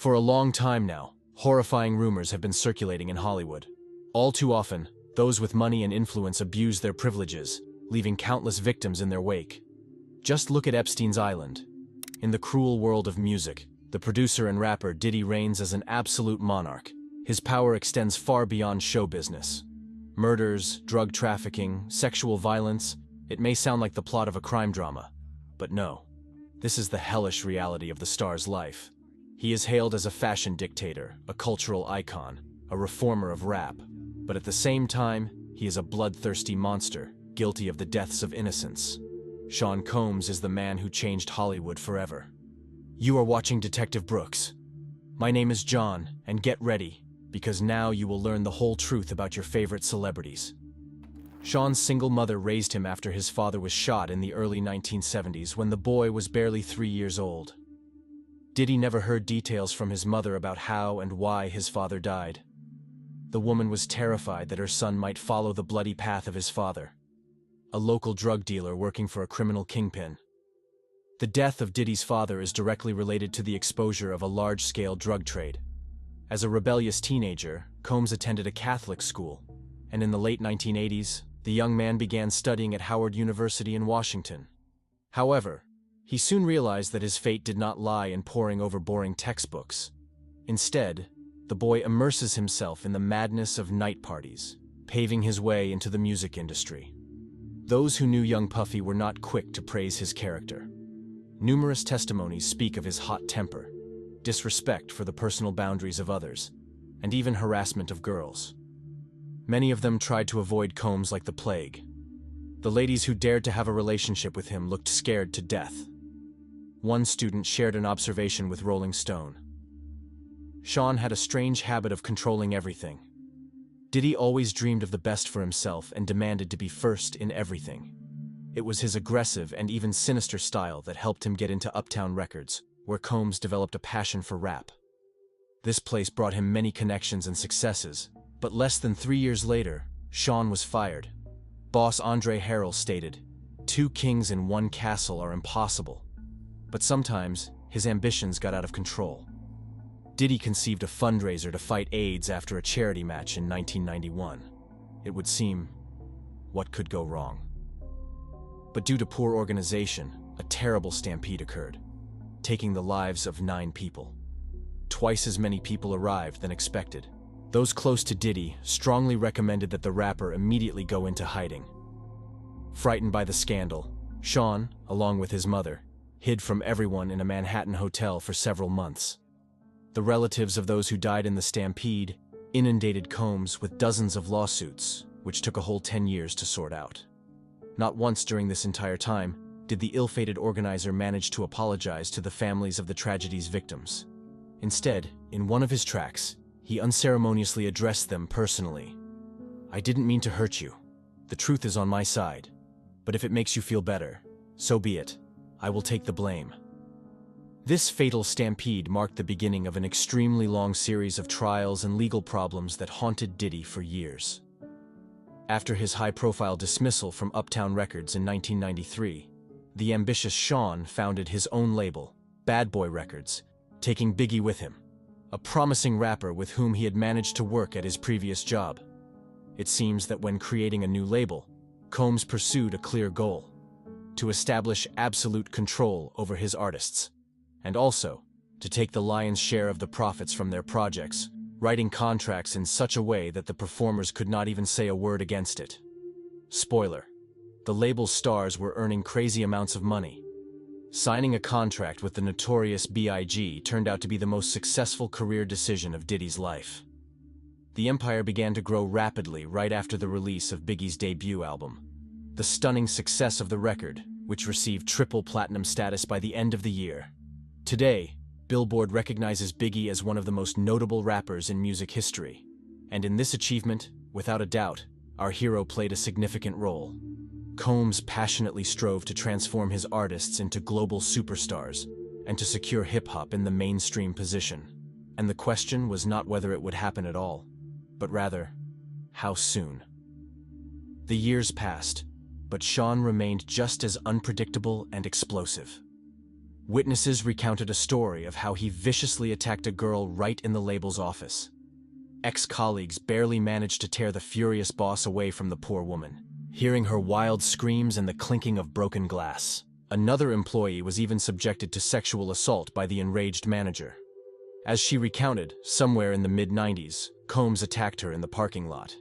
For a long time now, horrifying rumors have been circulating in Hollywood. All too often, those with money and influence abuse their privileges, leaving countless victims in their wake. Just look at Epstein's Island. In the cruel world of music, the producer and rapper Diddy reigns as an absolute monarch. His power extends far beyond show business. Murders, drug trafficking, sexual violence, it may sound like the plot of a crime drama. But no, this is the hellish reality of the star's life. He is hailed as a fashion dictator, a cultural icon, a reformer of rap. But at the same time, he is a bloodthirsty monster, guilty of the deaths of innocents. Sean Combs is the man who changed Hollywood forever. You are watching Detective Brooks. My name is John, and get ready, because now you will learn the whole truth about your favorite celebrities. Sean's single mother raised him after his father was shot in the early 1970s when the boy was barely 3 years old. Diddy never heard details from his mother about how and why his father died. The woman was terrified that her son might follow the bloody path of his father, a local drug dealer working for a criminal kingpin. The death of Diddy's father is directly related to the exposure of a large-scale drug trade. As a rebellious teenager, Combs attended a Catholic school, and in the late 1980s, the young man began studying at Howard University in Washington. However, he soon realized that his fate did not lie in poring over boring textbooks. Instead, the boy immerses himself in the madness of night parties, paving his way into the music industry. Those who knew young Puffy were not quick to praise his character. Numerous testimonies speak of his hot temper, disrespect for the personal boundaries of others, and even harassment of girls. Many of them tried to avoid Combs like the plague. The ladies who dared to have a relationship with him looked scared to death. One student shared an observation with Rolling Stone. Sean had a strange habit of controlling everything. Diddy always dreamed of the best for himself and demanded to be first in everything. It was his aggressive and even sinister style that helped him get into Uptown Records, where Combs developed a passion for rap. This place brought him many connections and successes, but less than 3 years later, Sean was fired. Boss Andre Harrell stated, "Two kings in one castle are impossible." But sometimes, his ambitions got out of control. Diddy conceived a fundraiser to fight AIDS after a charity match in 1991. It would seem, what could go wrong? But due to poor organization, a terrible stampede occurred, taking the lives of 9 people. Twice as many people arrived than expected. Those close to Diddy strongly recommended that the rapper immediately go into hiding. Frightened by the scandal, Sean, along with his mother, hid from everyone in a Manhattan hotel for several months. The relatives of those who died in the stampede inundated Combs with dozens of lawsuits, which took a whole 10 years to sort out. Not once during this entire time did the ill-fated organizer manage to apologize to the families of the tragedy's victims. Instead, in one of his tracks, he unceremoniously addressed them personally. "I didn't mean to hurt you. The truth is on my side. But if it makes you feel better, so be it. I will take the blame." This fatal stampede marked the beginning of an extremely long series of trials and legal problems that haunted Diddy for years. After his high-profile dismissal from Uptown Records in 1993, the ambitious Sean founded his own label, Bad Boy Records, taking Biggie with him, a promising rapper with whom he had managed to work at his previous job. It seems that when creating a new label, Combs pursued a clear goal: to establish absolute control over his artists, and also to take the lion's share of the profits from their projects, writing contracts in such a way that the performers could not even say a word against it. Spoiler: the label's stars were earning crazy amounts of money. Signing a contract with the notorious B.I.G. turned out to be the most successful career decision of Diddy's life. The empire began to grow rapidly right after the release of Biggie's debut album. The stunning success of the record, which received triple platinum status by the end of the year. Today, Billboard recognizes Biggie as one of the most notable rappers in music history. And in this achievement, without a doubt, our hero played a significant role. Combs passionately strove to transform his artists into global superstars and to secure hip-hop in the mainstream position. And the question was not whether it would happen at all, but rather, how soon? The years passed, but Sean remained just as unpredictable and explosive. Witnesses recounted a story of how he viciously attacked a girl right in the label's office. Ex-colleagues barely managed to tear the furious boss away from the poor woman, hearing her wild screams and the clinking of broken glass. Another employee was even subjected to sexual assault by the enraged manager. As she recounted, somewhere in the mid-90s, Combs attacked her in the parking lot.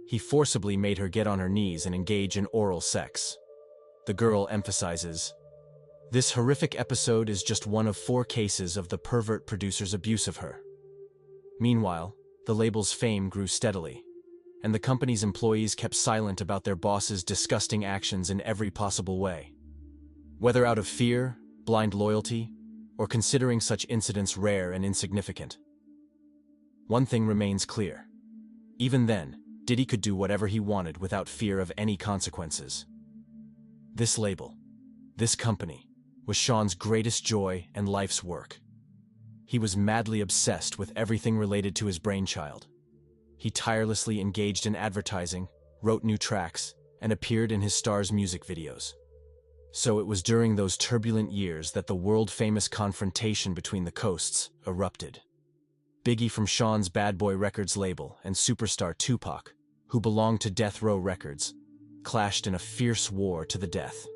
He forcibly made her get on her knees and engage in oral sex. The girl emphasizes, "This horrific episode is just one of 4 cases of the pervert producer's abuse of her." Meanwhile, the label's fame grew steadily, and the company's employees kept silent about their boss's disgusting actions in every possible way. Whether out of fear, blind loyalty, or considering such incidents rare and insignificant. One thing remains clear. Even then, Diddy could do whatever he wanted without fear of any consequences. This label, this company, was Sean's greatest joy and life's work. He was madly obsessed with everything related to his brainchild. He tirelessly engaged in advertising, wrote new tracks, and appeared in his Starr's music videos. So it was during those turbulent years that the world-famous confrontation between the coasts erupted. Biggie from Sean's Bad Boy Records label and superstar Tupac, who belonged to Death Row Records, clashed in a fierce war to the death.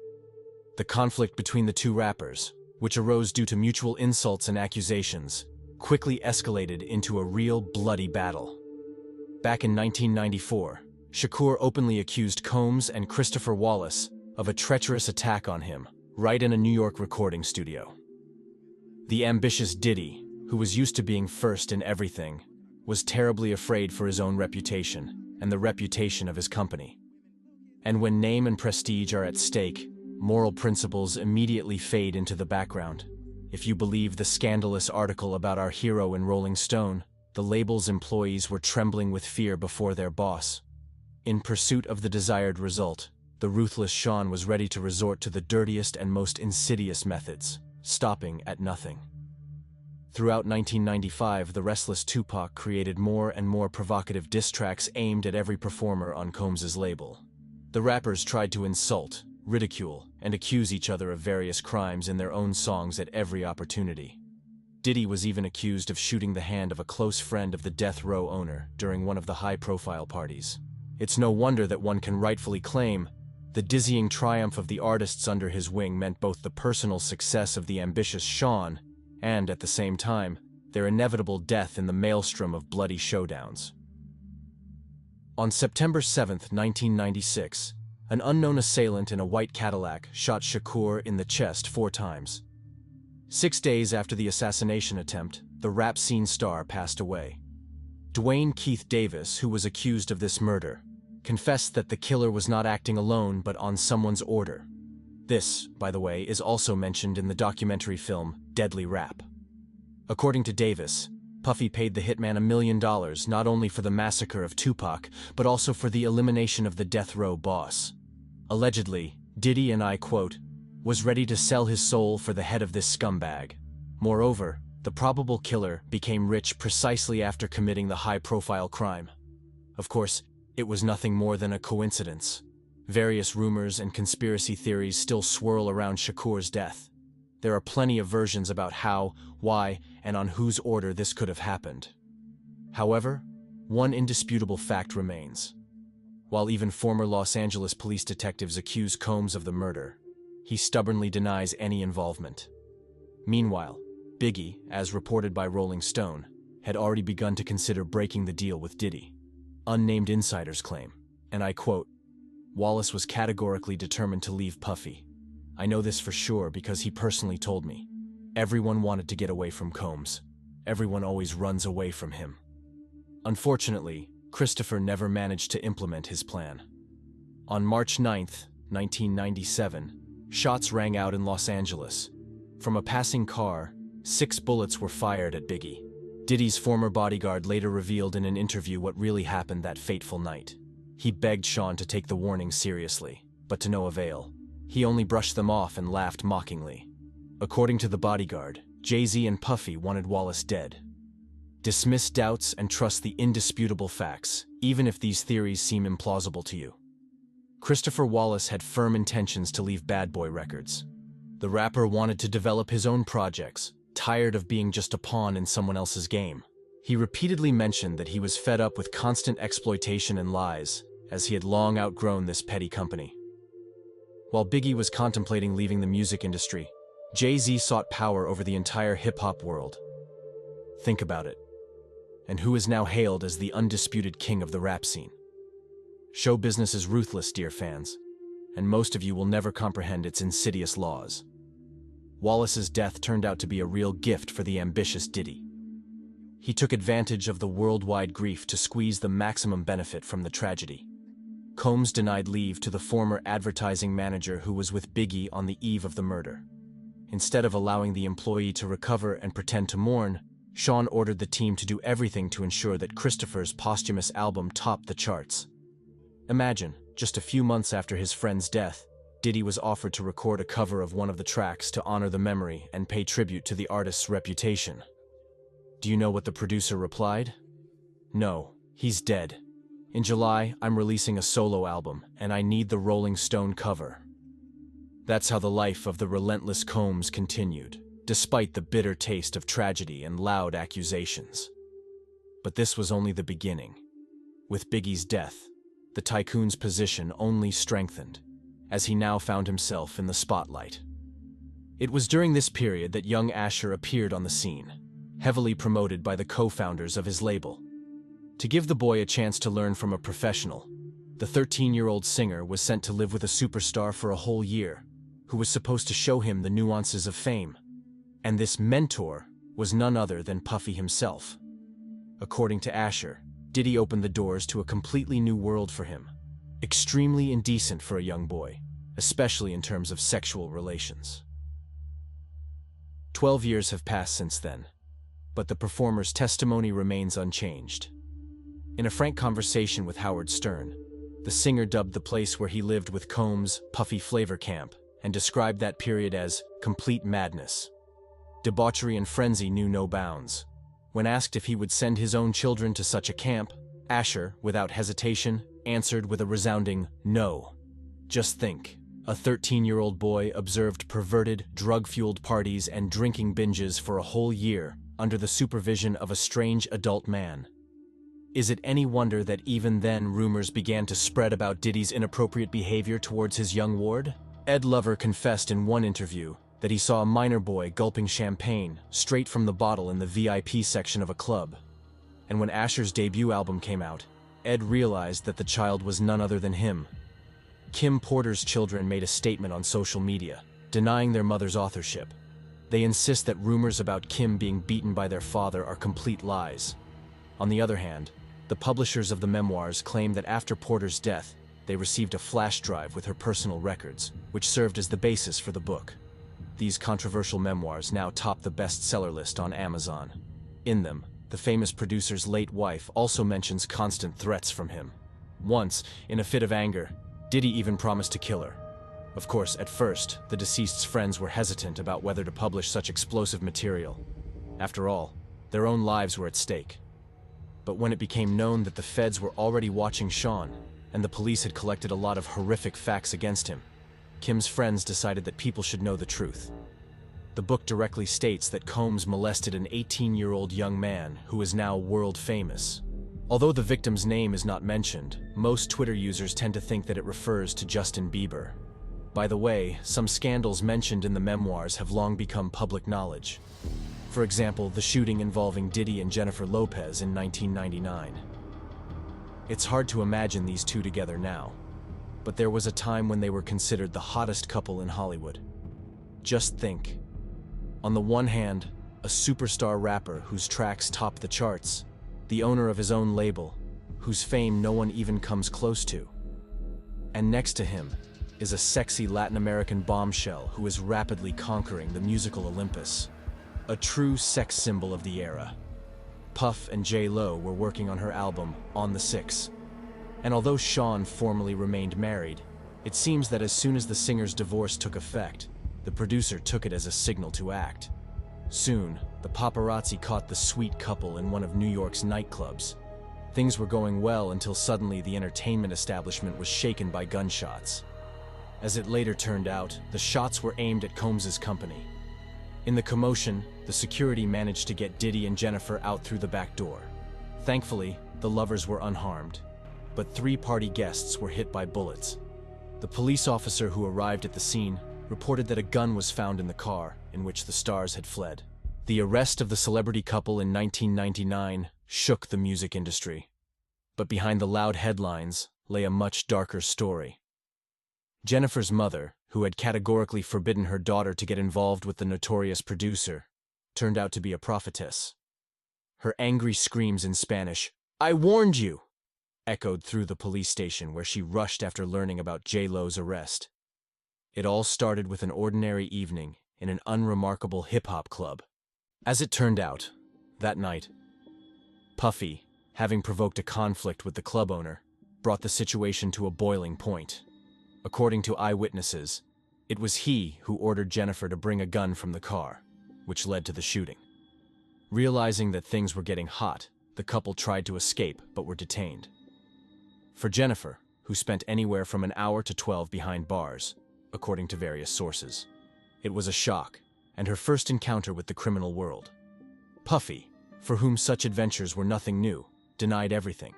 The conflict between the two rappers, which arose due to mutual insults and accusations, quickly escalated into a real bloody battle. Back in 1994, Shakur openly accused Combs and Christopher Wallace of a treacherous attack on him, right in a New York recording studio. The ambitious Diddy, who was used to being first in everything, was terribly afraid for his own reputation and the reputation of his company. And when name and prestige are at stake, moral principles immediately fade into the background. If you believe the scandalous article about our hero in Rolling Stone, the label's employees were trembling with fear before their boss. In pursuit of the desired result, the ruthless Sean was ready to resort to the dirtiest and most insidious methods, stopping at nothing. Throughout 1995, the restless Tupac created more and more provocative diss tracks aimed at every performer on Combs's label. The rappers tried to insult, ridicule, and accuse each other of various crimes in their own songs at every opportunity. Diddy was even accused of shooting the hand of a close friend of the Death Row owner during one of the high-profile parties. It's no wonder that one can rightfully claim the dizzying triumph of the artists under his wing meant both the personal success of the ambitious Sean and, at the same time, their inevitable death in the maelstrom of bloody showdowns. On September 7, 1996, an unknown assailant in a white Cadillac shot Shakur in the chest 4 times. 6 days after the assassination attempt, the rap scene star passed away. Dwayne Keith Davis, who was accused of this murder, confessed that the killer was not acting alone but on someone's order. This, by the way, is also mentioned in the documentary film Deadly Rap. According to Davis, Puffy paid the hitman $1 million not only for the massacre of Tupac, but also for the elimination of the Death Row boss. Allegedly, Diddy, and I quote, was ready to sell his soul for the head of this scumbag. Moreover, the probable killer became rich precisely after committing the high-profile crime. Of course, it was nothing more than a coincidence. Various rumors and conspiracy theories still swirl around Shakur's death. There are plenty of versions about how, why, and on whose order this could have happened. However, one indisputable fact remains. While even former Los Angeles police detectives accuse Combs of the murder, he stubbornly denies any involvement. Meanwhile, Biggie, as reported by Rolling Stone, had already begun to consider breaking the deal with Diddy. Unnamed insiders claim, and I quote, Wallace was categorically determined to leave Puffy. I know this for sure because he personally told me. Everyone wanted to get away from Combs. Everyone always runs away from him. Unfortunately, Christopher never managed to implement his plan. On March 9, 1997, shots rang out in Los Angeles. From a passing car, 6 bullets were fired at Biggie. Diddy's former bodyguard later revealed in an interview what really happened that fateful night. He begged Sean to take the warning seriously, but to no avail. He only brushed them off and laughed mockingly. According to the bodyguard, Jay-Z and Puffy wanted Wallace dead. Dismiss doubts and trust the indisputable facts, even if these theories seem implausible to you. Christopher Wallace had firm intentions to leave Bad Boy Records. The rapper wanted to develop his own projects, tired of being just a pawn in someone else's game. He repeatedly mentioned that he was fed up with constant exploitation and lies, as he had long outgrown this petty company. While Biggie was contemplating leaving the music industry, Jay-Z sought power over the entire hip-hop world. Think about it. And who is now hailed as the undisputed king of the rap scene? Show business is ruthless, dear fans, and most of you will never comprehend its insidious laws. Wallace's death turned out to be a real gift for the ambitious Diddy. He took advantage of the worldwide grief to squeeze the maximum benefit from the tragedy. Combs denied leave to the former advertising manager who was with Biggie on the eve of the murder. Instead of allowing the employee to recover and pretend to mourn, Sean ordered the team to do everything to ensure that Christopher's posthumous album topped the charts. Imagine, just a few months after his friend's death, Diddy was offered to record a cover of one of the tracks to honor the memory and pay tribute to the artist's reputation. Do you know what the producer replied? No, he's dead. In July, I'm releasing a solo album, and I need the Rolling Stone cover. That's how the life of the relentless Combs continued, despite the bitter taste of tragedy and loud accusations. But this was only the beginning. With Biggie's death, the tycoon's position only strengthened, as he now found himself in the spotlight. It was during this period that young Asher appeared on the scene, heavily promoted by the co-founders of his label. To give the boy a chance to learn from a professional, the 13-year-old singer was sent to live with a superstar for a whole year, who was supposed to show him the nuances of fame. And this mentor was none other than Puffy himself. According to Asher, Diddy opened the doors to a completely new world for him. Extremely indecent for a young boy, especially in terms of sexual relations. 12 years have passed since then, but the performer's testimony remains unchanged. In a frank conversation with Howard Stern, the singer dubbed the place where he lived with Combs Puffy Flavor Camp and described that period as complete madness. Debauchery and frenzy knew no bounds. When asked if he would send his own children to such a camp, Asher, without hesitation, answered with a resounding no. Just think, a 13-year-old boy observed perverted, drug-fueled parties and drinking binges for a whole year under the supervision of a strange adult man. Is it any wonder that even then rumors began to spread about Diddy's inappropriate behavior towards his young ward? Ed Lover confessed in one interview that he saw a minor boy gulping champagne straight from the bottle in the VIP section of a club. And when Asher's debut album came out, Ed realized that the child was none other than him. Kim Porter's children made a statement on social media, denying their mother's authorship. They insist that rumors about Kim being beaten by their father are complete lies. On the other hand, the publishers of the memoirs claim that after Porter's death, they received a flash drive with her personal records, which served as the basis for the book. These controversial memoirs now top the bestseller list on Amazon. In them, the famous producer's late wife also mentions constant threats from him. Once, in a fit of anger, Diddy even promised to kill her. Of course, at first, the deceased's friends were hesitant about whether to publish such explosive material. After all, their own lives were at stake. But when it became known that the feds were already watching Sean, and the police had collected a lot of horrific facts against him, Kim's friends decided that people should know the truth. The book directly states that Combs molested an 18-year-old young man who is now world famous. Although the victim's name is not mentioned, most Twitter users tend to think that it refers to Justin Bieber. By the way, some scandals mentioned in the memoirs have long become public knowledge. For example, the shooting involving Diddy and Jennifer Lopez in 1999. It's hard to imagine these two together now, but there was a time when they were considered the hottest couple in Hollywood. Just think. On the one hand, a superstar rapper whose tracks top the charts, the owner of his own label, whose fame no one even comes close to. And next to him is a sexy Latin American bombshell who is rapidly conquering the musical Olympus. A true sex symbol of the era. Puff and J-Lo were working on her album, On the Six. And although Sean formally remained married, it seems that as soon as the singer's divorce took effect, the producer took it as a signal to act. Soon, the paparazzi caught the sweet couple in one of New York's nightclubs. Things were going well until suddenly the entertainment establishment was shaken by gunshots. As it later turned out, the shots were aimed at Combs's company. In the commotion, the security managed to get Diddy and Jennifer out through the back door. Thankfully, the lovers were unharmed, but 3 party guests were hit by bullets. The police officer who arrived at the scene reported that a gun was found in the car in which the Starrs had fled. The arrest of the celebrity couple in 1999 shook the music industry. But behind the loud headlines lay a much darker story. Jennifer's mother, who had categorically forbidden her daughter to get involved with the notorious producer, turned out to be a prophetess. Her angry screams in Spanish, "I warned you!" echoed through the police station where she rushed after learning about J-Lo's arrest. It all started with an ordinary evening in an unremarkable hip-hop club. As it turned out, that night, Puffy, having provoked a conflict with the club owner, brought the situation to a boiling point. According to eyewitnesses, it was he who ordered Jennifer to bring a gun from the car, which led to the shooting. Realizing that things were getting hot, the couple tried to escape but were detained. For Jennifer, who spent anywhere from an hour to 12 behind bars, according to various sources, it was a shock and her first encounter with the criminal world. Puffy, for whom such adventures were nothing new, denied everything.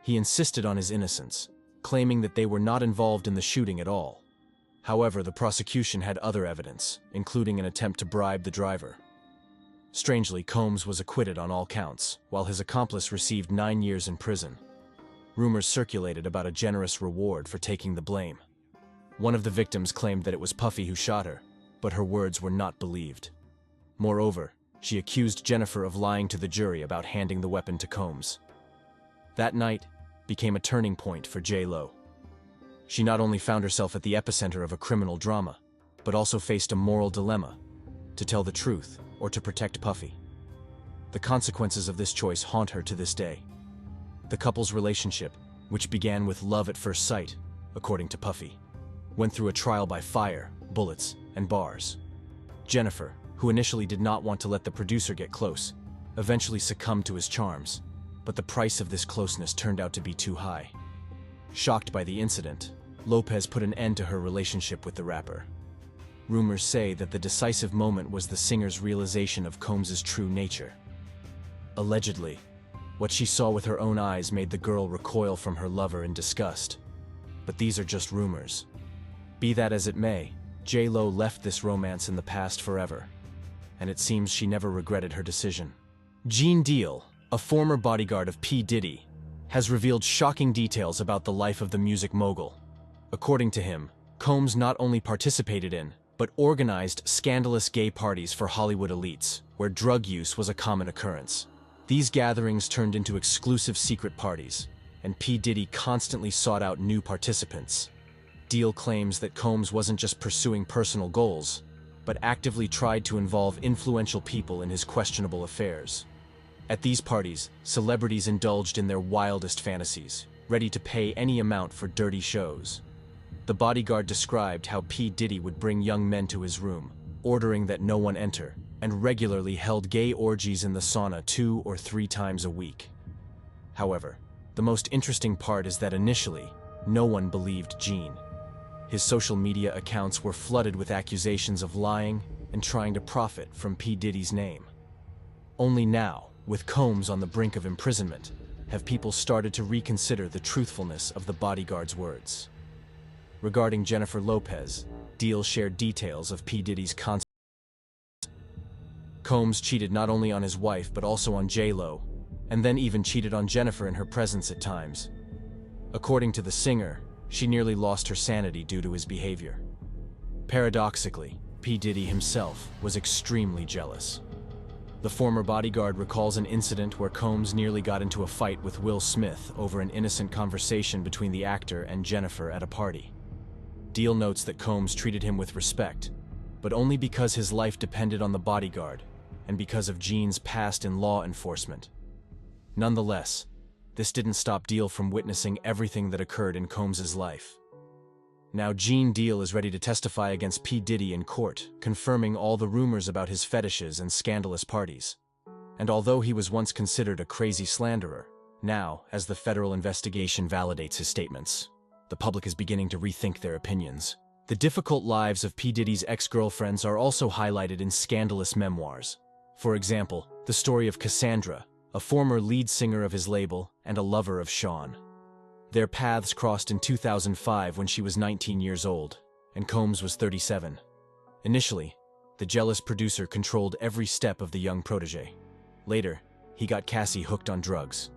He insisted on his innocence, claiming that they were not involved in the shooting at all. However, the prosecution had other evidence, including an attempt to bribe the driver. Strangely, Combs was acquitted on all counts, while his accomplice received 9 years in prison. Rumors circulated about a generous reward for taking the blame. One of the victims claimed that it was Puffy who shot her, but her words were not believed. Moreover, she accused Jennifer of lying to the jury about handing the weapon to Combs. That night became a turning point for J-Lo. She not only found herself at the epicenter of a criminal drama, but also faced a moral dilemma: to tell the truth or to protect Puffy. The consequences of this choice haunt her to this day. The couple's relationship, which began with love at first sight, according to Puffy, went through a trial by fire, bullets, and bars. Jennifer, who initially did not want to let the producer get close, eventually succumbed to his charms, but the price of this closeness turned out to be too high. Shocked by the incident, Lopez put an end to her relationship with the rapper. Rumors say that the decisive moment was the singer's realization of Combs's true nature. Allegedly, what she saw with her own eyes made the girl recoil from her lover in disgust. But these are just rumors. Be that as it may, J-Lo left this romance in the past forever, and it seems she never regretted her decision. Gene Deal, a former bodyguard of P. Diddy, has revealed shocking details about the life of the music mogul. According to him, Combs not only participated in, but organized scandalous gay parties for Hollywood elites, where drug use was a common occurrence. These gatherings turned into exclusive secret parties, and P. Diddy constantly sought out new participants. Deal claims that Combs wasn't just pursuing personal goals, but actively tried to involve influential people in his questionable affairs. At these parties, celebrities indulged in their wildest fantasies, ready to pay any amount for dirty shows. The bodyguard described how P. Diddy would bring young men to his room, ordering that no one enter, and regularly held gay orgies in the sauna 2 or 3 times a week. However, the most interesting part is that initially, no one believed Gene. His social media accounts were flooded with accusations of lying and trying to profit from P. Diddy's name. Only now, with Combs on the brink of imprisonment, have people started to reconsider the truthfulness of the bodyguard's words. Regarding Jennifer Lopez, Deal shared details of P. Diddy's constant. Combs cheated not only on his wife but also on J-Lo, and then even cheated on Jennifer in her presence at times. According to the singer, she nearly lost her sanity due to his behavior. Paradoxically, P. Diddy himself was extremely jealous. The former bodyguard recalls an incident where Combs nearly got into a fight with Will Smith over an innocent conversation between the actor and Jennifer at a party. Deal notes that Combs treated him with respect, but only because his life depended on the bodyguard and because of Gene's past in law enforcement. Nonetheless, this didn't stop Deal from witnessing everything that occurred in Combs's life. Now Gene Deal is ready to testify against P. Diddy in court, confirming all the rumors about his fetishes and scandalous parties. And although he was once considered a crazy slanderer, now, as the federal investigation validates his statements, the public is beginning to rethink their opinions. The difficult lives of P. Diddy's ex-girlfriends are also highlighted in scandalous memoirs. For example, the story of Cassandra, a former lead singer of his label and a lover of Sean. Their paths crossed in 2005 when she was 19 years old, and Combs was 37. Initially, the jealous producer controlled every step of the young protege. Later, he got Cassie hooked on drugs.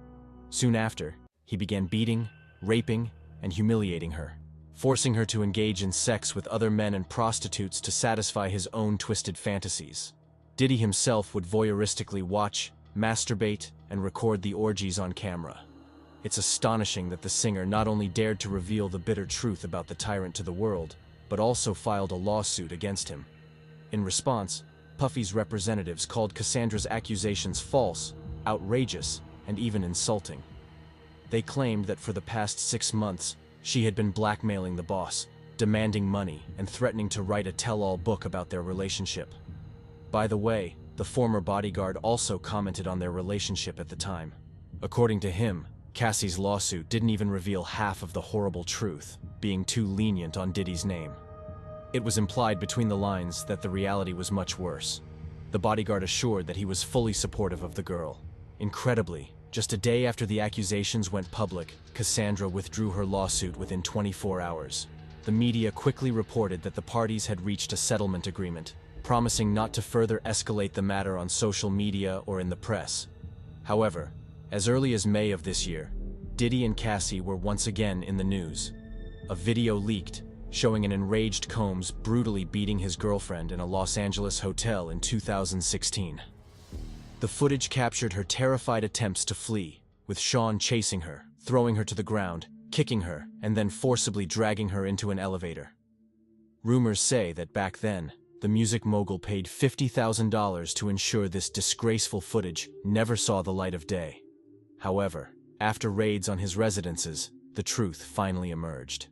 Soon after, he began beating, raping, and humiliating her, forcing her to engage in sex with other men and prostitutes to satisfy his own twisted fantasies. Diddy himself would voyeuristically watch, masturbate, and record the orgies on camera. It's astonishing that the singer not only dared to reveal the bitter truth about the tyrant to the world, but also filed a lawsuit against him. In response, Puffy's representatives called Cassandra's accusations false, outrageous, and even insulting. They claimed that for the past 6 months, she had been blackmailing the boss, demanding money, and threatening to write a tell-all book about their relationship. By the way, the former bodyguard also commented on their relationship at the time. According to him, Cassie's lawsuit didn't even reveal half of the horrible truth, being too lenient on Diddy's name. It was implied between the lines that the reality was much worse. The bodyguard assured that he was fully supportive of the girl. Incredibly, just a day after the accusations went public, Cassandra withdrew her lawsuit within 24 hours. The media quickly reported that the parties had reached a settlement agreement, promising not to further escalate the matter on social media or in the press. However, as early as May of this year, Diddy and Cassie were once again in the news. A video leaked, showing an enraged Combs brutally beating his girlfriend in a Los Angeles hotel in 2016. The footage captured her terrified attempts to flee, with Sean chasing her, throwing her to the ground, kicking her, and then forcibly dragging her into an elevator. Rumors say that back then, the music mogul paid $50,000 to ensure this disgraceful footage never saw the light of day. However, after raids on his residences, the truth finally emerged.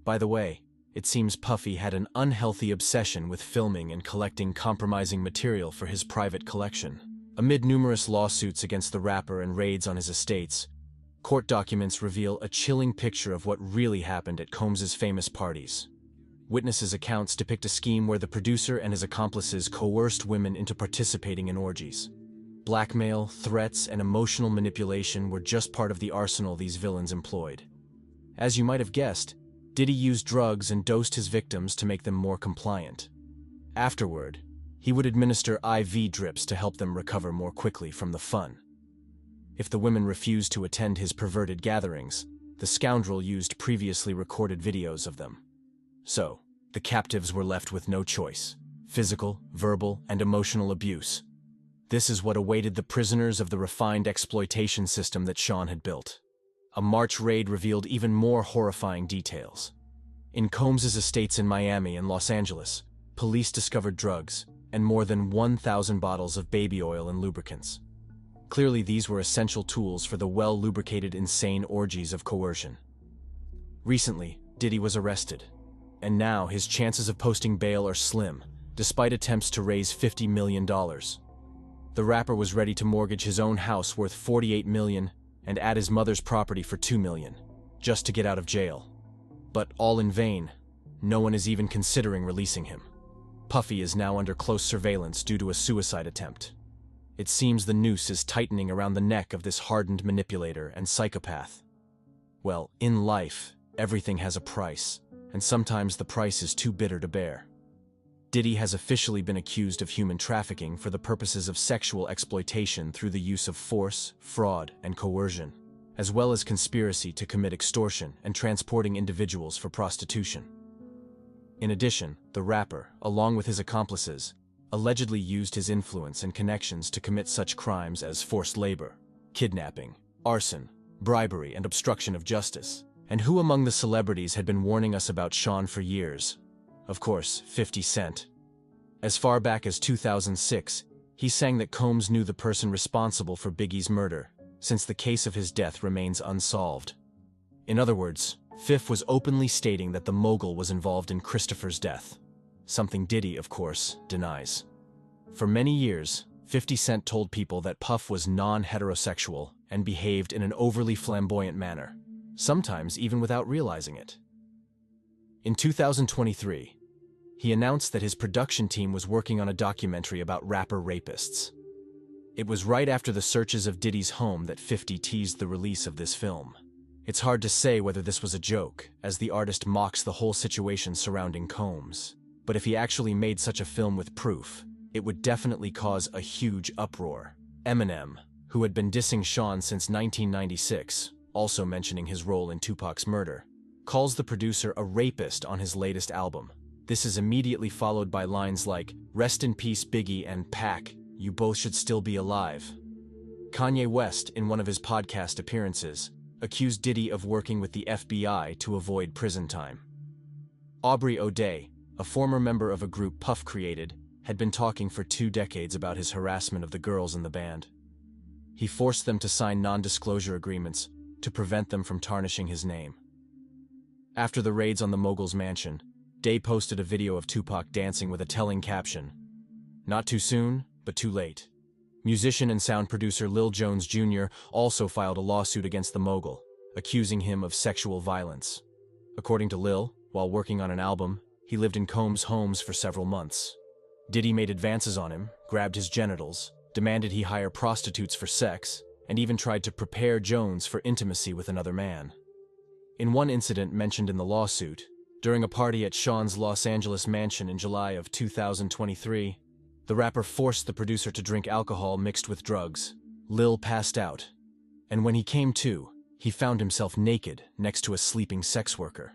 By the way, it seems Puffy had an unhealthy obsession with filming and collecting compromising material for his private collection. Amid numerous lawsuits against the rapper and raids on his estates, court documents reveal a chilling picture of what really happened at Combs's famous parties. Witnesses' accounts depict a scheme where the producer and his accomplices coerced women into participating in orgies. Blackmail, threats, and emotional manipulation were just part of the arsenal these villains employed. As you might have guessed, Diddy used drugs and dosed his victims to make them more compliant. Afterward, he would administer IV drips to help them recover more quickly from the fun. If the women refused to attend his perverted gatherings, the scoundrel used previously recorded videos of them. So, the captives were left with no choice: physical, verbal, and emotional abuse. This is what awaited the prisoners of the refined exploitation system that Sean had built. A March raid revealed even more horrifying details. In Combs's estates in Miami and Los Angeles, police discovered drugs and more than 1,000 bottles of baby oil and lubricants. Clearly, these were essential tools for the well-lubricated insane orgies of coercion. Recently, Diddy was arrested, and now his chances of posting bail are slim, despite attempts to raise $50 million. The rapper was ready to mortgage his own house worth $48 million and add his mother's property for $2 million, just to get out of jail. But all in vain. No one is even considering releasing him. Puffy is now under close surveillance due to a suicide attempt. It seems the noose is tightening around the neck of this hardened manipulator and psychopath. Well, in life, everything has a price, and sometimes the price is too bitter to bear. Diddy has officially been accused of human trafficking for the purposes of sexual exploitation through the use of force, fraud, and coercion, as well as conspiracy to commit extortion and transporting individuals for prostitution. In addition, the rapper, along with his accomplices, allegedly used his influence and connections to commit such crimes as forced labor, kidnapping, arson, bribery, and obstruction of justice. And who among the celebrities had been warning us about Sean for years? Of course, 50 Cent. As far back as 2006, he sang that Combs knew the person responsible for Biggie's murder, since the case of his death remains unsolved. In other words, Fif was openly stating that the mogul was involved in Christopher's death, something Diddy, of course, denies. For many years, 50 Cent told people that Puff was non-heterosexual and behaved in an overly flamboyant manner. sometimes even without realizing it. In 2023, he announced that his production team was working on a documentary about rapper rapists. It was right after the searches of Diddy's home that 50 teased the release of this film. It's hard to say whether this was a joke, as the artist mocks the whole situation surrounding Combs. But if he actually made such a film with proof, it would definitely cause a huge uproar. Eminem, who had been dissing Sean since 1996, also mentioning his role in Tupac's murder, calls the producer a rapist on his latest album. This is immediately followed by lines like, "Rest in peace Biggie and Pac, you both should still be alive." Kanye West, in one of his podcast appearances, accused Diddy of working with the FBI to avoid prison time. Aubrey O'Day, a former member of a group Puff created, had been talking for 2 decades about his harassment of the girls in the band. He forced them to sign non-disclosure agreements to prevent them from tarnishing his name. After the raids on the mogul's mansion, Day posted a video of Tupac dancing with a telling caption, "Not too soon, but too late." Musician and sound producer Lil Jones Jr. also filed a lawsuit against the mogul, accusing him of sexual violence. According to Lil, while working on an album, he lived in Combs' homes for several months. Diddy made advances on him, grabbed his genitals, demanded he hire prostitutes for sex, and even tried to prepare Jones for intimacy with another man. In one incident mentioned in the lawsuit, during a party at Sean's Los Angeles mansion in July of 2023, the rapper forced the producer to drink alcohol mixed with drugs. Lil passed out, and when he came to, he found himself naked next to a sleeping sex worker.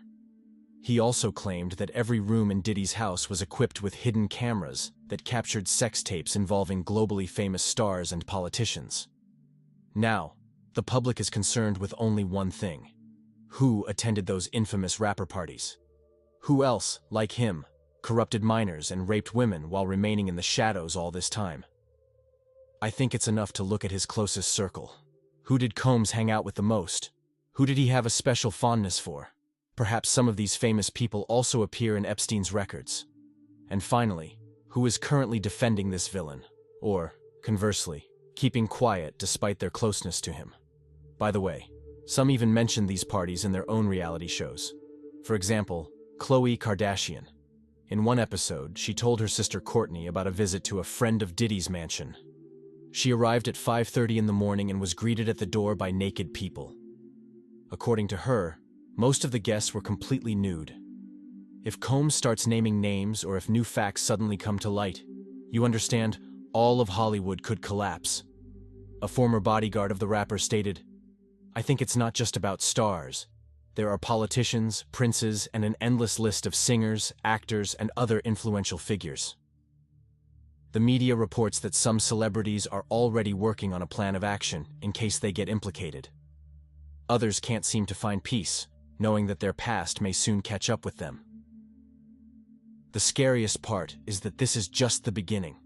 He also claimed that every room in Diddy's house was equipped with hidden cameras that captured sex tapes involving globally famous stars and politicians. Now, the public is concerned with only one thing: who attended those infamous rapper parties? Who else, like him, corrupted minors and raped women while remaining in the shadows all this time? I think it's enough to look at his closest circle. Who did Combs hang out with the most? Who did he have a special fondness for? Perhaps some of these famous people also appear in Epstein's records. And finally, who is currently defending this villain? Or, conversely, keeping quiet despite their closeness to him? By the way, some even mention these parties in their own reality shows. For example, Khloe Kardashian. In one episode, she told her sister Kourtney about a visit to a friend of Diddy's mansion. She arrived at 5:30 in the morning and was greeted at the door by naked people. According to her, most of the guests were completely nude. If Combs starts naming names or if new facts suddenly come to light, you understand, all of Hollywood could collapse. A former bodyguard of the rapper stated, "I think it's not just about stars. There are politicians, princes, and an endless list of singers, actors, and other influential figures." The media reports that some celebrities are already working on a plan of action in case they get implicated. Others can't seem to find peace, knowing that their past may soon catch up with them. The scariest part is that this is just the beginning.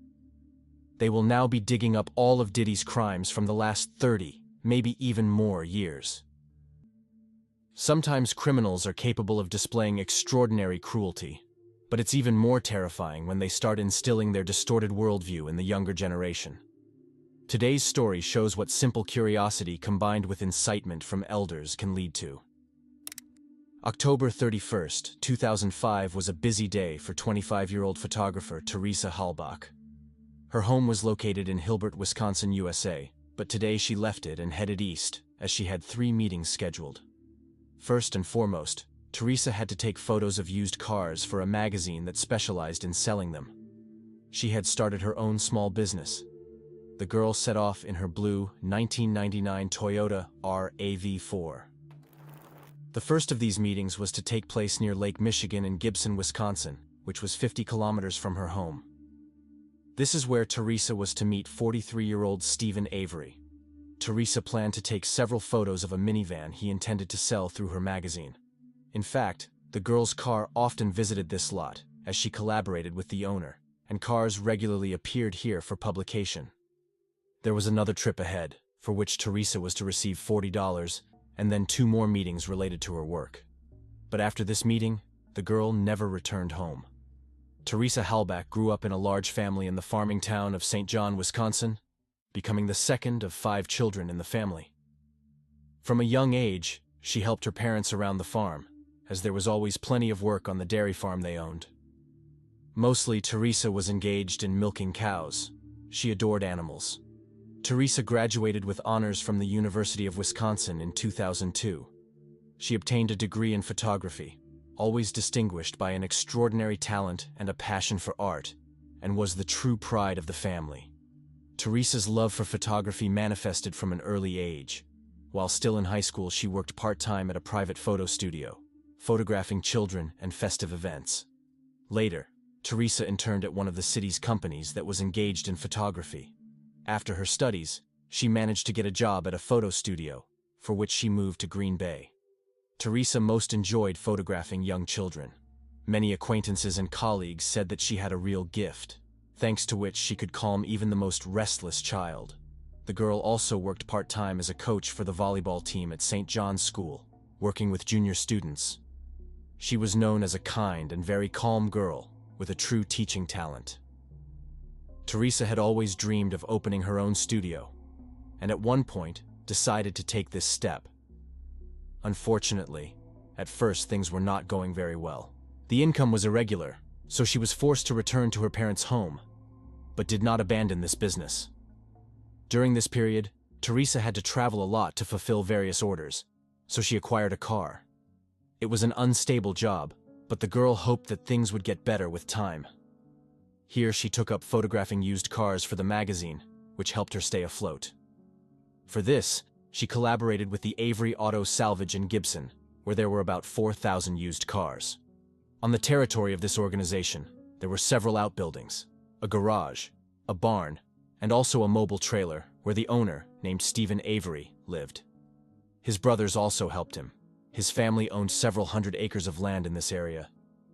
They will now be digging up all of Diddy's crimes from the last 30, maybe even more years. Sometimes criminals are capable of displaying extraordinary cruelty, but it's even more terrifying when they start instilling their distorted worldview in the younger generation. Today's story shows what simple curiosity combined with incitement from elders can lead to. October 31st, 2005 was a busy day for 25-year-old photographer Teresa Halbach. Her home was located in Hilbert, Wisconsin, USA, but today she left it and headed east, as she had 3 meetings scheduled. First and foremost, Teresa had to take photos of used cars for a magazine that specialized in selling them. She had started her own small business. The girl set off in her blue 1999 Toyota RAV4. The first of these meetings was to take place near Lake Michigan in Gibson, Wisconsin, which was 50 kilometers from her home. This is where Teresa was to meet 43-year-old Stephen Avery. Teresa planned to take several photos of a minivan he intended to sell through her magazine. In fact, the girl's car often visited this lot, as she collaborated with the owner, and cars regularly appeared here for publication. There was another trip ahead, for which Teresa was to receive $40, and then 2 more meetings related to her work. But after this meeting, the girl never returned home. Teresa Halbach grew up in a large family in the farming town of St. John, Wisconsin, becoming the second of 5 children in the family. From a young age, She helped her parents around the farm, as there was always plenty of work on the dairy farm they owned. Mostly, Teresa was engaged in milking cows. She adored animals. Teresa graduated with honors from the University of Wisconsin in 2002. She obtained a degree in photography, always distinguished by an extraordinary talent and a passion for art, and was the true pride of the family. Teresa's love for photography manifested from an early age. While still in high school, she worked part-time at a private photo studio, photographing children and festive events. Later, Teresa interned at one of the city's companies that was engaged in photography. After her studies, she managed to get a job at a photo studio, for which she moved to Green Bay. Teresa most enjoyed photographing young children. Many acquaintances and colleagues said that she had a real gift, thanks to which she could calm even the most restless child. The girl also worked part-time as a coach for the volleyball team at St. John's School, working with junior students. She was known as a kind and very calm girl, with a true teaching talent. Teresa had always dreamed of opening her own studio, and at one point decided to take this step. Unfortunately, at first things were not going very well. The income was irregular, so she was forced to return to her parents' home, but did not abandon this business. During this period, Teresa had to travel a lot to fulfill various orders, so she acquired a car. It was an unstable job, but the girl hoped that things would get better with time. Here she took up photographing used cars for the magazine, which helped her stay afloat. For this, she collaborated with the Avery Auto Salvage in Gibson, where there were about 4,000 used cars. On the territory of this organization, there were several outbuildings, a garage, a barn, and also a mobile trailer where the owner, named Stephen Avery, lived. His brothers also helped him. His family owned several hundred acres of land in this area.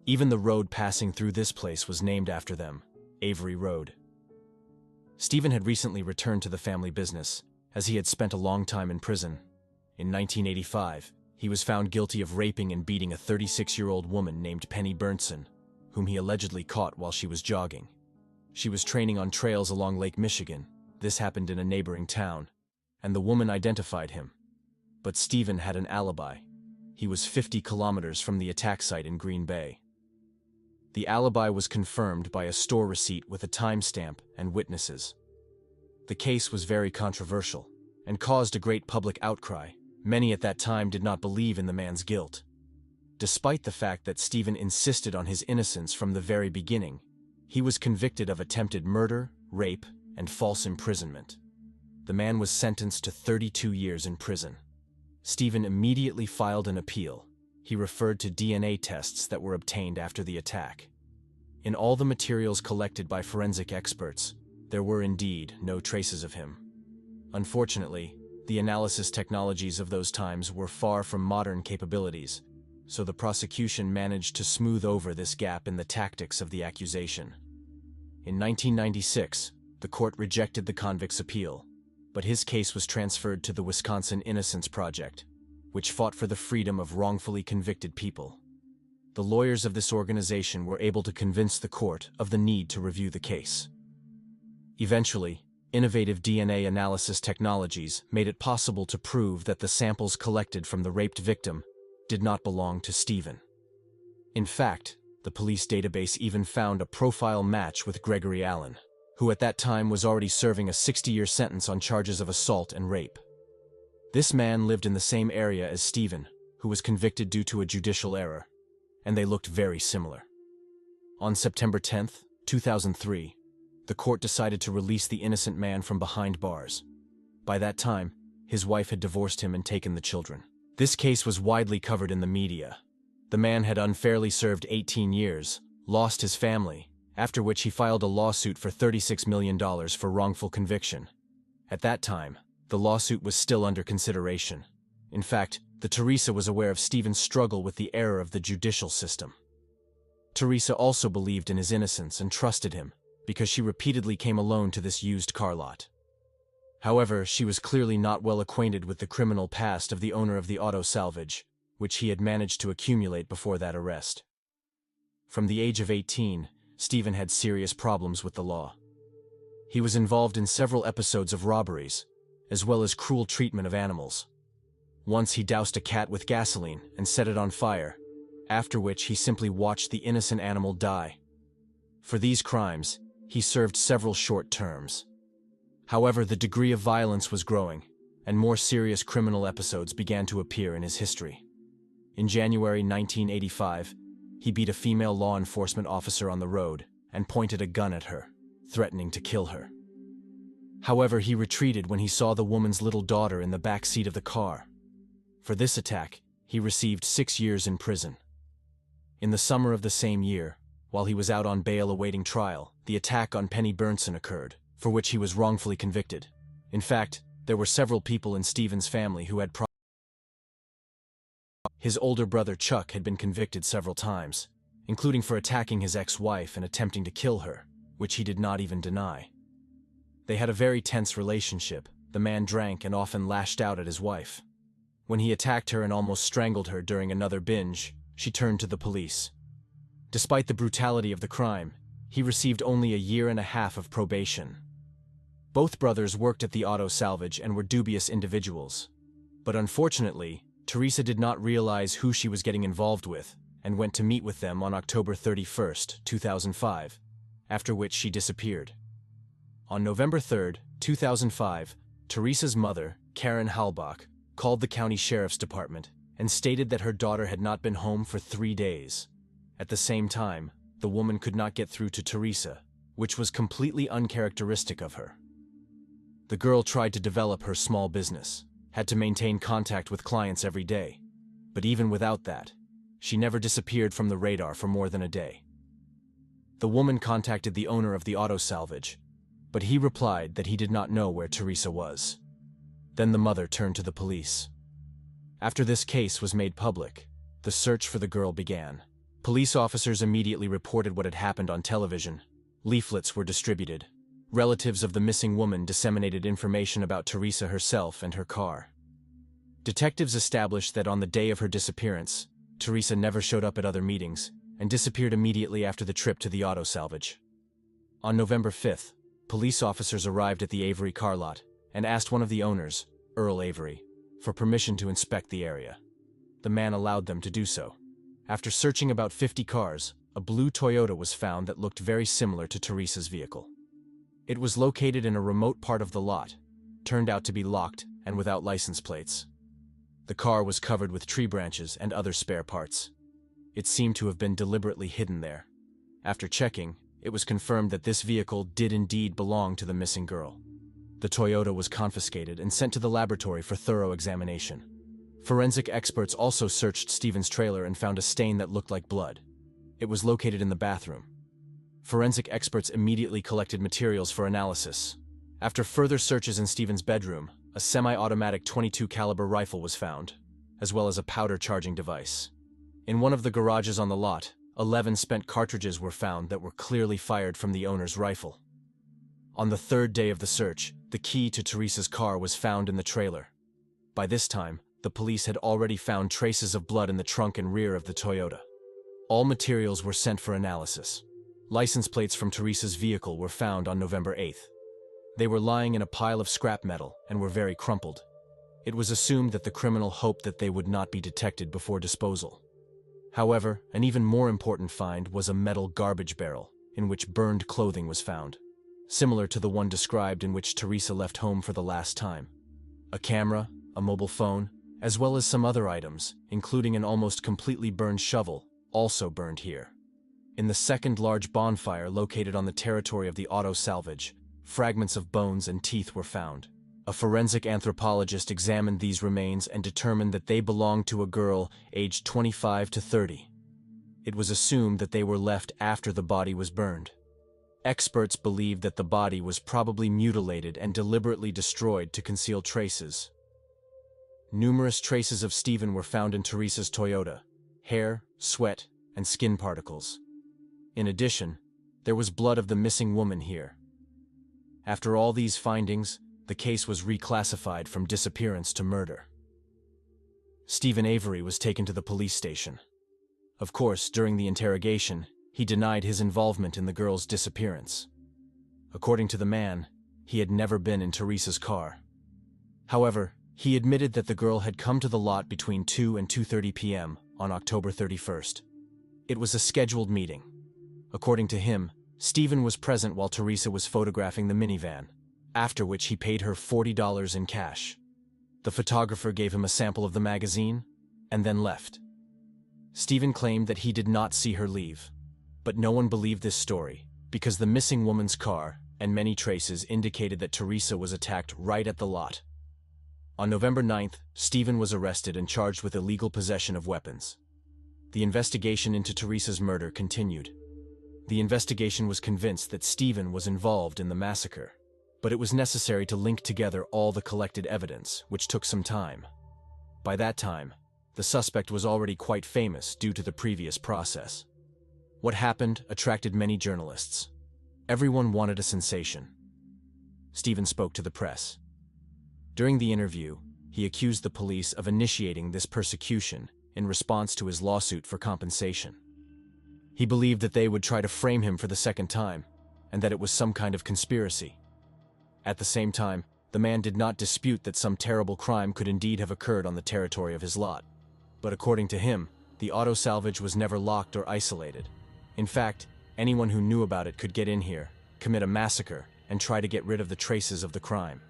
Even the road passing through this place was named after them, Avery Road. Stephen had recently returned to the family business, as he had spent a long time in prison. In 1985, he was found guilty of raping and beating a 36-year-old woman named Penny Burnson, whom he allegedly caught while she was jogging. She was training on trails along Lake Michigan. This happened in a neighboring town, and the woman identified him. But Stephen had an alibi. He was 50 kilometers from the attack site in Green Bay. The alibi was confirmed by a store receipt with a timestamp and witnesses. The case was very controversial and caused a great public outcry. Many at that time did not believe in the man's guilt. Despite the fact that Stephen insisted on his innocence from the very beginning, he was convicted of attempted murder, rape, and false imprisonment. The man was sentenced to 32 years in prison. Stephen immediately filed an appeal. He referred to DNA tests that were obtained after the attack. In all the materials collected by forensic experts, there were indeed no traces of him. Unfortunately, the analysis technologies of those times were far from modern capabilities, so the prosecution managed to smooth over this gap in the tactics of the accusation. In 1996, the court rejected the convict's appeal, but his case was transferred to the Wisconsin Innocence Project, which fought for the freedom of wrongfully convicted people. The lawyers of this organization were able to convince the court of the need to review the case. Eventually, innovative DNA analysis technologies made it possible to prove that the samples collected from the raped victim did not belong to Stephen. In fact, the police database even found a profile match with Gregory Allen, who at that time was already serving a 60-year sentence on charges of assault and rape. This man lived in the same area as Stephen, who was convicted due to a judicial error, and they looked very similar. On September 10, 2003, the court decided to release the innocent man from behind bars. By that time, his wife had divorced him and taken the children. This case was widely covered in the media. The man had unfairly served 18 years, lost his family, after which he filed a lawsuit for $36 million for wrongful conviction. At that time, the lawsuit was still under consideration. In fact, the Teresa was aware of Stephen's struggle with the error of the judicial system. Teresa also believed in his innocence and trusted him, because she repeatedly came alone to this used car lot. However, she was clearly not well acquainted with the criminal past of the owner of the auto salvage, which he had managed to accumulate before that arrest. From the age of 18, Stephen had serious problems with the law. He was involved in several episodes of robberies, as well as cruel treatment of animals. Once he doused a cat with gasoline and set it on fire, after which he simply watched the innocent animal die. For these crimes, he served several short terms. However, the degree of violence was growing, and more serious criminal episodes began to appear in his history. In January 1985, he beat a female law enforcement officer on the road and pointed a gun at her, threatening to kill her. However, he retreated when he saw the woman's little daughter in the back seat of the car. For this attack, he received 6 years in prison. In the summer of the same year, while he was out on bail awaiting trial, the attack on Penny Burnson occurred, for which he was wrongfully convicted. In fact, there were several people in Stephen's family who had His older brother Chuck had been convicted several times, including for attacking his ex-wife and attempting to kill her, which he did not even deny. They had a very tense relationship. The man drank and often lashed out at his wife. When he attacked her and almost strangled her during another binge, she turned to the police. Despite the brutality of the crime, he received only a year and a half of probation. Both brothers worked at the auto salvage and were dubious individuals. But unfortunately, Teresa did not realize who she was getting involved with and went to meet with them on October 31, 2005, after which she disappeared. On November 3, 2005, Teresa's mother, Karen Halbach, called the county sheriff's department and stated that her daughter had not been home for 3 days. At the same time, the woman could not get through to Teresa, which was completely uncharacteristic of her. The girl tried to develop her small business, had to maintain contact with clients every day, but even without that, she never disappeared from the radar for more than a day. The woman contacted the owner of the auto salvage, but he replied that he did not know where Teresa was. Then the mother turned to the police. After this case was made public, the search for the girl began. Police officers immediately reported what had happened on television. Leaflets were distributed. Relatives of the missing woman disseminated information about Teresa herself and her car. Detectives established that on the day of her disappearance, Teresa never showed up at other meetings and disappeared immediately after the trip to the auto salvage. On November 5th, police officers arrived at the Avery car lot and asked one of the owners, Earl Avery, for permission to inspect the area. The man allowed them to do so. After searching about 50 cars, a blue Toyota was found that looked very similar to Teresa's vehicle. It was located in a remote part of the lot, turned out to be locked and without license plates. The car was covered with tree branches and other spare parts. It seemed to have been deliberately hidden there. After checking, it was confirmed that this vehicle did indeed belong to the missing girl. The Toyota was confiscated and sent to the laboratory for thorough examination. Forensic experts also searched Stephen's trailer and found a stain that looked like blood. It was located in the bathroom. Forensic experts immediately collected materials for analysis. After further searches in Stephen's bedroom, a semi-automatic .22 caliber rifle was found, as well as a powder charging device. In one of the garages on the lot, 11 spent cartridges were found that were clearly fired from the owner's rifle. On the third day of the search, the key to Teresa's car was found in the trailer. By this time, the police had already found traces of blood in the trunk and rear of the Toyota. All materials were sent for analysis. License plates from Teresa's vehicle were found on November 8th. They were lying in a pile of scrap metal and were very crumpled. It was assumed that the criminal hoped that they would not be detected before disposal. However, an even more important find was a metal garbage barrel in which burned clothing was found, similar to the one described in which Teresa left home for the last time. A camera, a mobile phone, as well as some other items, including an almost completely burned shovel, also burned here. In the second large bonfire located on the territory of the auto salvage, fragments of bones and teeth were found. A forensic anthropologist examined these remains and determined that they belonged to a girl aged 25 to 30. It was assumed that they were left after the body was burned. Experts believed that the body was probably mutilated and deliberately destroyed to conceal traces. Numerous traces of Stephen were found in Teresa's Toyota: hair, sweat, and skin particles. In addition, there was blood of the missing woman here. After all these findings, the case was reclassified from disappearance to murder. Stephen Avery was taken to the police station. Of course, during the interrogation, he denied his involvement in the girl's disappearance. According to the man, he had never been in Teresa's car. However, He admitted that the girl had come to the lot between 2 and 2:30 p.m. on October 31st. It was a scheduled meeting. According to him, Stephen was present while Teresa was photographing the minivan, after which he paid her $40 in cash. The photographer gave him a sample of the magazine and then left. Stephen claimed that he did not see her leave, but no one believed this story because the missing woman's car and many traces indicated that Teresa was attacked right at the lot. On November 9th, Stephen was arrested and charged with illegal possession of weapons. The investigation into Teresa's murder continued. The investigation was convinced that Stephen was involved in the massacre, but it was necessary to link together all the collected evidence, which took some time. By that time, the suspect was already quite famous due to the previous process. What happened attracted many journalists. Everyone wanted a sensation. Stephen spoke to the press. During the interview, he accused the police of initiating this persecution in response to his lawsuit for compensation. He believed that they would try to frame him for the second time, and that it was some kind of conspiracy. At the same time, the man did not dispute that some terrible crime could indeed have occurred on the territory of his lot. But according to him, the auto salvage was never locked or isolated. In fact, anyone who knew about it could get in here, commit a massacre, and try to get rid of the traces of the crime.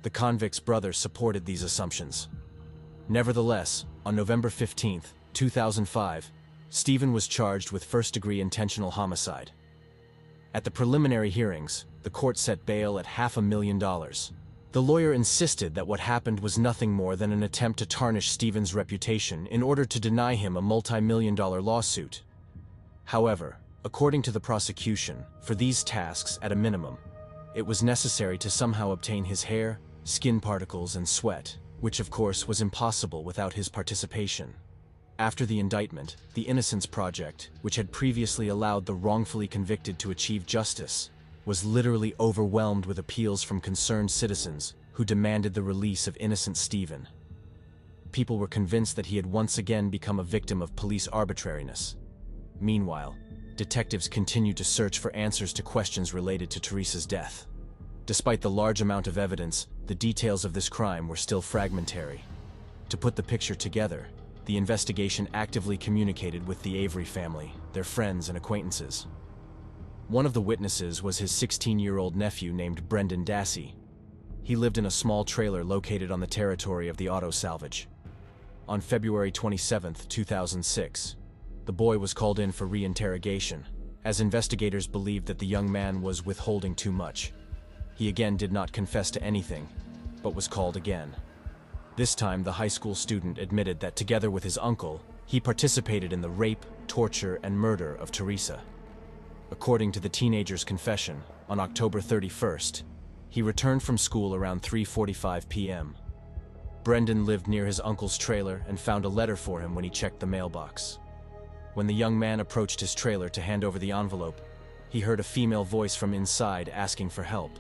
The convict's brother supported these assumptions. Nevertheless, on November 15, 2005, Stephen was charged with first-degree intentional homicide. At the preliminary hearings, the court set bail at $500,000. The lawyer insisted that what happened was nothing more than an attempt to tarnish Stephen's reputation in order to deny him a multi-million-dollar lawsuit. However, according to the prosecution, for these tasks at a minimum, it was necessary to somehow obtain his hair, skin particles, and sweat, which of course was impossible without his participation. After the indictment, the Innocence Project, which had previously allowed the wrongfully convicted to achieve justice, was literally overwhelmed with appeals from concerned citizens who demanded the release of innocent Stephen. People were convinced that he had once again become a victim of police arbitrariness. Meanwhile, detectives continued to search for answers to questions related to Teresa's death. Despite the large amount of evidence, the details of this crime were still fragmentary. To put the picture together, the investigation actively communicated with the Avery family, their friends and acquaintances. One of the witnesses was his 16-year-old nephew named Brendan Dassey. He lived in a small trailer located on the territory of the auto salvage. On February 27, 2006, the boy was called in for re-interrogation, as investigators believed that the young man was withholding too much. He again did not confess to anything, but was called again. This time, the high school student admitted that together with his uncle, he participated in the rape, torture, and murder of Teresa. According to the teenager's confession, on October 31st, he returned from school around 3:45 p.m. Brendan lived near his uncle's trailer and found a letter for him when he checked the mailbox. When the young man approached his trailer to hand over the envelope, he heard a female voice from inside asking for help.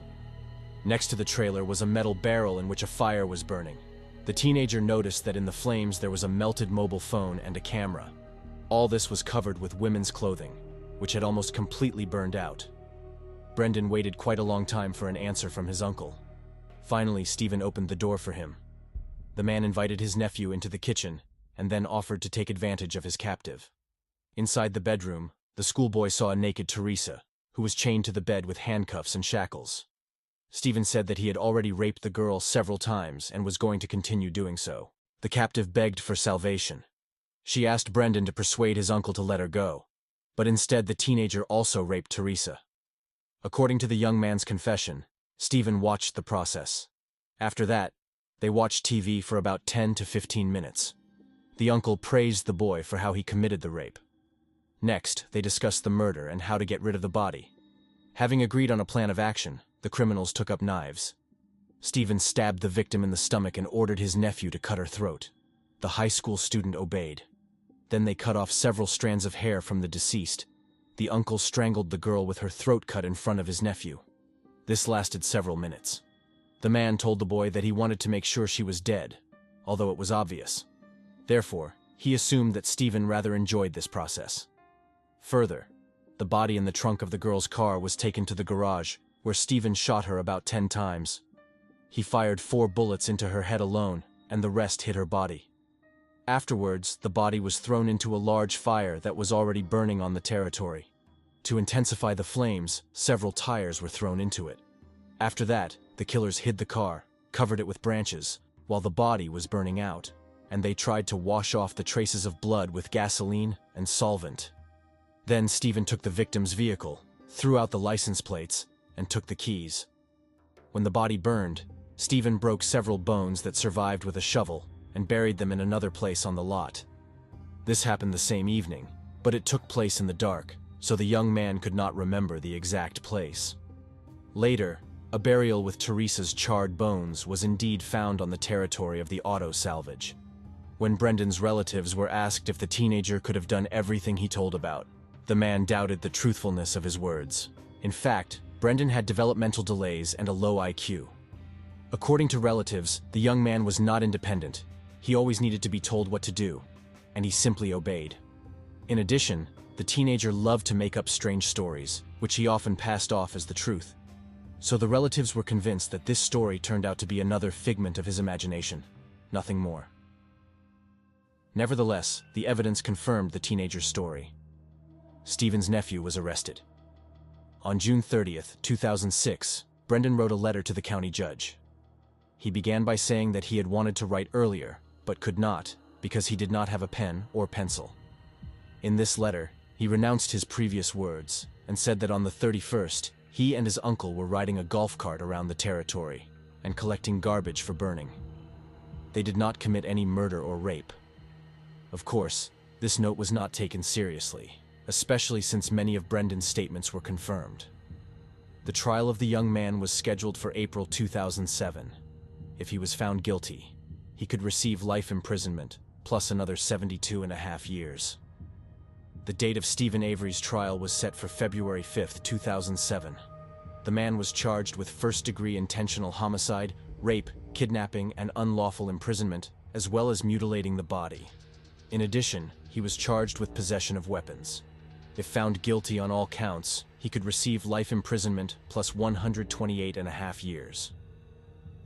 Next to the trailer was a metal barrel in which a fire was burning. The teenager noticed that in the flames there was a melted mobile phone and a camera. All this was covered with women's clothing, which had almost completely burned out. Brendan waited quite a long time for an answer from his uncle. Finally, Stephen opened the door for him. The man invited his nephew into the kitchen and then offered to take advantage of his captive. Inside the bedroom, the schoolboy saw a naked Teresa, who was chained to the bed with handcuffs and shackles. Stephen said that he had already raped the girl several times and was going to continue doing so. The captive begged for salvation. She asked Brendan to persuade his uncle to let her go, but instead the teenager also raped Teresa. According to the young man's confession, Stephen watched the process. After that, they watched TV for about 10 to 15 minutes. The uncle praised the boy for how he committed the rape. Next, they discussed the murder and how to get rid of the body. Having agreed on a plan of action, the criminals took up knives. Stephen stabbed the victim in the stomach and ordered his nephew to cut her throat. The high school student obeyed. Then they cut off several strands of hair from the deceased. The uncle strangled the girl with her throat cut in front of his nephew. This lasted several minutes. The man told the boy that he wanted to make sure she was dead, although it was obvious. Therefore, he assumed that Stephen rather enjoyed this process. Further, the body in the trunk of the girl's car was taken to the garage, where Stephen shot her about 10 times. He fired 4 bullets into her head alone, and the rest hit her body. Afterwards, the body was thrown into a large fire that was already burning on the territory. To intensify the flames, several tires were thrown into it. After that, the killers hid the car, covered it with branches, while the body was burning out, and they tried to wash off the traces of blood with gasoline and solvent. Then Stephen took the victim's vehicle, threw out the license plates, and took the keys. When the body burned, Stephen broke several bones that survived with a shovel and buried them in another place on the lot. This happened the same evening, but it took place in the dark, so the young man could not remember the exact place. Later, a burial with Teresa's charred bones was indeed found on the territory of the auto salvage. When Brendan's relatives were asked if the teenager could have done everything he told about, the man doubted the truthfulness of his words. In fact, Brendan had developmental delays and a low IQ. According to relatives, the young man was not independent. He always needed to be told what to do, and he simply obeyed. In addition, the teenager loved to make up strange stories, which he often passed off as the truth. So the relatives were convinced that this story turned out to be another figment of his imagination, nothing more. Nevertheless, the evidence confirmed the teenager's story. Stephen's nephew was arrested. On June 30th, 2006, Brendan wrote a letter to the county judge. He began by saying that he had wanted to write earlier, but could not, because he did not have a pen or pencil. In this letter, he renounced his previous words and said that on the 31st, he and his uncle were riding a golf cart around the territory and collecting garbage for burning. They did not commit any murder or rape. Of course, this note was not taken seriously, especially since many of Brendan's statements were confirmed. The trial of the young man was scheduled for April 2007. If he was found guilty, he could receive life imprisonment, plus another 72.5 years. The date of Stephen Avery's trial was set for February 5, 2007. The man was charged with first-degree intentional homicide, rape, kidnapping, and unlawful imprisonment, as well as mutilating the body. In addition, he was charged with possession of weapons. If found guilty on all counts, he could receive life imprisonment plus 128.5 years.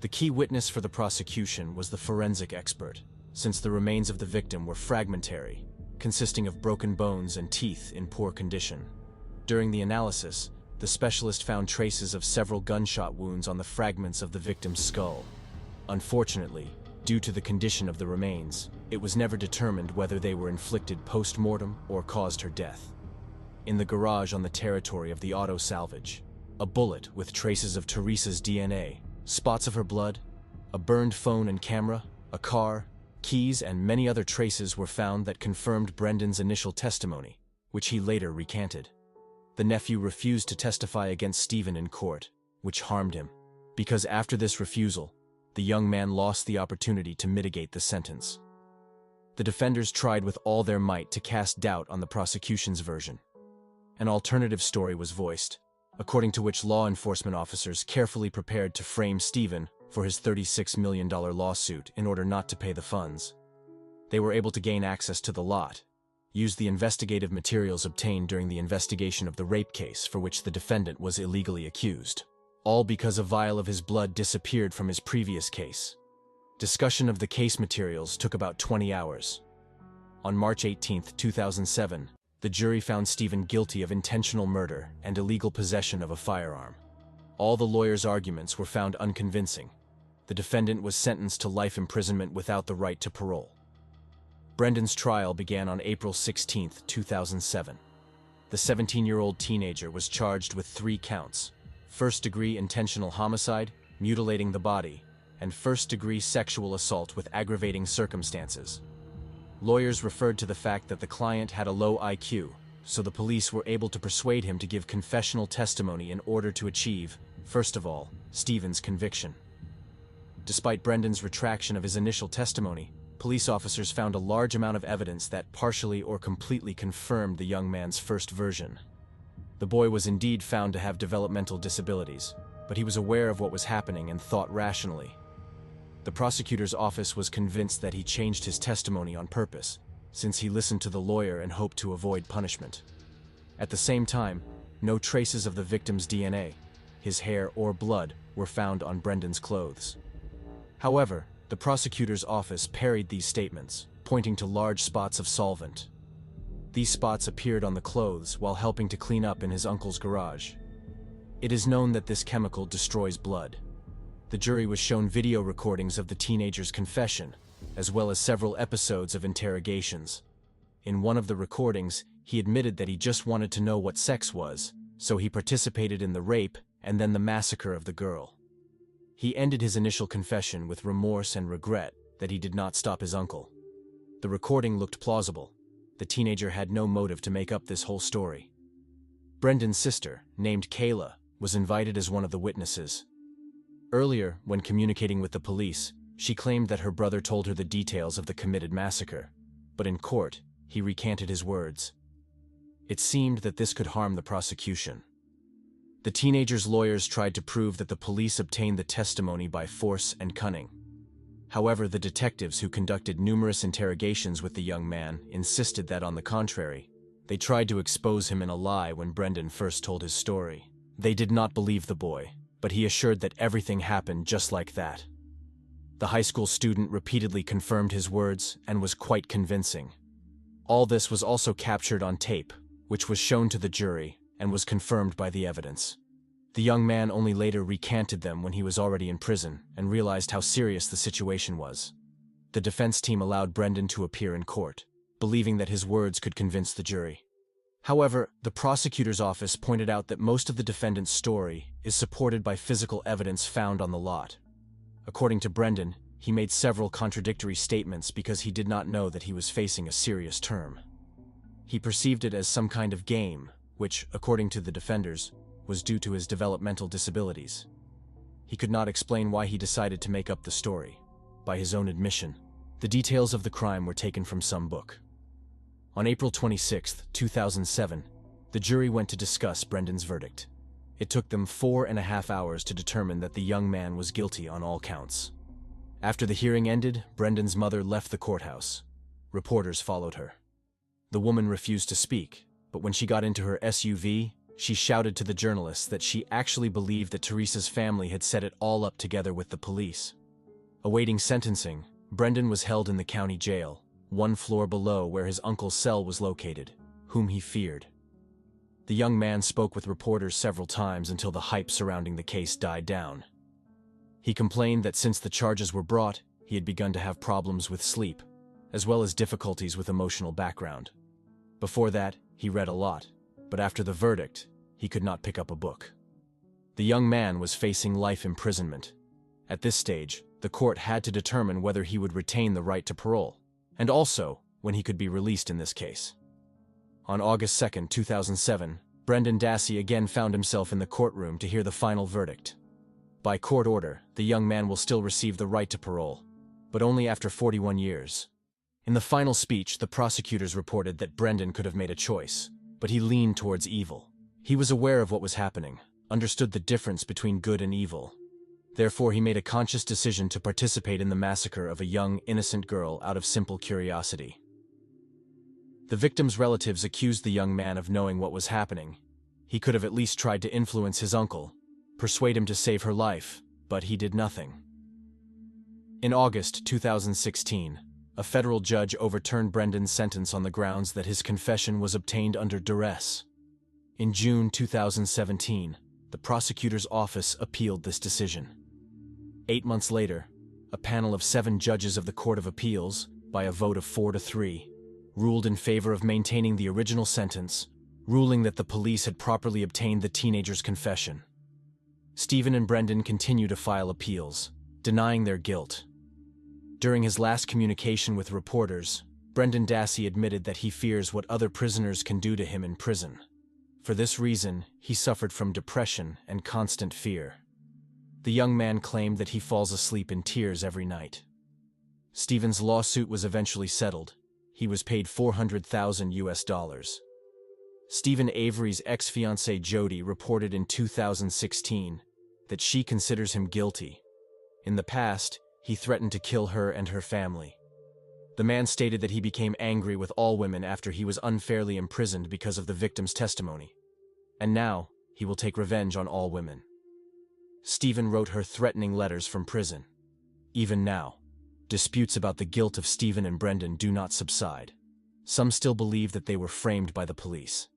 The key witness for the prosecution was the forensic expert, since the remains of the victim were fragmentary, consisting of broken bones and teeth in poor condition. During the analysis, the specialist found traces of several gunshot wounds on the fragments of the victim's skull. Unfortunately, due to the condition of the remains, it was never determined whether they were inflicted post-mortem or caused her death. In the garage on the territory of the auto salvage, a bullet with traces of Teresa's DNA, spots of her blood, a burned phone and camera, a car, keys, and many other traces were found that confirmed Brendan's initial testimony, which he later recanted. The nephew refused to testify against Stephen in court, which harmed him, because after this refusal, the young man lost the opportunity to mitigate the sentence. The defenders tried with all their might to cast doubt on the prosecution's version. An alternative story was voiced, according to which law enforcement officers carefully prepared to frame Stephen for his $36 million lawsuit in order not to pay the funds. They were able to gain access to the lot, used the investigative materials obtained during the investigation of the rape case for which the defendant was illegally accused, all because a vial of his blood disappeared from his previous case. Discussion of the case materials took about 20 hours. On March 18, 2007, the jury found Stephen guilty of intentional murder and illegal possession of a firearm. All the lawyers' arguments were found unconvincing. The defendant was sentenced to life imprisonment without the right to parole. Brendan's trial began on April 16, 2007. The 17-year-old teenager was charged with 3 counts: first-degree intentional homicide, mutilating the body, and first-degree sexual assault with aggravating circumstances. Lawyers referred to the fact that the client had a low IQ, so the police were able to persuade him to give confessional testimony in order to achieve, first of all, Stephen's conviction. Despite Brendan's retraction of his initial testimony, police officers found a large amount of evidence that partially or completely confirmed the young man's first version. The boy was indeed found to have developmental disabilities, but he was aware of what was happening and thought rationally. The prosecutor's office was convinced that he changed his testimony on purpose, since he listened to the lawyer and hoped to avoid punishment. At the same time, no traces of the victim's DNA, his hair, or blood were found on Brendan's clothes. However, the prosecutor's office parried these statements, pointing to large spots of solvent. These spots appeared on the clothes while helping to clean up in his uncle's garage. It is known that this chemical destroys blood. The jury was shown video recordings of the teenager's confession, as well as several episodes of interrogations. In one of the recordings, he admitted that he just wanted to know what sex was, so he participated in the rape and then the massacre of the girl. He ended his initial confession with remorse and regret that he did not stop his uncle. The recording looked plausible. The teenager had no motive to make up this whole story. Brendan's sister, named Kayla, was invited as one of the witnesses. Earlier, when communicating with the police, she claimed that her brother told her the details of the committed massacre, but in court, he recanted his words. It seemed that this could harm the prosecution. The teenager's lawyers tried to prove that the police obtained the testimony by force and cunning. However, the detectives who conducted numerous interrogations with the young man insisted that, on the contrary, they tried to expose him in a lie when Brendan first told his story. They did not believe the boy, but he assured that everything happened just like that. The high school student repeatedly confirmed his words and was quite convincing. All this was also captured on tape, which was shown to the jury and was confirmed by the evidence. The young man only later recanted them when he was already in prison and realized how serious the situation was. The defense team allowed Brendan to appear in court, believing that his words could convince the jury. However, the prosecutor's office pointed out that most of the defendant's story is supported by physical evidence found on the lot. According to Brendan, he made several contradictory statements because he did not know that he was facing a serious term. He perceived it as some kind of game, which, according to the defenders, was due to his developmental disabilities. He could not explain why he decided to make up the story. By his own admission, the details of the crime were taken from some book. On April 26, 2007, the jury went to discuss Brendan's verdict. It took them 4.5 hours to determine that the young man was guilty on all counts. After the hearing ended, Brendan's mother left the courthouse. Reporters followed her. The woman refused to speak, but when she got into her SUV, she shouted to the journalists that she actually believed that Teresa's family had set it all up together with the police. Awaiting sentencing, Brendan was held in the county jail, one floor below where his uncle's cell was located, whom he feared. The young man spoke with reporters several times until the hype surrounding the case died down. He complained that since the charges were brought, he had begun to have problems with sleep, as well as difficulties with emotional background. Before that, he read a lot, but after the verdict, he could not pick up a book. The young man was facing life imprisonment. At this stage, the court had to determine whether he would retain the right to parole, and also when he could be released in this case. On August 2, 2007, Brendan Dassey again found himself in the courtroom to hear the final verdict. By court order, the young man will still receive the right to parole, but only after 41 years. In the final speech, the prosecutors reported that Brendan could have made a choice, but he leaned towards evil. He was aware of what was happening, understood the difference between good and evil. Therefore, he made a conscious decision to participate in the massacre of a young, innocent girl out of simple curiosity. The victim's relatives accused the young man of knowing what was happening. He could have at least tried to influence his uncle, persuade him to save her life, but he did nothing. In August 2016, a federal judge overturned Brendan's sentence on the grounds that his confession was obtained under duress. In June 2017, the prosecutor's office appealed this decision. 8 months later, a panel of 7 judges of the Court of Appeals, by a vote of 4-3, ruled in favor of maintaining the original sentence, ruling that the police had properly obtained the teenager's confession. Stephen and Brendan continue to file appeals, denying their guilt. During his last communication with reporters, Brendan Dassey admitted that he fears what other prisoners can do to him in prison. For this reason, he suffered from depression and constant fear. The young man claimed that he falls asleep in tears every night. Stephen's lawsuit was eventually settled. He was paid $400,000. Stephen Avery's ex-fiancée Jody reported in 2016 that she considers him guilty. In the past, he threatened to kill her and her family. The man stated that he became angry with all women after he was unfairly imprisoned because of the victim's testimony. And now, he will take revenge on all women. Stephen wrote her threatening letters from prison. Even now, disputes about the guilt of Stephen and Brendan do not subside. Some still believe that they were framed by the police.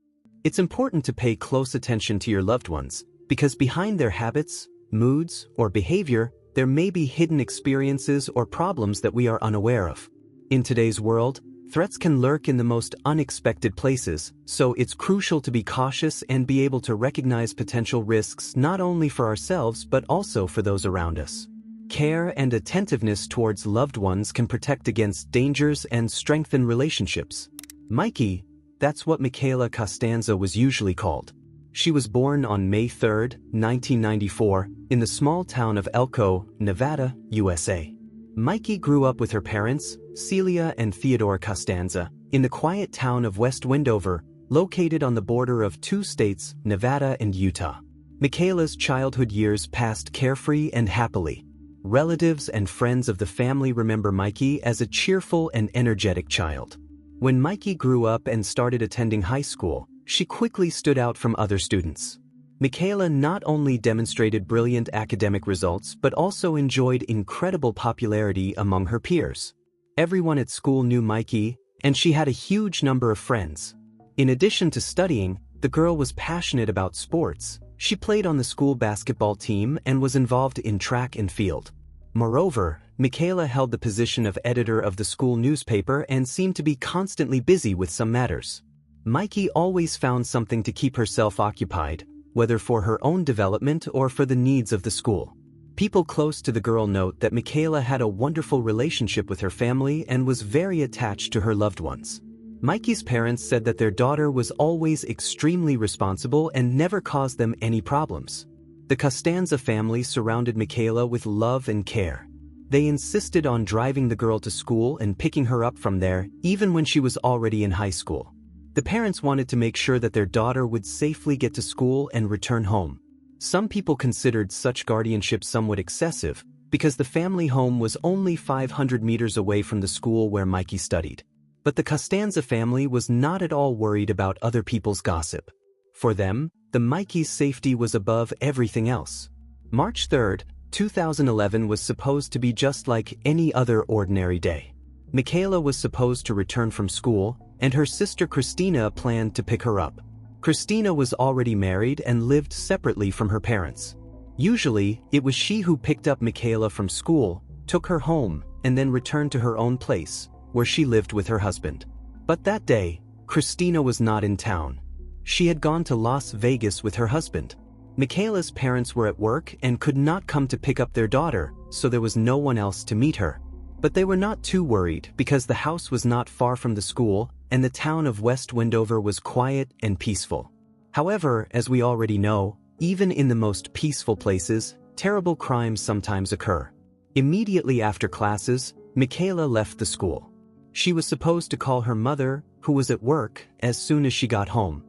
It's important to pay close attention to your loved ones, because behind their habits, moods, or behavior, there may be hidden experiences or problems that we are unaware of. In today's world, threats can lurk in the most unexpected places, so it's crucial to be cautious and be able to recognize potential risks not only for ourselves but also for those around us. Care and attentiveness towards loved ones can protect against dangers and strengthen relationships. Mikey, that's what Micaela Costanz was usually called. She was born on May 3, 1994, in the small town of Elko, Nevada, USA. Mikey grew up with her parents, Celia and Theodore Costanz, in the quiet town of West Wendover, located on the border of two states, Nevada and Utah. Micaela's childhood years passed carefree and happily. Relatives and friends of the family remember Mikey as a cheerful and energetic child. When Mikey grew up and started attending high school, she quickly stood out from other students. Micaela not only demonstrated brilliant academic results but also enjoyed incredible popularity among her peers. Everyone at school knew Mikey, and she had a huge number of friends. In addition to studying, the girl was passionate about sports. She played on the school basketball team and was involved in track and field. Moreover, Micaela held the position of editor of the school newspaper and seemed to be constantly busy with some matters. Mikey always found something to keep herself occupied, whether for her own development or for the needs of the school. People close to the girl note that Micaela had a wonderful relationship with her family and was very attached to her loved ones. Mikey's parents said that their daughter was always extremely responsible and never caused them any problems. The Costanz family surrounded Micaela with love and care. They insisted on driving the girl to school and picking her up from there, even when she was already in high school. The parents wanted to make sure that their daughter would safely get to school and return home. Some people considered such guardianship somewhat excessive, because the family home was only 500 meters away from the school where Mikey studied. But the Costanz family was not at all worried about other people's gossip. For them, the Mikey's safety was above everything else. March 3, 2011 was supposed to be just like any other ordinary day. Micaela was supposed to return from school, and her sister Christina planned to pick her up. Christina was already married and lived separately from her parents. Usually, it was she who picked up Micaela from school, took her home, and then returned to her own place, where she lived with her husband. But that day, Christina was not in town. She had gone to Las Vegas with her husband. Micaela's parents were at work and could not come to pick up their daughter, so there was no one else to meet her. But they were not too worried because the house was not far from the school and the town of West Wendover was quiet and peaceful. However, as we already know, even in the most peaceful places, terrible crimes sometimes occur. Immediately after classes, Micaela left the school. She was supposed to call her mother, who was at work, as soon as she got home.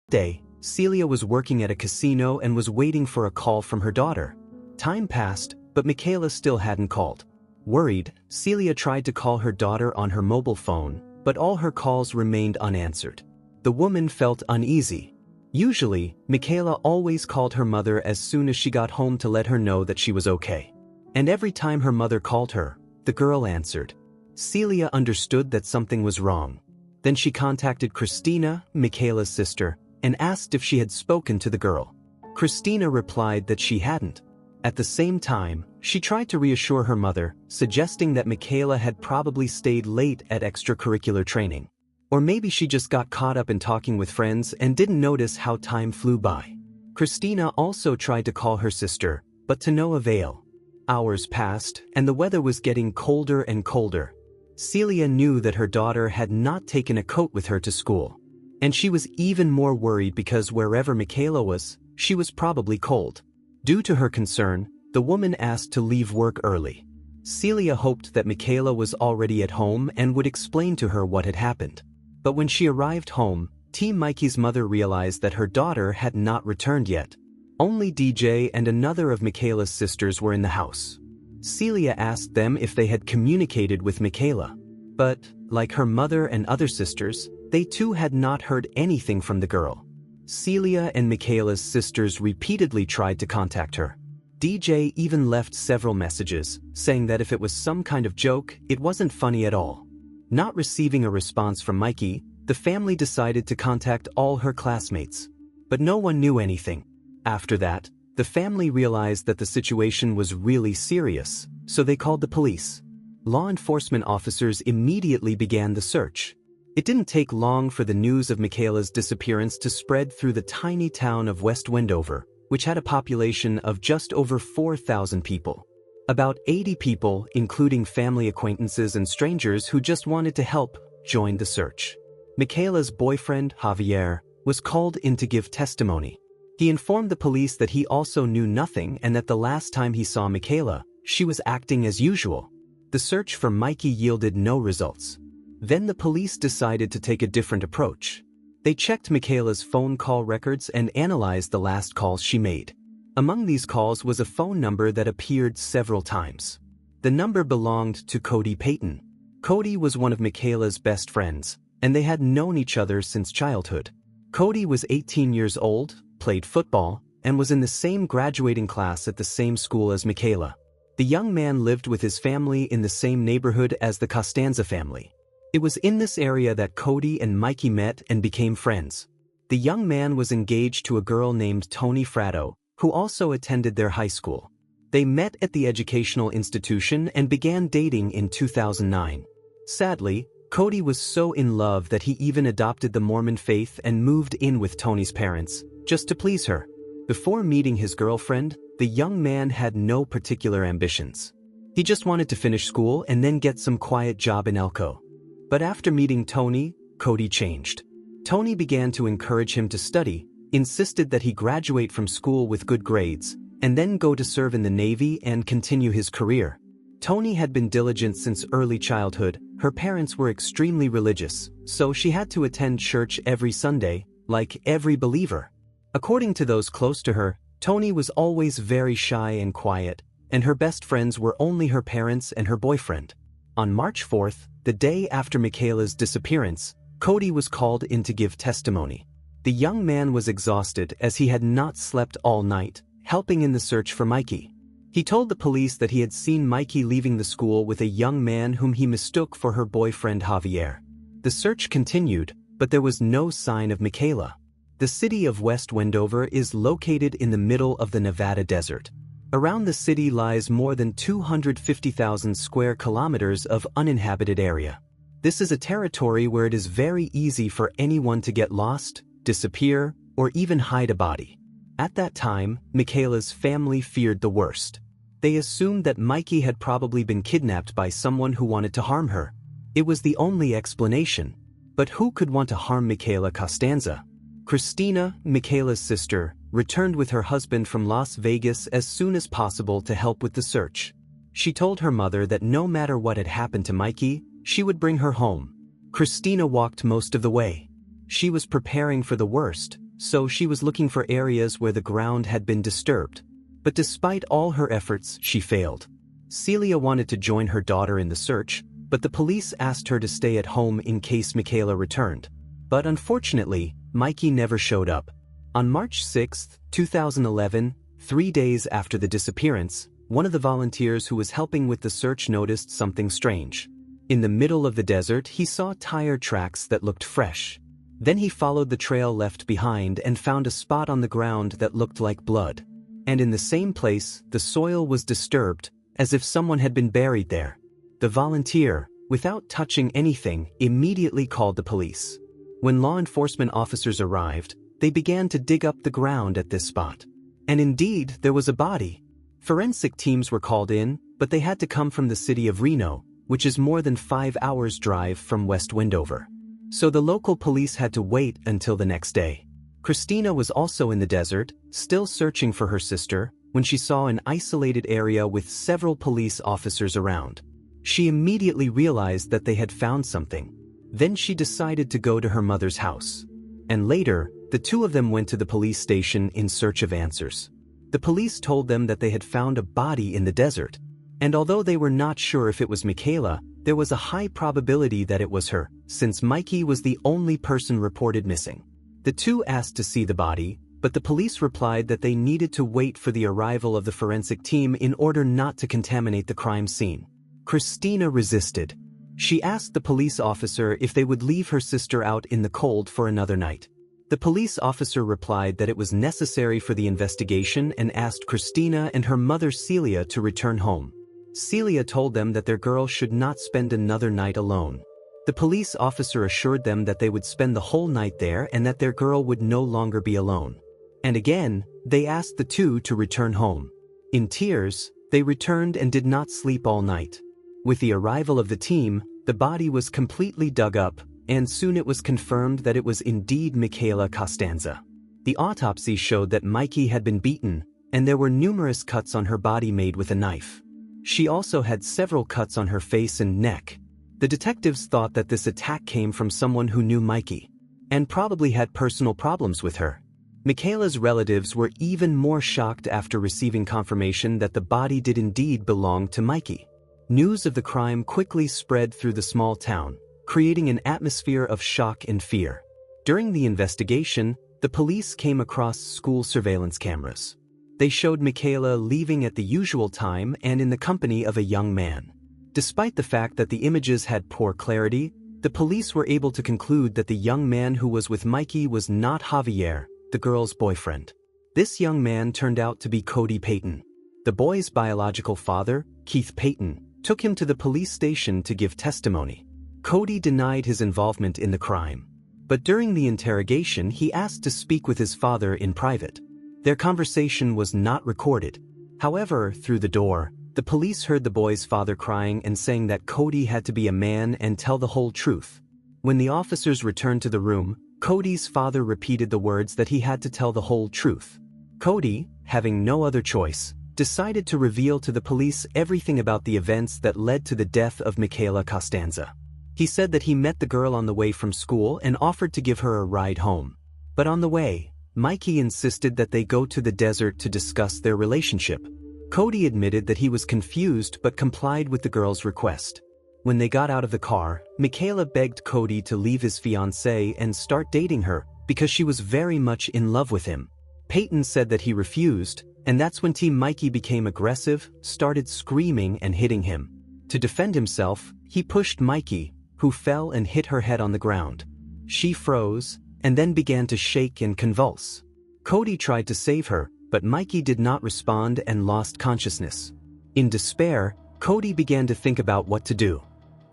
That day, Celia was working at a casino and was waiting for a call from her daughter. Time passed, but Micaela still hadn't called. Worried, Celia tried to call her daughter on her mobile phone, but all her calls remained unanswered. The woman felt uneasy. Usually, Micaela always called her mother as soon as she got home to let her know that she was okay. And every time her mother called her, the girl answered. Celia understood that something was wrong. Then she contacted Christina, Micaela's sister, and asked if she had spoken to the girl. Christina replied that she hadn't. At the same time, she tried to reassure her mother, suggesting that Micaela had probably stayed late at extracurricular training. Or maybe she just got caught up in talking with friends and didn't notice how time flew by. Christina also tried to call her sister, but to no avail. Hours passed, and the weather was getting colder and colder. Celia knew that her daughter had not taken a coat with her to school. And she was even more worried because wherever Micaela was, she was probably cold. Due to her concern, the woman asked to leave work early. Celia hoped that Micaela was already at home and would explain to her what had happened. But when she arrived home, Team Mikey's mother realized that her daughter had not returned yet. Only DJ and another of Micaela's sisters were in the house. Celia asked them if they had communicated with Micaela. But, like her mother and other sisters, they too had not heard anything from the girl. Celia and Micaela's sisters repeatedly tried to contact her. DJ even left several messages, saying that if it was some kind of joke, it wasn't funny at all. Not receiving a response from Mikey, the family decided to contact all her classmates. But no one knew anything. After that, the family realized that the situation was really serious, so they called the police. Law enforcement officers immediately began the search. It didn't take long for the news of Micaela's disappearance to spread through the tiny town of West Wendover, which had a population of just over 4,000 people. About 80 people, including family acquaintances and strangers who just wanted to help, joined the search. Micaela's boyfriend, Javier, was called in to give testimony. He informed the police that he also knew nothing and that the last time he saw Micaela, she was acting as usual. The search for Mikey yielded no results. Then the police decided to take a different approach. They checked Micaela's phone call records and analyzed the last calls she made. Among these calls was a phone number that appeared several times. The number belonged to Cody Payton. Cody was one of Micaela's best friends, and they had known each other since childhood. Cody was 18 years old, played football, and was in the same graduating class at the same school as Micaela. The young man lived with his family in the same neighborhood as the Costanz family. It was in this area that Cody and Mikey met and became friends. The young man was engaged to a girl named Toni Fratto, who also attended their high school. They met at the educational institution and began dating in 2009. Sadly, Cody was so in love that he even adopted the Mormon faith and moved in with Toni's parents, just to please her. Before meeting his girlfriend, the young man had no particular ambitions. He just wanted to finish school and then get some quiet job in Elko. But after meeting Toni, Cody changed. Toni began to encourage him to study, insisted that he graduate from school with good grades, and then go to serve in the Navy and continue his career. Toni had been diligent since early childhood. Her parents were extremely religious, so she had to attend church every Sunday, like every believer. According to those close to her, Toni was always very shy and quiet, and her best friends were only her parents and her boyfriend. On March 4th, the day after Micaela's disappearance, Cody was called in to give testimony. The young man was exhausted as he had not slept all night, helping in the search for Mikey. He told the police that he had seen Mikey leaving the school with a young man whom he mistook for her boyfriend Javier. The search continued, but there was no sign of Micaela. The city of West Wendover is located in the middle of the Nevada desert. Around the city lies more than 250,000 square kilometers of uninhabited area. This is a territory where it is very easy for anyone to get lost, disappear, or even hide a body. At that time, Micaela's family feared the worst. They assumed that Mikey had probably been kidnapped by someone who wanted to harm her. It was the only explanation. But who could want to harm Micaela Costanza? Christina, Micaela's sister, returned with her husband from Las Vegas as soon as possible to help with the search. She told her mother that no matter what had happened to Mikey, she would bring her home. Christina walked most of the way. She was preparing for the worst, so she was looking for areas where the ground had been disturbed. But despite all her efforts, she failed. Celia wanted to join her daughter in the search, but the police asked her to stay at home in case Micaela returned. But unfortunately, Mikey never showed up. On March 6, 2011, 3 days after the disappearance, one of the volunteers who was helping with the search noticed something strange. In the middle of the desert, he saw tire tracks that looked fresh. Then he followed the trail left behind and found a spot on the ground that looked like blood. And in the same place, the soil was disturbed, as if someone had been buried there. The volunteer, without touching anything, immediately called the police. When law enforcement officers arrived, they began to dig up the ground at this spot. And indeed, there was a body. Forensic teams were called in, but they had to come from the city of Reno, which is more than 5 hours' drive from West Wendover. So the local police had to wait until the next day. Christina was also in the desert, still searching for her sister, when she saw an isolated area with several police officers around. She immediately realized that they had found something. Then she decided to go to her mother's house. And later, the two of them went to the police station in search of answers. The police told them that they had found a body in the desert. And although they were not sure if it was Micaela, there was a high probability that it was her, since Mikey was the only person reported missing. The two asked to see the body, but the police replied that they needed to wait for the arrival of the forensic team in order not to contaminate the crime scene. Christina resisted. She asked the police officer if they would leave her sister out in the cold for another night. The police officer replied that it was necessary for the investigation and asked Christina and her mother Celia to return home. Celia told them that their girl should not spend another night alone. The police officer assured them that they would spend the whole night there and that their girl would no longer be alone. And again, they asked the two to return home. In tears, they returned and did not sleep all night. With the arrival of the team, the body was completely dug up, and soon it was confirmed that it was indeed Micaela Costanz. The autopsy showed that Mikey had been beaten, and there were numerous cuts on her body made with a knife. She also had several cuts on her face and neck. The detectives thought that this attack came from someone who knew Mikey, and probably had personal problems with her. Micaela's relatives were even more shocked after receiving confirmation that the body did indeed belong to Mikey. News of the crime quickly spread through the small town, creating an atmosphere of shock and fear. During the investigation, the police came across school surveillance cameras. They showed Micaela leaving at the usual time and in the company of a young man. Despite the fact that the images had poor clarity, the police were able to conclude that the young man who was with Mikey was not Javier, the girl's boyfriend. This young man turned out to be Cody Payton. The boy's biological father, Keith Payton, took him to the police station to give testimony. Cody denied his involvement in the crime. But during the interrogation, he asked to speak with his father in private. Their conversation was not recorded. However, through the door, the police heard the boy's father crying and saying that Cody had to be a man and tell the whole truth. When the officers returned to the room, Cody's father repeated the words that he had to tell the whole truth. Cody, having no other choice, decided to reveal to the police everything about the events that led to the death of Micaela Costanz. He said that he met the girl on the way from school and offered to give her a ride home. But on the way, Mikey insisted that they go to the desert to discuss their relationship. Cody admitted that he was confused but complied with the girl's request. When they got out of the car, Micaela begged Cody to leave his fiancée and start dating her because she was very much in love with him. Payton said that he refused, and that's when Mikey became aggressive, started screaming and hitting him. To defend himself, he pushed Mikey, who fell and hit her head on the ground. She froze, and then began to shake and convulse. Cody tried to save her, but Mikey did not respond and lost consciousness. In despair, Cody began to think about what to do.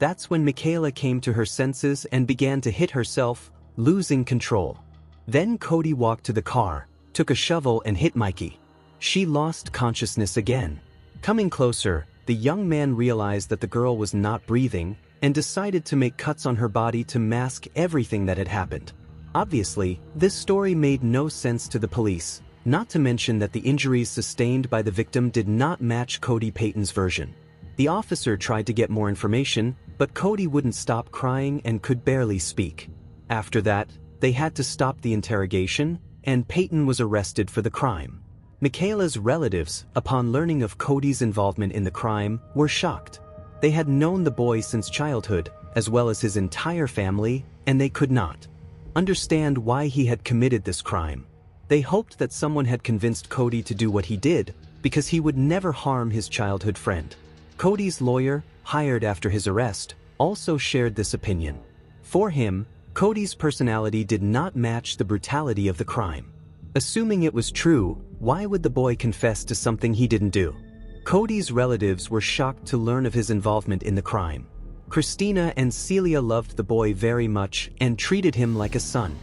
That's when Micaela came to her senses and began to hit herself, losing control. Then Cody walked to the car, took a shovel and hit Mikey. She lost consciousness again. Coming closer, the young man realized that the girl was not breathing and decided to make cuts on her body to mask everything that had happened. Obviously, this story made no sense to the police, not to mention that the injuries sustained by the victim did not match Cody Payton's version. The officer tried to get more information, but Cody wouldn't stop crying and could barely speak. After that, they had to stop the interrogation, and Payton was arrested for the crime. Micaela's relatives, upon learning of Cody's involvement in the crime, were shocked. They had known the boy since childhood, as well as his entire family, and they could not understand why he had committed this crime. They hoped that someone had convinced Cody to do what he did, because he would never harm his childhood friend. Cody's lawyer, hired after his arrest, also shared this opinion. For him, Cody's personality did not match the brutality of the crime. Assuming it was true, why would the boy confess to something he didn't do? Cody's relatives were shocked to learn of his involvement in the crime. Christina and Celia loved the boy very much and treated him like a son.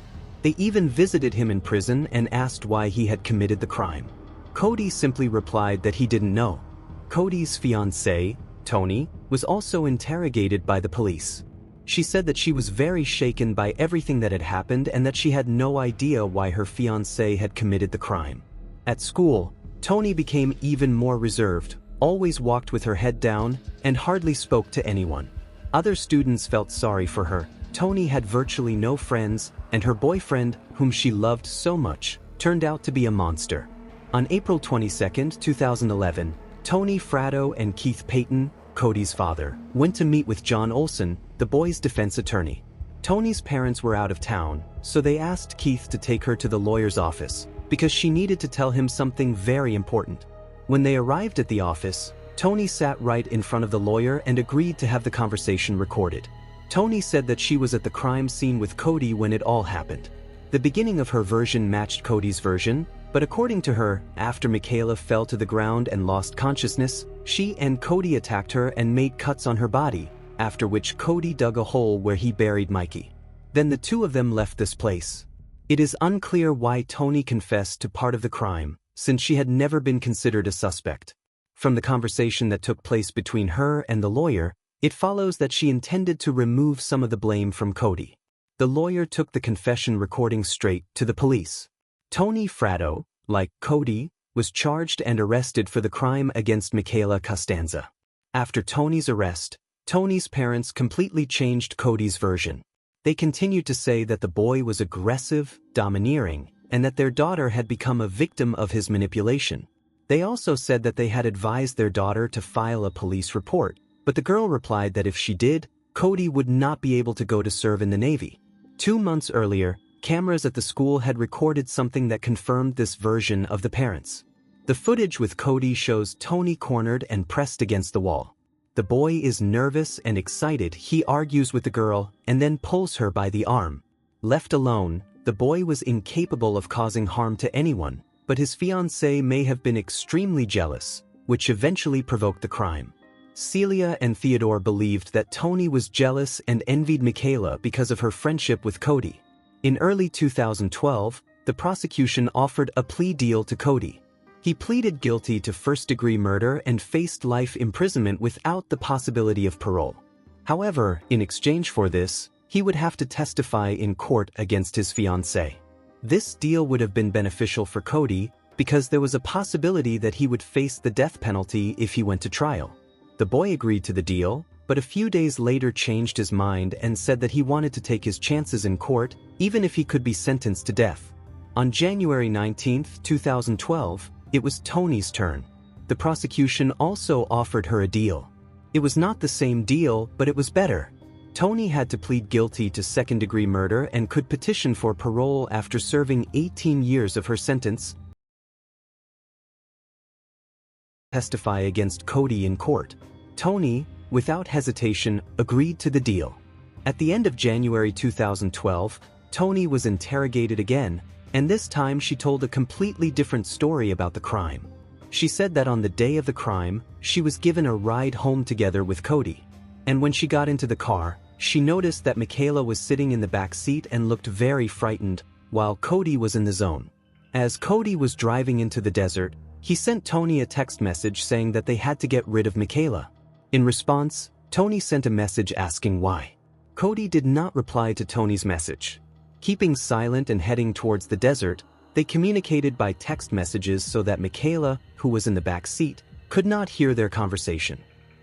They even visited him in prison and asked why he had committed the crime. Cody simply replied that he didn't know. Cody's fiancée, Tony, was also interrogated by the police. She said that she was very shaken by everything that had happened and that she had no idea why her fiancé had committed the crime. At school, Tony became even more reserved, always walked with her head down, and hardly spoke to anyone. Other students felt sorry for her. Tony had virtually no friends, and her boyfriend, whom she loved so much, turned out to be a monster. On April 22, 2011, Tony Fratto and Keith Payton, Cody's father, went to meet with John Olson, the boy's defense attorney. Tony's parents were out of town, so they asked Keith to take her to the lawyer's office. because she needed to tell him something very important. When they arrived at the office, Tony sat right in front of the lawyer and agreed to have the conversation recorded. Tony said that she was at the crime scene with Cody when it all happened. The beginning of her version matched Cody's version, but according to her, after Micaela fell to the ground and lost consciousness, she and Cody attacked her and made cuts on her body, after which Cody dug a hole where he buried Mikey. Then the two of them left this place. It is unclear why Tony confessed to part of the crime, since she had never been considered a suspect. From the conversation that took place between her and the lawyer, it follows that she intended to remove some of the blame from Cody. The lawyer took the confession recording straight to the police. Tony Fratto, like Cody, was charged and arrested for the crime against Micaela Costanz. After Tony's arrest, Tony's parents completely changed Cody's version. They continued to say that the boy was aggressive, domineering, and that their daughter had become a victim of his manipulation. They also said that they had advised their daughter to file a police report, but the girl replied that if she did, Cody would not be able to go to serve in the Navy. 2 months earlier, cameras at the school had recorded something that confirmed this version of the parents. The footage with Cody shows Tony cornered and pressed against the wall. The boy is nervous and excited. He argues with the girl and then pulls her by the arm. Left alone, the boy was incapable of causing harm to anyone, but his fiancée may have been extremely jealous, which eventually provoked the crime. Celia and Theodore believed that Tony was jealous and envied Micaela because of her friendship with Cody. In early 2012, the prosecution offered a plea deal to Cody. He pleaded guilty to first-degree murder and faced life imprisonment without the possibility of parole. However, in exchange for this, he would have to testify in court against his fiancée. This deal would have been beneficial for Cody because there was a possibility that he would face the death penalty if he went to trial. The boy agreed to the deal, but a few days later changed his mind and said that he wanted to take his chances in court, even if he could be sentenced to death. On January 19, 2012, it was Tony's turn. The prosecution also offered her a deal. It was not the same deal, but it was better. Tony had to plead guilty to second-degree murder and could petition for parole after serving 18 years of her sentence. Testify against Cody in court. Tony, without hesitation, agreed to the deal. At the end of January 2012, Tony was interrogated again, and this time she told a completely different story about the crime. She said that on the day of the crime, she was given a ride home together with Cody. And when she got into the car, she noticed that Micaela was sitting in the back seat and looked very frightened, while Cody was in the zone. As Cody was driving into the desert, he sent Tony a text message saying that they had to get rid of Micaela. In response, Tony sent a message asking why. Cody did not reply to Tony's message. Keeping silent and heading towards the desert, they communicated by text messages so that Micaela, who was in the back seat, could not hear their conversation.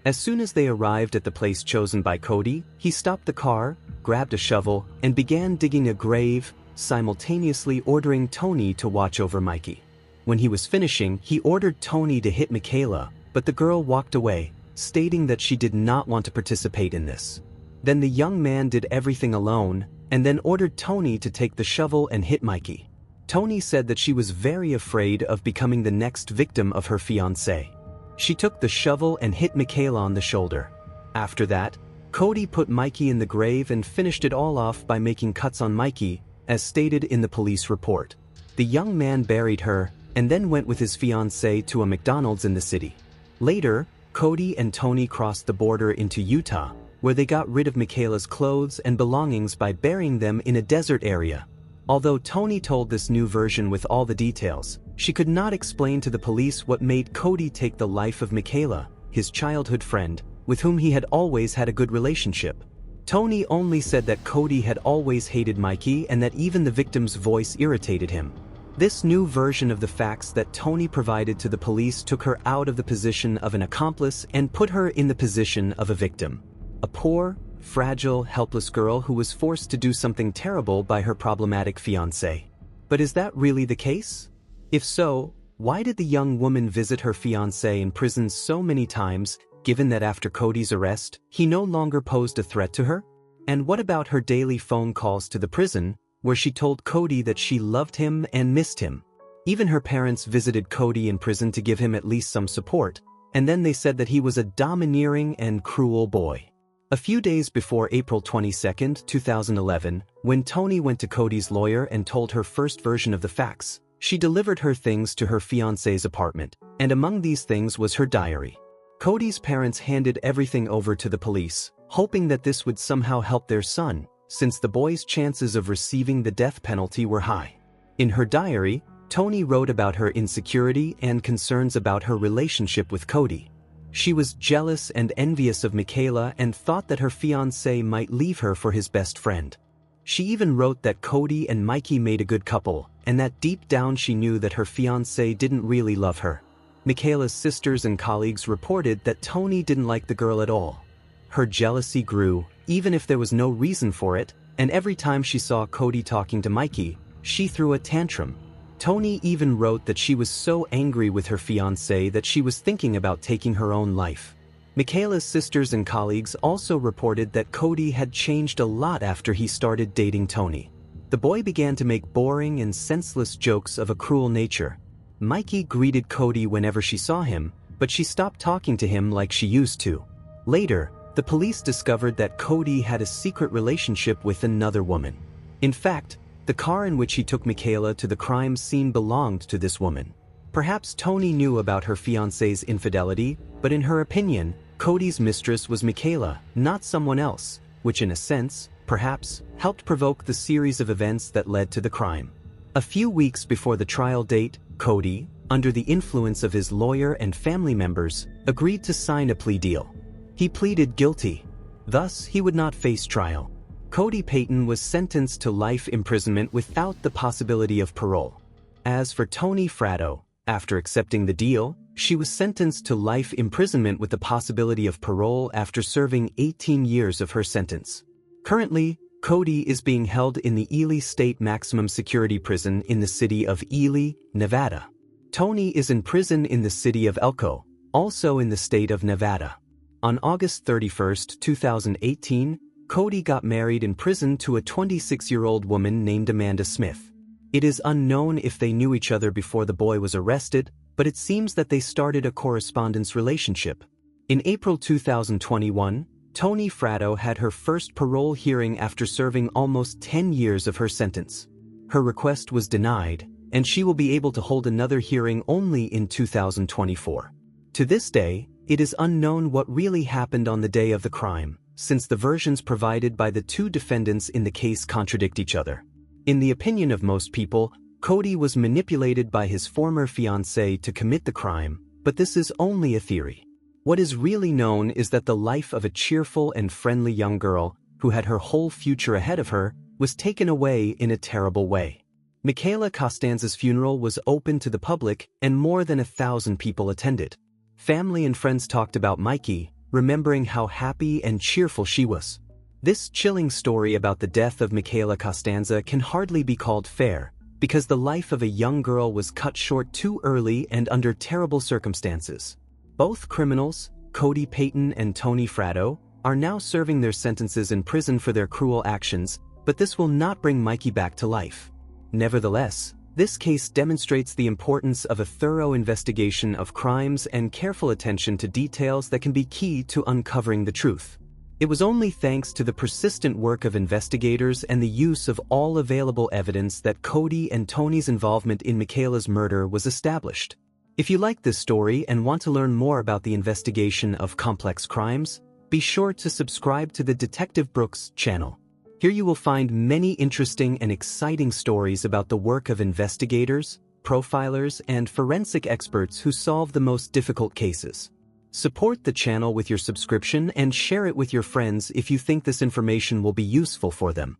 As soon as they arrived at the place chosen by Cody, he stopped the car, grabbed a shovel, and began digging a grave, simultaneously ordering Tony to watch over Mikey. When he was finishing, he ordered Tony to hit Micaela, but the girl walked away, stating that she did not want to participate in this. Then the young man did everything alone, and then ordered Tony to take the shovel and hit Mikey. Tony said that she was very afraid of becoming the next victim of her fiancé. She took the shovel and hit Micaela on the shoulder. After that, Cody put Mikey in the grave and finished it all off by making cuts on Mikey, as stated in the police report. The young man buried her, and then went with his fiancée to a McDonald's in the city. Later, Cody and Tony crossed the border into Utah, where they got rid of Micaela's clothes and belongings by burying them in a desert area. Although Tony told this new version with all the details, she could not explain to the police what made Cody take the life of Micaela, his childhood friend, with whom he had always had a good relationship. Tony only said that Cody had always hated Mikey and that even the victim's voice irritated him. This new version of the facts that Tony provided to the police took her out of the position of an accomplice and put her in the position of a victim. A poor, fragile, helpless girl who was forced to do something terrible by her problematic fiancé. But is that really the case? If so, why did the young woman visit her fiancé in prison so many times, given that after Cody's arrest, he no longer posed a threat to her? And what about her daily phone calls to the prison, where she told Cody that she loved him and missed him? Even her parents visited Cody in prison to give him at least some support, and then they said that he was a domineering and cruel boy. A few days before April 22, 2011, when Toni went to Cody's lawyer and told her first version of the facts, she delivered her things to her fiancé's apartment, and among these things was her diary. Cody's parents handed everything over to the police, hoping that this would somehow help their son, since the boy's chances of receiving the death penalty were high. In her diary, Toni wrote about her insecurity and concerns about her relationship with Cody. She was jealous and envious of Micaela and thought that her fiancé might leave her for his best friend. She even wrote that Cody and Mikey made a good couple, and that deep down she knew that her fiancé didn't really love her. Micaela's sisters and colleagues reported that Toni didn't like the girl at all. Her jealousy grew, even if there was no reason for it, and every time she saw Cody talking to Mikey, she threw a tantrum. Toni even wrote that she was so angry with her fiancé that she was thinking about taking her own life. Micaela's sisters and colleagues also reported that Cody had changed a lot after he started dating Toni. The boy began to make boring and senseless jokes of a cruel nature. Mikey greeted Cody whenever she saw him, but she stopped talking to him like she used to. Later, the police discovered that Cody had a secret relationship with another woman. In fact, the car in which he took Micaela to the crime scene belonged to this woman. Perhaps Toni knew about her fiancé's infidelity, but in her opinion, Cody's mistress was Micaela, not someone else, which in a sense, perhaps, helped provoke the series of events that led to the crime. A few weeks before the trial date, Cody, under the influence of his lawyer and family members, agreed to sign a plea deal. He pleaded guilty. Thus, he would not face trial. Cody Payton was sentenced to life imprisonment without the possibility of parole. As for Toni Fratto, after accepting the deal, she was sentenced to life imprisonment with the possibility of parole after serving 18 years of her sentence. Currently, Cody is being held in the Ely State Maximum Security Prison in the city of Ely, Nevada. Toni is in prison in the city of Elko, also in the state of Nevada. On August 31, 2018, Cody got married in prison to a 26-year-old woman named Amanda Smith. It is unknown if they knew each other before the boy was arrested, but it seems that they started a correspondence relationship. In April 2021, Toni Fratto had her first parole hearing after serving almost 10 years of her sentence. Her request was denied, and she will be able to hold another hearing only in 2024. To this day, it is unknown what really happened on the day of the crime, since the versions provided by the two defendants in the case contradict each other. In the opinion of most people, Cody was manipulated by his former fiancée to commit the crime, but this is only a theory. What is really known is that the life of a cheerful and friendly young girl, who had her whole future ahead of her, was taken away in a terrible way. Micaela Costanz's funeral was open to the public and more than 1,000 people attended. Family and friends talked about Mikey, remembering how happy and cheerful she was. This chilling story about the death of Micaela Costanz can hardly be called fair, because the life of a young girl was cut short too early and under terrible circumstances. Both criminals, Cody Payton and Toni Fratto, are now serving their sentences in prison for their cruel actions, but this will not bring Mikey back to life. Nevertheless, this case demonstrates the importance of a thorough investigation of crimes and careful attention to details that can be key to uncovering the truth. It was only thanks to the persistent work of investigators and the use of all available evidence that Cody and Toni's involvement in Micaela's murder was established. If you like this story and want to learn more about the investigation of complex crimes, be sure to subscribe to the Detective Brooks channel. Here you will find many interesting and exciting stories about the work of investigators, profilers, and forensic experts who solve the most difficult cases. Support the channel with your subscription and share it with your friends if you think this information will be useful for them.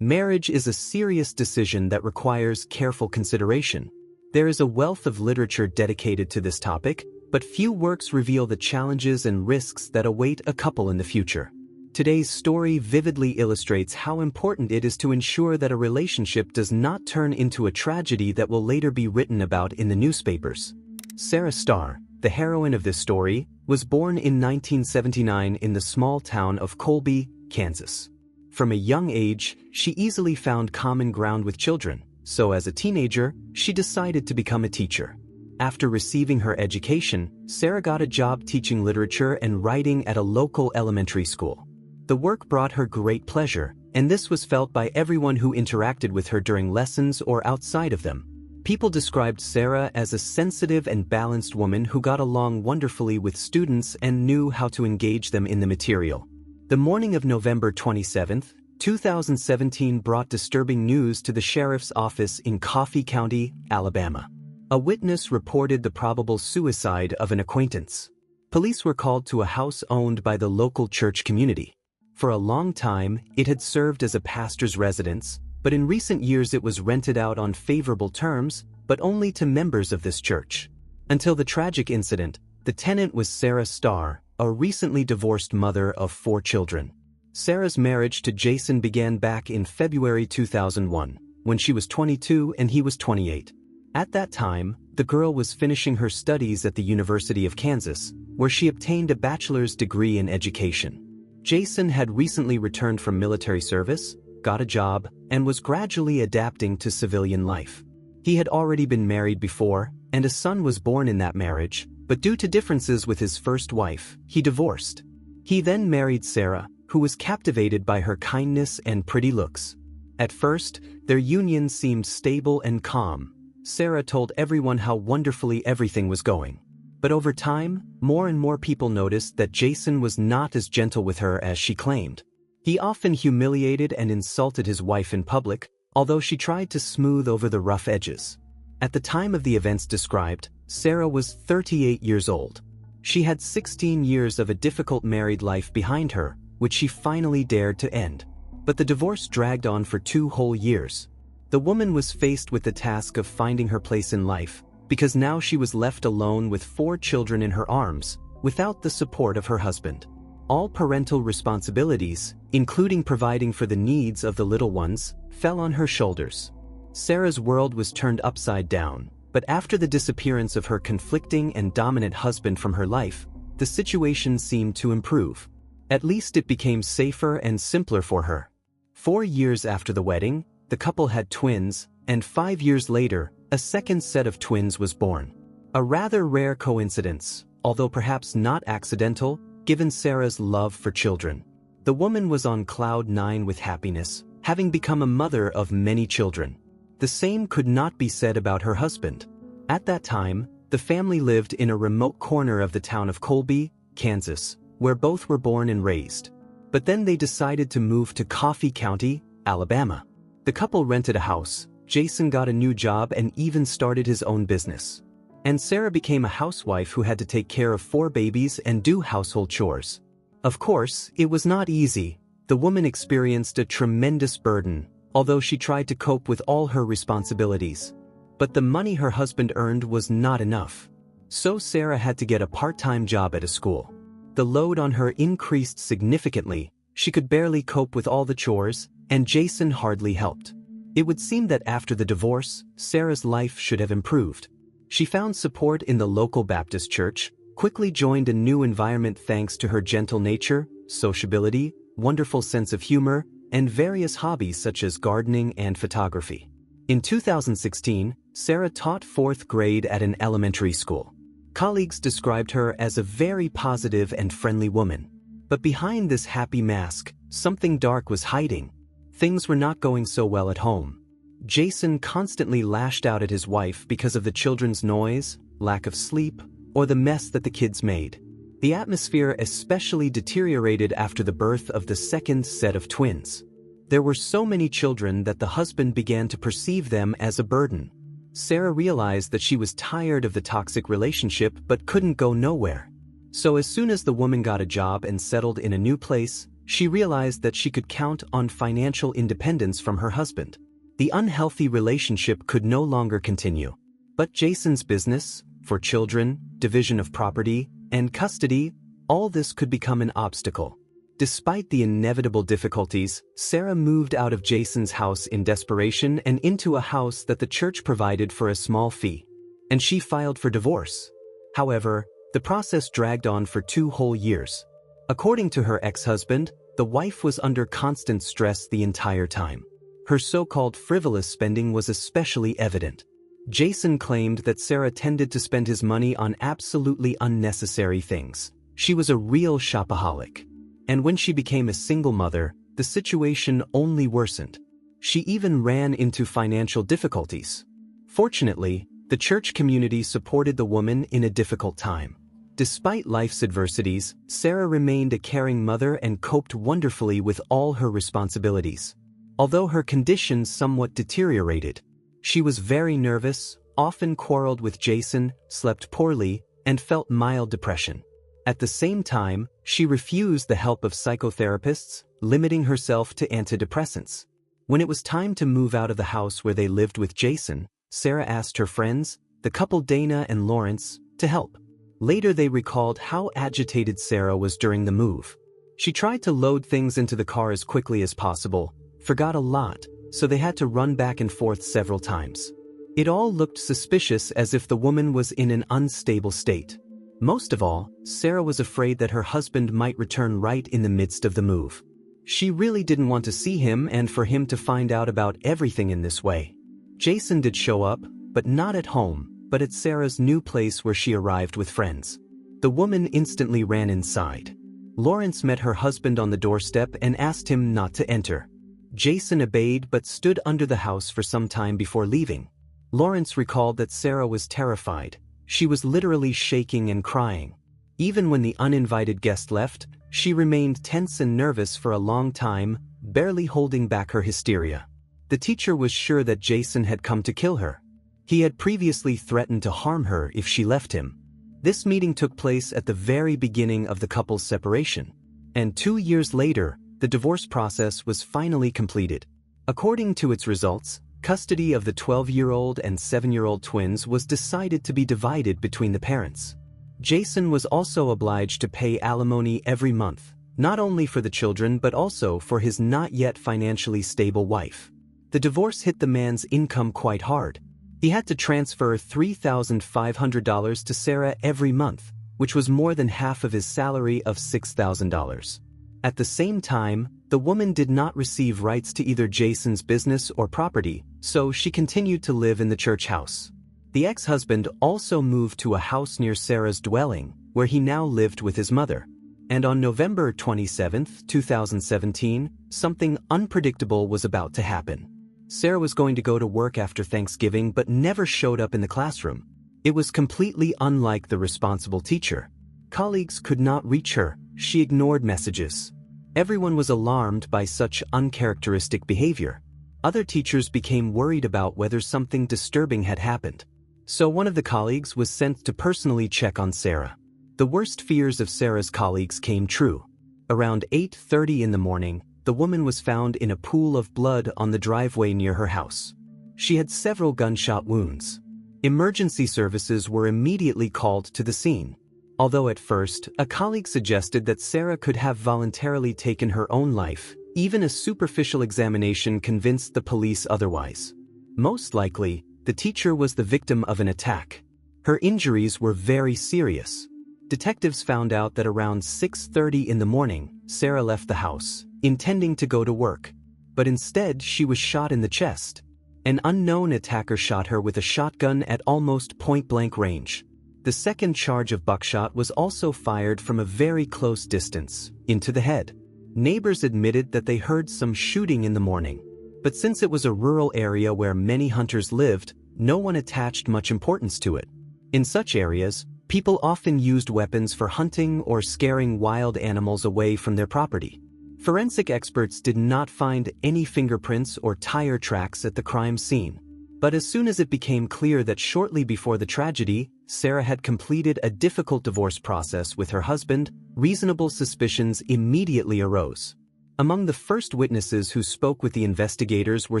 Marriage is a serious decision that requires careful consideration. There is a wealth of literature dedicated to this topic, but few works reveal the challenges and risks that await a couple in the future. Today's story vividly illustrates how important it is to ensure that a relationship does not turn into a tragedy that will later be written about in the newspapers. Sara Starr, the heroine of this story, was born in 1979 in the small town of Colby, Kansas. From a young age, she easily found common ground with children, So as a teenager, she decided to become a teacher. After receiving her education, Sara got a job teaching literature and writing at a local elementary school. The work brought her great pleasure, and this was felt by everyone who interacted with her during lessons or outside of them. People described Sara as a sensitive and balanced woman who got along wonderfully with students and knew how to engage them in the material. The morning of November 27, 2017 brought disturbing news to the sheriff's office in Coffee County, Alabama. A witness reported the probable suicide of an acquaintance. Police were called to a house owned by the local church community. For a long time, it had served as a pastor's residence, but in recent years it was rented out on favorable terms, but only to members of this church. Until the tragic incident, the tenant was Sara Starr, a recently divorced mother of 4 children. Sara's marriage to Jason began back in February 2001, when she was 22 and he was 28. At that time, the girl was finishing her studies at the University of Kansas, where she obtained a bachelor's degree in education. Jason had recently returned from military service, got a job, and was gradually adapting to civilian life. He had already been married before, and a son was born in that marriage, but due to differences with his first wife, he divorced. He then married Sara, who was captivated by her kindness and pretty looks. At first, their union seemed stable and calm. Sara told everyone how wonderfully everything was going. But over time, more and more people noticed that Jason was not as gentle with her as she claimed. He often humiliated and insulted his wife in public, although she tried to smooth over the rough edges. At the time of the events described, Sara was 38 years old. She had 16 years of a difficult married life behind her, which she finally dared to end. But the divorce dragged on for 2 whole years. The woman was faced with the task of finding her place in life, because now she was left alone with 4 children in her arms, without the support of her husband. All parental responsibilities, including providing for the needs of the little ones, fell on her shoulders. Sara's world was turned upside down, but after the disappearance of her conflicting and dominant husband from her life, the situation seemed to improve. At least it became safer and simpler for her. 4 years after the wedding, the couple had twins, and 5 years later, a second set of twins was born. A rather rare coincidence, although perhaps not accidental, given Sara's love for children. The woman was on cloud 9 with happiness, having become a mother of many children. The same could not be said about her husband. At that time, the family lived in a remote corner of the town of Colby, Kansas, where both were born and raised. But then they decided to move to Coffee County, Alabama. The couple rented a house, Jason got a new job and even started his own business. And Sara became a housewife who had to take care of 4 babies and do household chores. Of course, it was not easy. The woman experienced a tremendous burden, although she tried to cope with all her responsibilities. But the money her husband earned was not enough. So Sara had to get a part-time job at a school. The load on her increased significantly. She could barely cope with all the chores, and Jason hardly helped. It would seem that after the divorce, Sara's life should have improved. She found support in the local Baptist church, quickly joined a new environment thanks to her gentle nature, sociability, wonderful sense of humor, and various hobbies such as gardening and photography. In 2016, Sara taught 4th grade at an elementary school. Colleagues described her as a very positive and friendly woman. But behind this happy mask, something dark was hiding. Things were not going so well at home. Jason constantly lashed out at his wife because of the children's noise, lack of sleep, or the mess that the kids made. The atmosphere especially deteriorated after the birth of the second set of twins. There were so many children that the husband began to perceive them as a burden. Sara realized that she was tired of the toxic relationship but couldn't go nowhere. So as soon as the woman got a job and settled in a new place, she realized that she could count on financial independence from her husband. The unhealthy relationship could no longer continue. But Jason's business, for children, division of property, and custody, all this could become an obstacle. Despite the inevitable difficulties, Sara moved out of Jason's house in desperation and into a house that the church provided for a small fee. And she filed for divorce. However, the process dragged on for 2 whole years. According to her ex-husband, the wife was under constant stress the entire time. Her so-called frivolous spending was especially evident. Jason claimed that Sara tended to spend his money on absolutely unnecessary things. She was a real shopaholic. And when she became a single mother, the situation only worsened. She even ran into financial difficulties. Fortunately, the church community supported the woman in a difficult time. Despite life's adversities, Sara remained a caring mother and coped wonderfully with all her responsibilities. Although her condition somewhat deteriorated, she was very nervous, often quarreled with Jason, slept poorly, and felt mild depression. At the same time, she refused the help of psychotherapists, limiting herself to antidepressants. When it was time to move out of the house where they lived with Jason, Sara asked her friends, the couple Dana and Lawrence, to help. Later they recalled how agitated Sara was during the move. She tried to load things into the car as quickly as possible, forgot a lot, so they had to run back and forth several times. It all looked suspicious, as if the woman was in an unstable state. Most of all, Sara was afraid that her husband might return right in the midst of the move. She really didn't want to see him and for him to find out about everything in this way. Jason did show up, but not at home, but at Sara's new place where she arrived with friends. The woman instantly ran inside. Lawrence met her husband on the doorstep and asked him not to enter. Jason obeyed but stood under the house for some time before leaving. Lawrence recalled that Sara was terrified. She was literally shaking and crying. Even when the uninvited guest left, she remained tense and nervous for a long time, barely holding back her hysteria. The teacher was sure that Jason had come to kill her. He had previously threatened to harm her if she left him. This meeting took place at the very beginning of the couple's separation. And 2 years later, the divorce process was finally completed. According to its results, custody of the 12-year-old and 7-year-old twins was decided to be divided between the parents. Jason was also obliged to pay alimony every month, not only for the children but also for his not yet financially stable wife. The divorce hit the man's income quite hard. He had to transfer $3,500 to Sara every month, which was more than half of his salary of $6,000. At the same time, the woman did not receive rights to either Jason's business or property, so she continued to live in the church house. The ex-husband also moved to a house near Sara's dwelling, where he now lived with his mother. And on November 27, 2017, something unpredictable was about to happen. Sara was going to go to work after Thanksgiving but never showed up in the classroom. It was completely unlike the responsible teacher. Colleagues could not reach her. She ignored messages. Everyone was alarmed by such uncharacteristic behavior. Other teachers became worried about whether something disturbing had happened. So one of the colleagues was sent to personally check on Sara. The worst fears of Sara's colleagues came true. Around 8:30 in the morning, the woman was found in a pool of blood on the driveway near her house. She had several gunshot wounds. Emergency services were immediately called to the scene. Although at first, a colleague suggested that Sara could have voluntarily taken her own life, even a superficial examination convinced the police otherwise. Most likely, the teacher was the victim of an attack. Her injuries were very serious. Detectives found out that around 6:30 in the morning, Sara left the house, intending to go to work. But instead, she was shot in the chest. An unknown attacker shot her with a shotgun at almost point-blank range. The second charge of buckshot was also fired from a very close distance, into the head. Neighbors admitted that they heard some shooting in the morning. But since it was a rural area where many hunters lived, no one attached much importance to it. In such areas, people often used weapons for hunting or scaring wild animals away from their property. Forensic experts did not find any fingerprints or tire tracks at the crime scene. But as soon as it became clear that shortly before the tragedy, Sara had completed a difficult divorce process with her husband, reasonable suspicions immediately arose. Among the first witnesses who spoke with the investigators were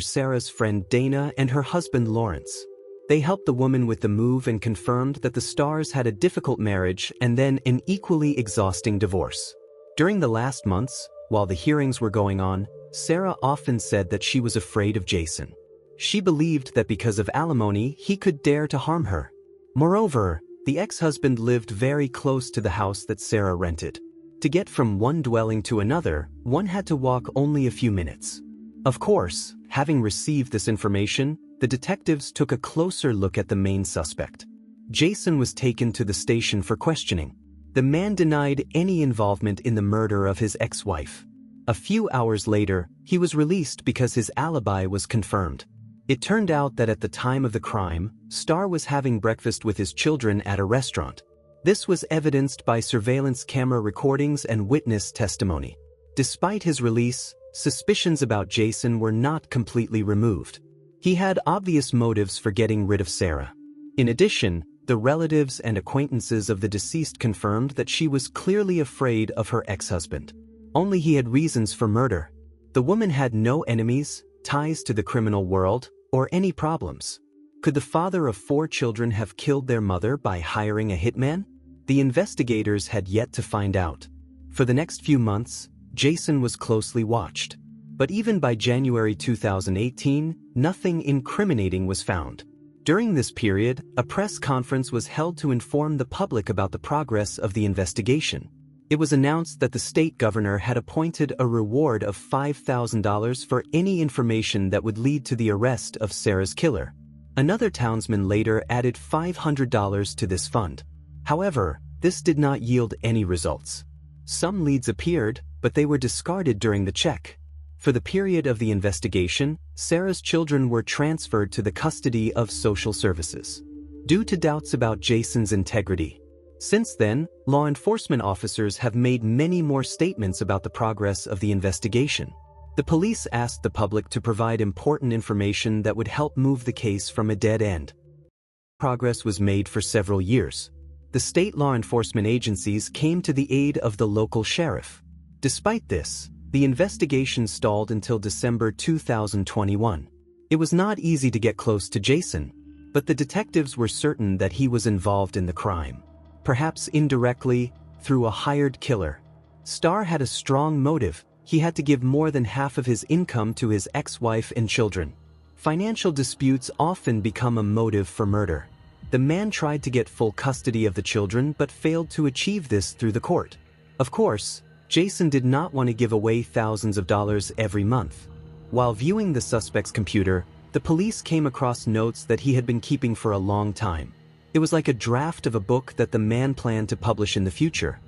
Sara's friend Dana and her husband Lawrence. They helped the woman with the move and confirmed that the Starrs had a difficult marriage and then an equally exhausting divorce. During the last months, while the hearings were going on, Sara often said that she was afraid of Jason. She believed that because of alimony, he could dare to harm her. Moreover, the ex-husband lived very close to the house that Sara rented. To get from one dwelling to another, one had to walk only a few minutes. Of course, Having received this information, the detectives took a closer look at the main suspect. Jason was taken to the station for questioning. The man denied any involvement in the murder of his ex-wife. A few hours later, he was released because his alibi was confirmed. It turned out that at the time of the crime, Starr was having breakfast with his children at a restaurant. This was evidenced by surveillance camera recordings and witness testimony. Despite his release, suspicions about Jason were not completely removed. He had obvious motives for getting rid of Sara. In addition, the relatives and acquaintances of the deceased confirmed that she was clearly afraid of her ex-husband. Only he had reasons for murder. The woman had no enemies, ties to the criminal world, or any problems. Could the father of 4 children have killed their mother by hiring a hitman? The investigators had yet to find out. For the next few months, Jason was closely watched. But even by January 2018, nothing incriminating was found. During this period, a press conference was held to inform the public about the progress of the investigation. It was announced that the state governor had appointed a reward of $5,000 for any information that would lead to the arrest of Sara's killer. Another townsman later added $500 to this fund. However, this did not yield any results. Some leads appeared, but they were discarded during the check. For the period of the investigation, Sara's children were transferred to the custody of social services, due to doubts about Jason's integrity. Since then, law enforcement officers have made many more statements about the progress of the investigation. The police asked the public to provide important information that would help move the case from a dead end. Progress was made for several years. The state law enforcement agencies came to the aid of the local sheriff. Despite this, the investigation stalled until December 2021. It was not easy to get close to Jason, but the detectives were certain that he was involved in the crime. Perhaps indirectly, through a hired killer. Starr had a strong motive. He had to give more than half of his income to his ex-wife and children. Financial disputes often become a motive for murder. The man tried to get full custody of the children but failed to achieve this through the court. Of course, Jason did not want to give away thousands of dollars every month. While viewing the suspect's computer, the police came across notes that he had been keeping for a long time. It was like a draft of a book that the man planned to publish in the future.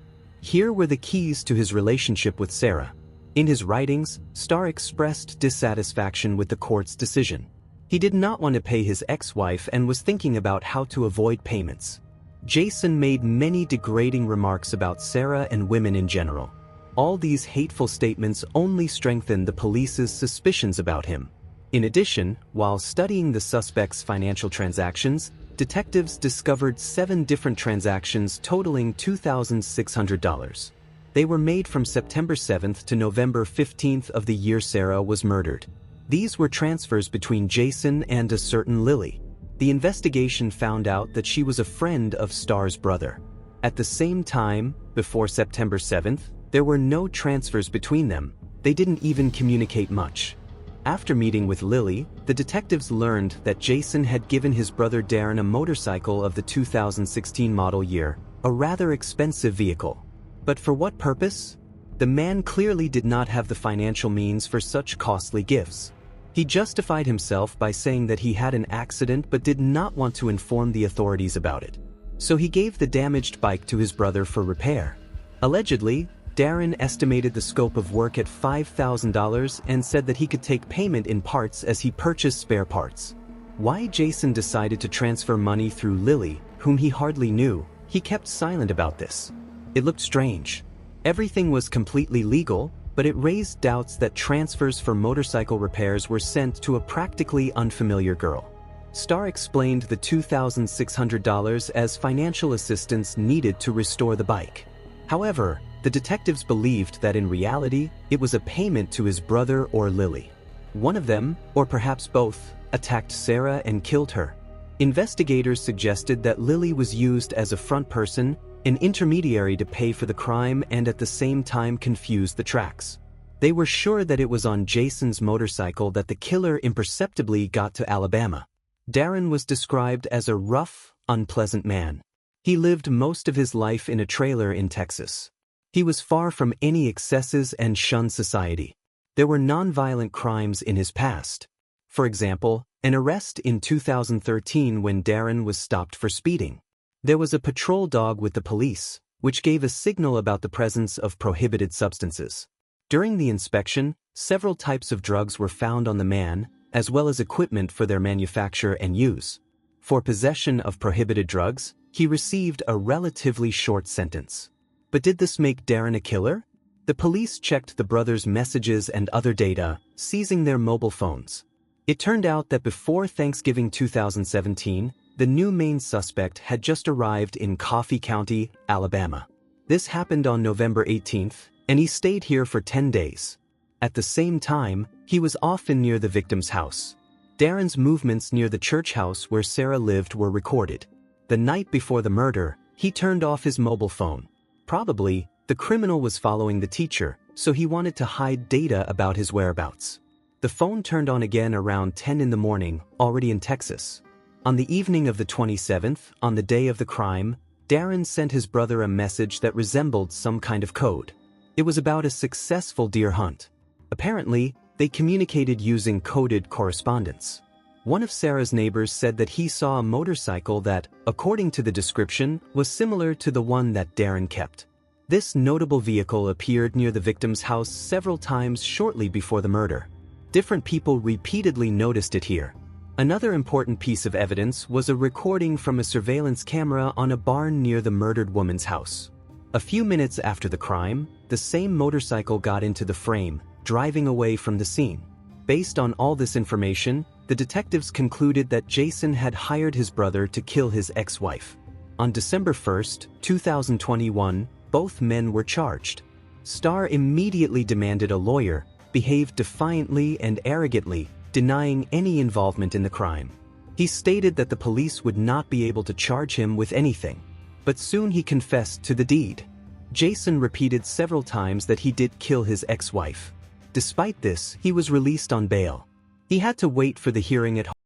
Here were the keys to his relationship with Sara. In his writings, Starr expressed dissatisfaction with the court's decision. He did not want to pay his ex-wife and was thinking about how to avoid payments. Jason made many degrading remarks about Sara and women in general. All these hateful statements only strengthened the police's suspicions about him. In addition, while studying the suspect's financial transactions, detectives discovered 7 different transactions totaling $2,600. They were made from September 7th to November 15th of the year Sara was murdered. These were transfers between Jason and a certain Lily. The investigation found out that she was a friend of Starr's brother. At the same time, before September 7th, there were no transfers between them. They didn't even communicate much. After meeting with Lily, the detectives learned that Jason had given his brother Darren a motorcycle of the 2016 model year, a rather expensive vehicle. But for what purpose? The man clearly did not have the financial means for such costly gifts. He justified himself by saying that he had an accident but did not want to inform the authorities about it. So he gave the damaged bike to his brother for repair. Allegedly, Darren estimated the scope of work at $5,000 and said that he could take payment in parts as he purchased spare parts. Why Jason decided to transfer money through Lily, whom he hardly knew, he kept silent about this. It looked strange. Everything was completely legal, but it raised doubts that transfers for motorcycle repairs were sent to a practically unfamiliar girl. Starr explained the $2,600 as financial assistance needed to restore the bike. However, the detectives believed that in reality, it was a payment to his brother or Lily. One of them, or perhaps both, attacked Sara and killed her. Investigators suggested that Lily was used as a front person, an intermediary to pay for the crime and at the same time confuse the tracks. They were sure that it was on Jason's motorcycle that the killer imperceptibly got to Alabama. Darren was described as a rough, unpleasant man. He lived most of his life in a trailer in Texas. He was far from any excesses and shunned society. There were nonviolent crimes in his past. For example, an arrest in 2013 when Darren was stopped for speeding. There was a patrol dog with the police, which gave a signal about the presence of prohibited substances. During the inspection, several types of drugs were found on the man, as well as equipment for their manufacture and use. For possession of prohibited drugs, he received a relatively short sentence. But did this make Darren a killer? The police checked the brothers' messages and other data, seizing their mobile phones. It turned out that before Thanksgiving 2017, the new main suspect had just arrived in Coffee County, Alabama. This happened on November 18th, and he stayed here for 10 days. At the same time, he was often near the victim's house. Darren's movements near the church house where Sara lived were recorded. The night before the murder, he turned off his mobile phone. Probably, the criminal was following the teacher, so he wanted to hide data about his whereabouts. The phone turned on again around 10 in the morning, already in Texas. On the evening of the 27th, on the day of the crime, Darren sent his brother a message that resembled some kind of code. It was about a successful deer hunt. Apparently, they communicated using coded correspondence. One of Sara's neighbors said that he saw a motorcycle that, according to the description, was similar to the one that Darren kept. This notable vehicle appeared near the victim's house several times shortly before the murder. Different people repeatedly noticed it here. Another important piece of evidence was a recording from a surveillance camera on a barn near the murdered woman's house. A few minutes after the crime, the same motorcycle got into the frame, driving away from the scene. Based on all this information, the detectives concluded that Jason had hired his brother to kill his ex-wife. On December 1, 2021, both men were charged. Starr immediately demanded a lawyer, behaved defiantly and arrogantly, denying any involvement in the crime. He stated that the police would not be able to charge him with anything. But soon he confessed to the deed. Jason repeated several times that he did kill his ex-wife. Despite this, he was released on bail. He had to wait for the hearing at home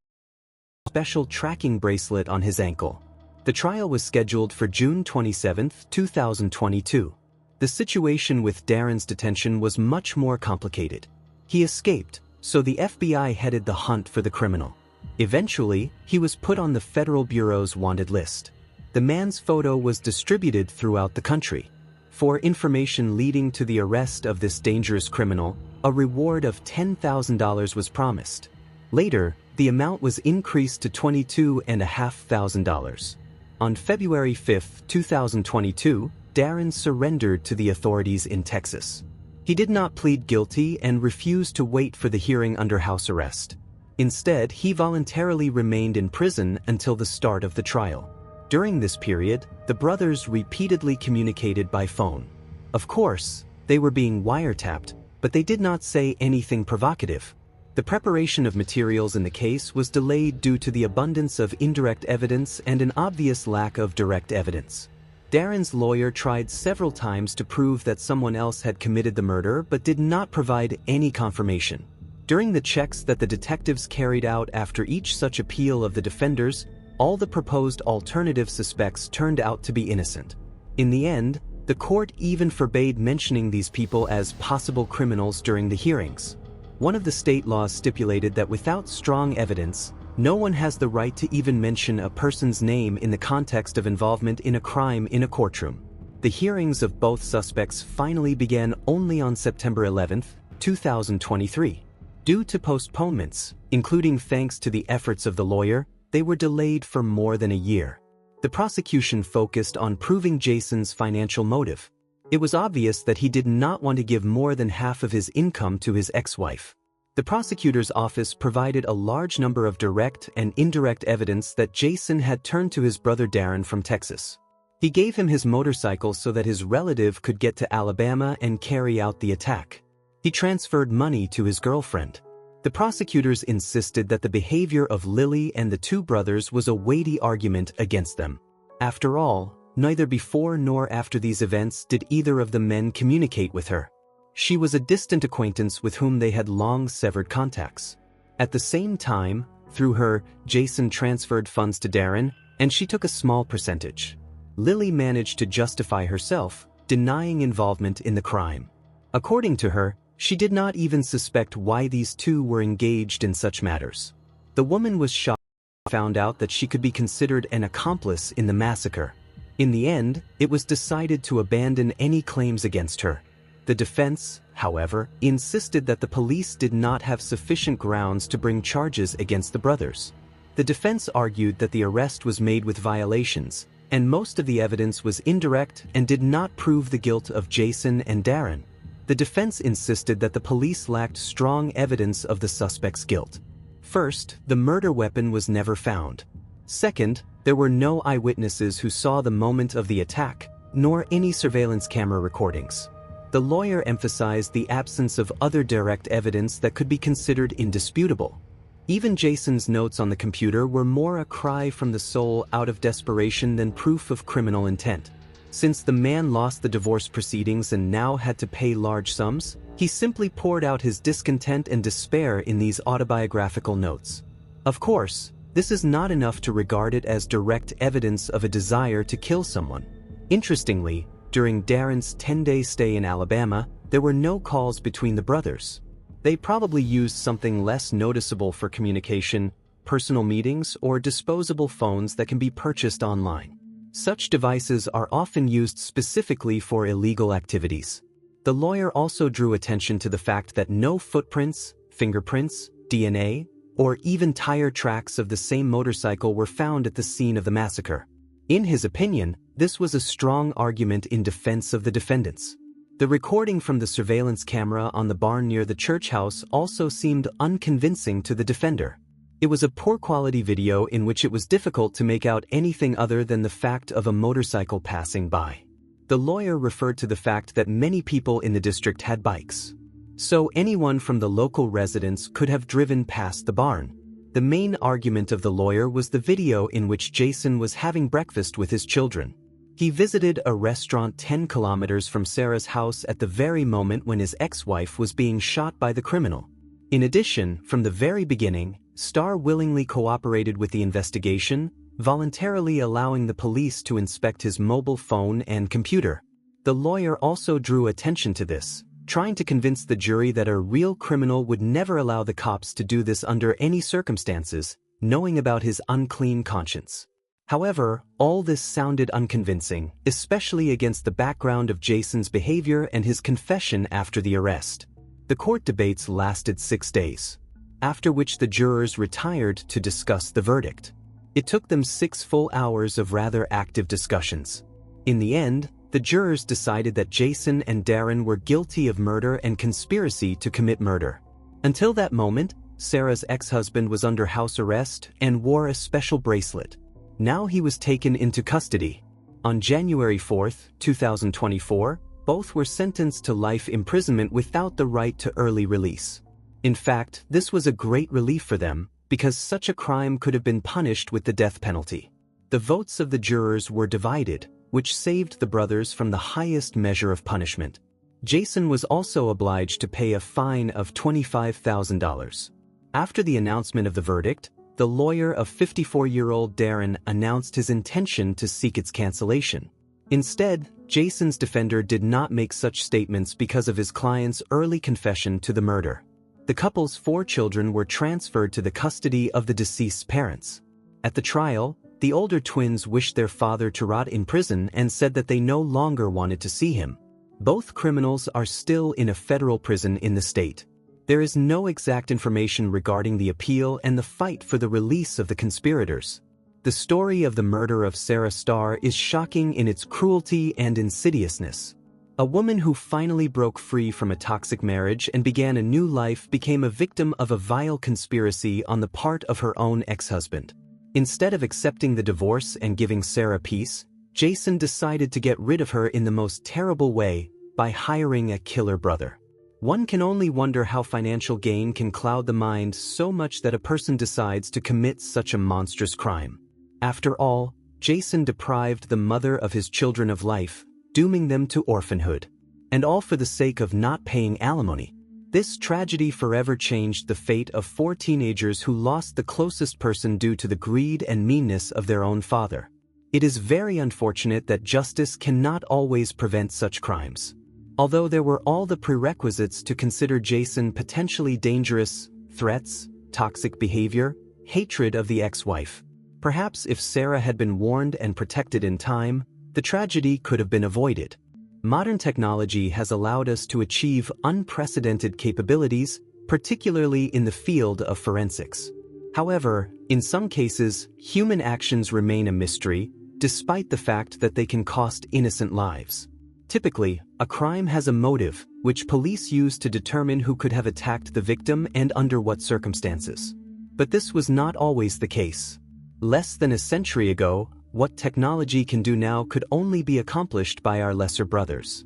with a special tracking bracelet on his ankle. The trial was scheduled for June 27, 2022. The situation with Darren's detention was much more complicated. He escaped, so the FBI headed the hunt for the criminal. Eventually, he was put on the Federal Bureau's wanted list. The man's photo was distributed throughout the country. For information leading to the arrest of this dangerous criminal, a reward of $10,000 was promised. Later, the amount was increased to $22,500. On February 5, 2022, Darren surrendered to the authorities in Texas. He did not plead guilty and refused to wait for the hearing under house arrest. Instead, he voluntarily remained in prison until the start of the trial. During this period, the brothers repeatedly communicated by phone. Of course, they were being wiretapped, but they did not say anything provocative. The preparation of materials in the case was delayed due to the abundance of indirect evidence and an obvious lack of direct evidence. Darren's lawyer tried several times to prove that someone else had committed the murder but did not provide any confirmation. During the checks that the detectives carried out after each such appeal of the defenders, all the proposed alternative suspects turned out to be innocent. In the end, the court even forbade mentioning these people as possible criminals during the hearings. One of the state laws stipulated that without strong evidence, no one has the right to even mention a person's name in the context of involvement in a crime in a courtroom. The hearings of both suspects finally began only on September 11, 2023. Due to postponements, including thanks to the efforts of the lawyer, they were delayed for more than a year. The prosecution focused on proving Jason's financial motive. It was obvious that he did not want to give more than half of his income to his ex-wife. The prosecutor's office provided a large number of direct and indirect evidence that Jason had turned to his brother Darren from Texas. He gave him his motorcycle so that his relative could get to Alabama and carry out the attack. He transferred money to his girlfriend. The prosecutors insisted that the behavior of Lily and the two brothers was a weighty argument against them. After all, neither before nor after these events did either of the men communicate with her. She was a distant acquaintance with whom they had long severed contacts. At the same time, through her, Jason transferred funds to Darren, and she took a small percentage. Lily managed to justify herself, denying involvement in the crime. According to her, She did not even suspect why these two were engaged in such matters. The woman was shocked when she found out that she could be considered an accomplice in the massacre. In the end, it was decided to abandon any claims against her. The defense, however, insisted that the police did not have sufficient grounds to bring charges against the brothers. The defense argued that the arrest was made with violations, and most of the evidence was indirect and did not prove the guilt of Jason and Darren. The defense insisted that the police lacked strong evidence of the suspect's guilt. First, the murder weapon was never found. Second, there were no eyewitnesses who saw the moment of the attack, nor any surveillance camera recordings. The lawyer emphasized the absence of other direct evidence that could be considered indisputable. Even Jason's notes on the computer were more a cry from the soul out of desperation than proof of criminal intent. Since the man lost the divorce proceedings and now had to pay large sums, he simply poured out his discontent and despair in these autobiographical notes. Of course, this is not enough to regard it as direct evidence of a desire to kill someone. Interestingly, during Darren's 10-day stay in Alabama, there were no calls between the brothers. They probably used something less noticeable for communication, personal meetings, or disposable phones that can be purchased online. Such devices are often used specifically for illegal activities. The lawyer also drew attention to the fact that no footprints, fingerprints, DNA, or even tire tracks of the same motorcycle were found at the scene of the massacre. In his opinion, this was a strong argument in defense of the defendants. The recording from the surveillance camera on the barn near the church house also seemed unconvincing to the defender. It was a poor-quality video in which it was difficult to make out anything other than the fact of a motorcycle passing by. The lawyer referred to the fact that many people in the district had bikes. So anyone from the local residents could have driven past the barn. The main argument of the lawyer was the video in which Jason was having breakfast with his children. He visited a restaurant 10 kilometers from Sara's house at the very moment when his ex-wife was being shot by the criminal. In addition, from the very beginning, Starr willingly cooperated with the investigation, voluntarily allowing the police to inspect his mobile phone and computer. The lawyer also drew attention to this, trying to convince the jury that a real criminal would never allow the cops to do this under any circumstances, knowing about his unclean conscience. However, all this sounded unconvincing, especially against the background of Jason's behavior and his confession after the arrest. The court debates lasted 6 days, after which the jurors retired to discuss the verdict. It took them 6 full hours of rather active discussions. In the end, the jurors decided that Jason and Darren were guilty of murder and conspiracy to commit murder. Until that moment, Sara's ex-husband was under house arrest and wore a special bracelet. Now he was taken into custody. On January 4, 2024, both were sentenced to life imprisonment without the right to early release. In fact, this was a great relief for them, because such a crime could have been punished with the death penalty. The votes of the jurors were divided, which saved the brothers from the highest measure of punishment. Jason was also obliged to pay a fine of $25,000. After the announcement of the verdict, the lawyer of 54-year-old Darren announced his intention to seek its cancellation. Instead, Jason's defender did not make such statements because of his client's early confession to the murder. The couple's 4 children were transferred to the custody of the deceased's parents. At the trial, the older twins wished their father to rot in prison and said that they no longer wanted to see him. Both criminals are still in a federal prison in the state. There is no exact information regarding the appeal and the fight for the release of the conspirators. The story of the murder of Sara Starr is shocking in its cruelty and insidiousness. A woman who finally broke free from a toxic marriage and began a new life became a victim of a vile conspiracy on the part of her own ex-husband. Instead of accepting the divorce and giving Sara peace, Jason decided to get rid of her in the most terrible way, by hiring a killer brother. One can only wonder how financial gain can cloud the mind so much that a person decides to commit such a monstrous crime. After all, Jason deprived the mother of his children of life, dooming them to orphanhood. And all for the sake of not paying alimony. This tragedy forever changed the fate of 4 teenagers who lost the closest person due to the greed and meanness of their own father. It is very unfortunate that justice cannot always prevent such crimes. Although there were all the prerequisites to consider Jason potentially dangerous: threats, toxic behavior, hatred of the ex-wife. Perhaps if Sara had been warned and protected in time, the tragedy could have been avoided. Modern technology has allowed us to achieve unprecedented capabilities, particularly in the field of forensics. However, in some cases, human actions remain a mystery, despite the fact that they can cost innocent lives. Typically, a crime has a motive, which police use to determine who could have attacked the victim and under what circumstances. But this was not always the case. Less than a century ago, what technology can do now could only be accomplished by our lesser brothers.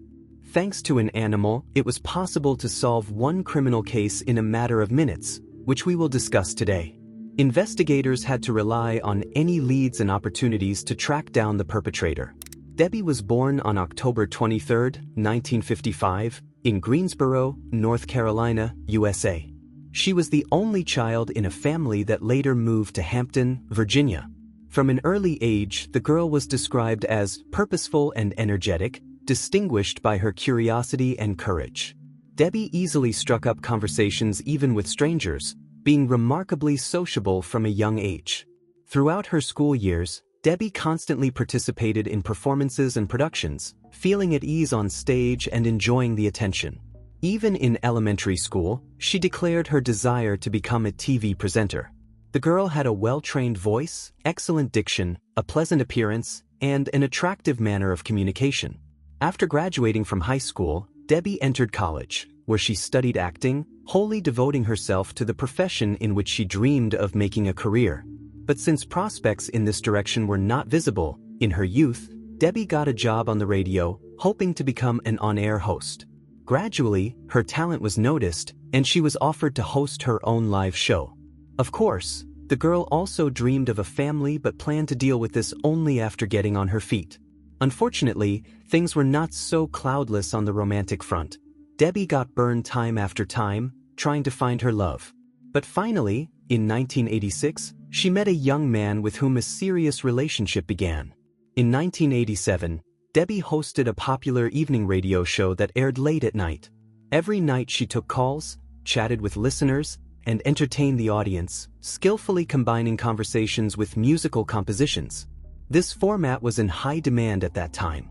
Thanks to an animal, it was possible to solve one criminal case in a matter of minutes, which we will discuss today. Investigators had to rely on any leads and opportunities to track down the perpetrator. Debbie was born on October 23, 1955, in Greensboro, North Carolina, USA. She was the only child in a family that later moved to Hampton, Virginia. From an early age, the girl was described as purposeful and energetic, distinguished by her curiosity and courage. Debbie easily struck up conversations even with strangers, being remarkably sociable from a young age. Throughout her school years, Debbie constantly participated in performances and productions, feeling at ease on stage and enjoying the attention. Even in elementary school, she declared her desire to become a TV presenter. The girl had a well-trained voice, excellent diction, a pleasant appearance, and an attractive manner of communication. After graduating from high school, Debbie entered college, where she studied acting, wholly devoting herself to the profession in which she dreamed of making a career. But since prospects in this direction were not visible, in her youth, Debbie got a job on the radio, hoping to become an on-air host. Gradually, her talent was noticed, and she was offered to host her own live show. Of course, the girl also dreamed of a family but planned to deal with this only after getting on her feet. Unfortunately, things were not so cloudless on the romantic front. Debbie got burned time after time, trying to find her love. But finally, in 1986, she met a young man with whom a serious relationship began. In 1987, Debbie hosted a popular evening radio show that aired late at night. Every night she took calls, chatted with listeners, and entertained the audience, skillfully combining conversations with musical compositions. This format was in high demand at that time.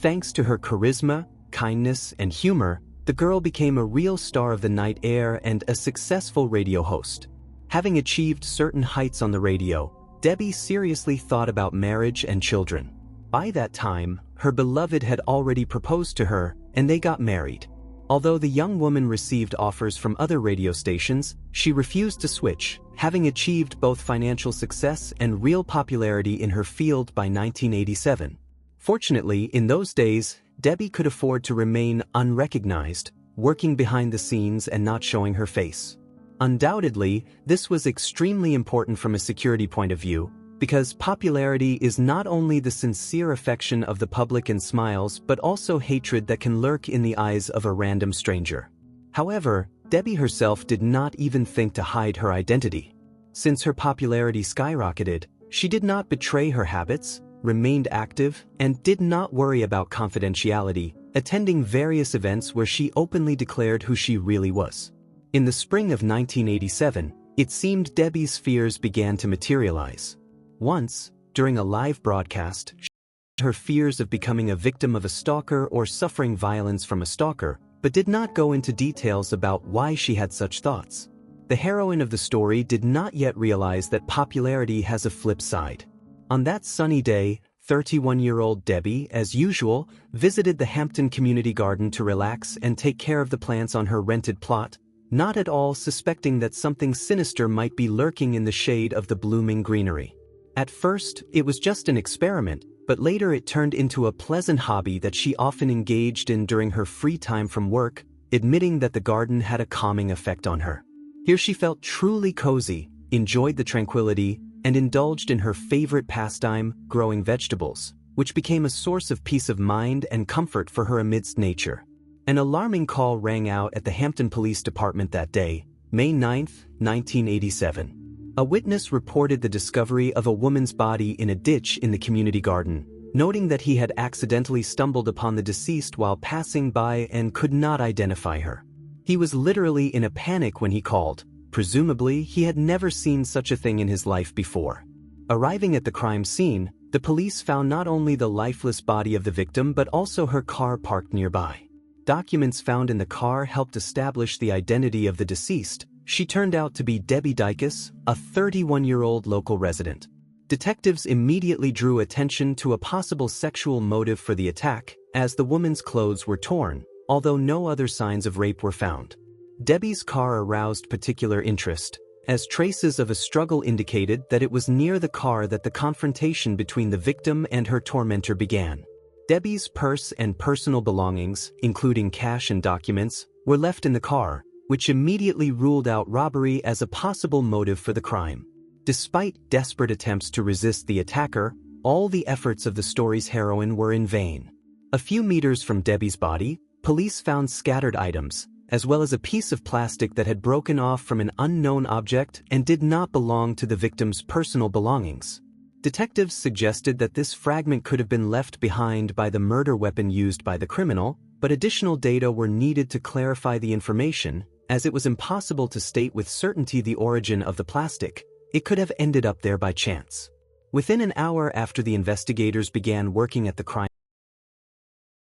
Thanks to her charisma, kindness, and humor, the girl became a real star of the night air and a successful radio host. Having achieved certain heights on the radio, Debbie seriously thought about marriage and children. By that time, her beloved had already proposed to her, and they got married. Although the young woman received offers from other radio stations, she refused to switch, having achieved both financial success and real popularity in her field by 1987. Fortunately, in those days, Debbie could afford to remain unrecognized, working behind the scenes and not showing her face. Undoubtedly, this was extremely important from a security point of view, because popularity is not only the sincere affection of the public and smiles but also hatred that can lurk in the eyes of a random stranger. However, Debbie herself did not even think to hide her identity. Since her popularity skyrocketed, she did not betray her habits, remained active, and did not worry about confidentiality, attending various events where she openly declared who she really was. In the spring of 1987, it seemed Debbie's fears began to materialize. Once, during a live broadcast, she shared her fears of becoming a victim of a stalker or suffering violence from a stalker, but did not go into details about why she had such thoughts. The heroine of the story did not yet realize that popularity has a flip side. On that sunny day, 31-year-old Debbie, as usual, visited the Hampton Community Garden to relax and take care of the plants on her rented plot, not at all suspecting that something sinister might be lurking in the shade of the blooming greenery. At first, it was just an experiment, but later it turned into a pleasant hobby that she often engaged in during her free time from work, admitting that the garden had a calming effect on her. Here she felt truly cozy, enjoyed the tranquility, and indulged in her favorite pastime, growing vegetables, which became a source of peace of mind and comfort for her amidst nature. An alarming call rang out at the Hampton Police Department that day, May 9, 1987. A witness reported the discovery of a woman's body in a ditch in the community garden, noting that he had accidentally stumbled upon the deceased while passing by and could not identify her. He was literally in a panic when he called. Presumably, he had never seen such a thing in his life before. Arriving at the crime scene, the police found not only the lifeless body of the victim but also her car parked nearby. Documents found in the car helped establish the identity of the deceased. She turned out to be Debbie Dicus, a 31-year-old local resident. Detectives immediately drew attention to a possible sexual motive for the attack, as the woman's clothes were torn, although no other signs of rape were found. Debbie's car aroused particular interest, as traces of a struggle indicated that it was near the car that the confrontation between the victim and her tormentor began. Debbie's purse and personal belongings, including cash and documents, were left in the car, which immediately ruled out robbery as a possible motive for the crime. Despite desperate attempts to resist the attacker, all the efforts of the story's heroine were in vain. A few meters from Debbie's body, police found scattered items, as well as a piece of plastic that had broken off from an unknown object and did not belong to the victim's personal belongings. Detectives suggested that this fragment could have been left behind by the murder weapon used by the criminal, but additional data were needed to clarify the information, as it was impossible to state with certainty the origin of the plastic. It could have ended up there by chance. Within an hour after the investigators began working at the crime,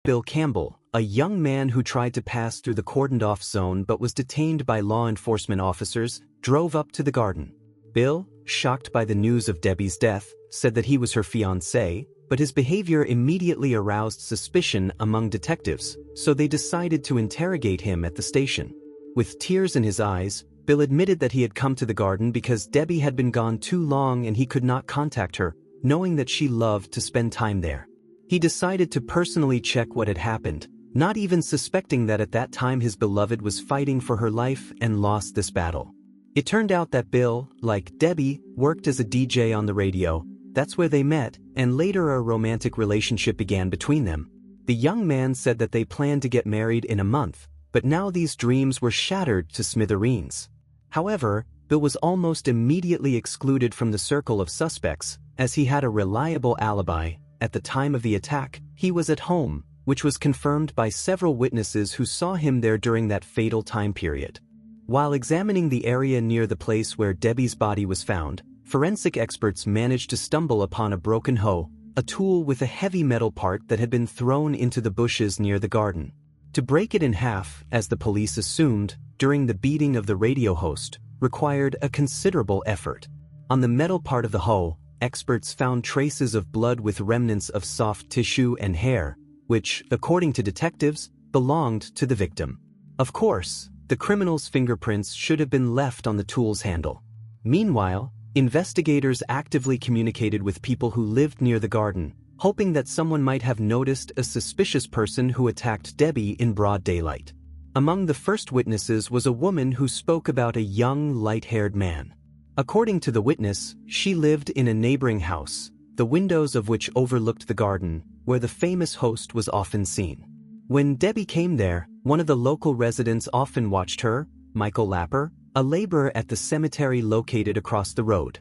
Bill Campbell, a young man who tried to pass through the cordoned-off zone but was detained by law enforcement officers, drove up to the garden. Bill, shocked by the news of Debbie's death, said that he was her fiancé, but his behavior immediately aroused suspicion among detectives, so they decided to interrogate him at the station. With tears in his eyes, Bill admitted that he had come to the garden because Debbie had been gone too long and he could not contact her, knowing that she loved to spend time there. He decided to personally check what had happened, not even suspecting that at that time his beloved was fighting for her life and lost this battle. It turned out that Bill, like Debbie, worked as a DJ on the radio. That's where they met, and later a romantic relationship began between them. The young man said that they planned to get married in a month, but now these dreams were shattered to smithereens. However, Bill was almost immediately excluded from the circle of suspects, as he had a reliable alibi. At the time of the attack, he was at home, which was confirmed by several witnesses who saw him there during that fatal time period. While examining the area near the place where Debbie's body was found, forensic experts managed to stumble upon a broken hoe, a tool with a heavy metal part that had been thrown into the bushes near the garden. To break it in half, as the police assumed, during the beating of the radio host, required a considerable effort. On the metal part of the hoe, experts found traces of blood with remnants of soft tissue and hair, which, according to detectives, belonged to the victim. Of course, the criminal's fingerprints should have been left on the tool's handle. Meanwhile, investigators actively communicated with people who lived near the garden, hoping that someone might have noticed a suspicious person who attacked Debbie in broad daylight. Among the first witnesses was a woman who spoke about a young, light-haired man. According to the witness, she lived in a neighboring house, the windows of which overlooked the garden, where the famous host was often seen. When Debbie came there, one of the local residents often watched her, Michael Lapper, a laborer at the cemetery located across the road.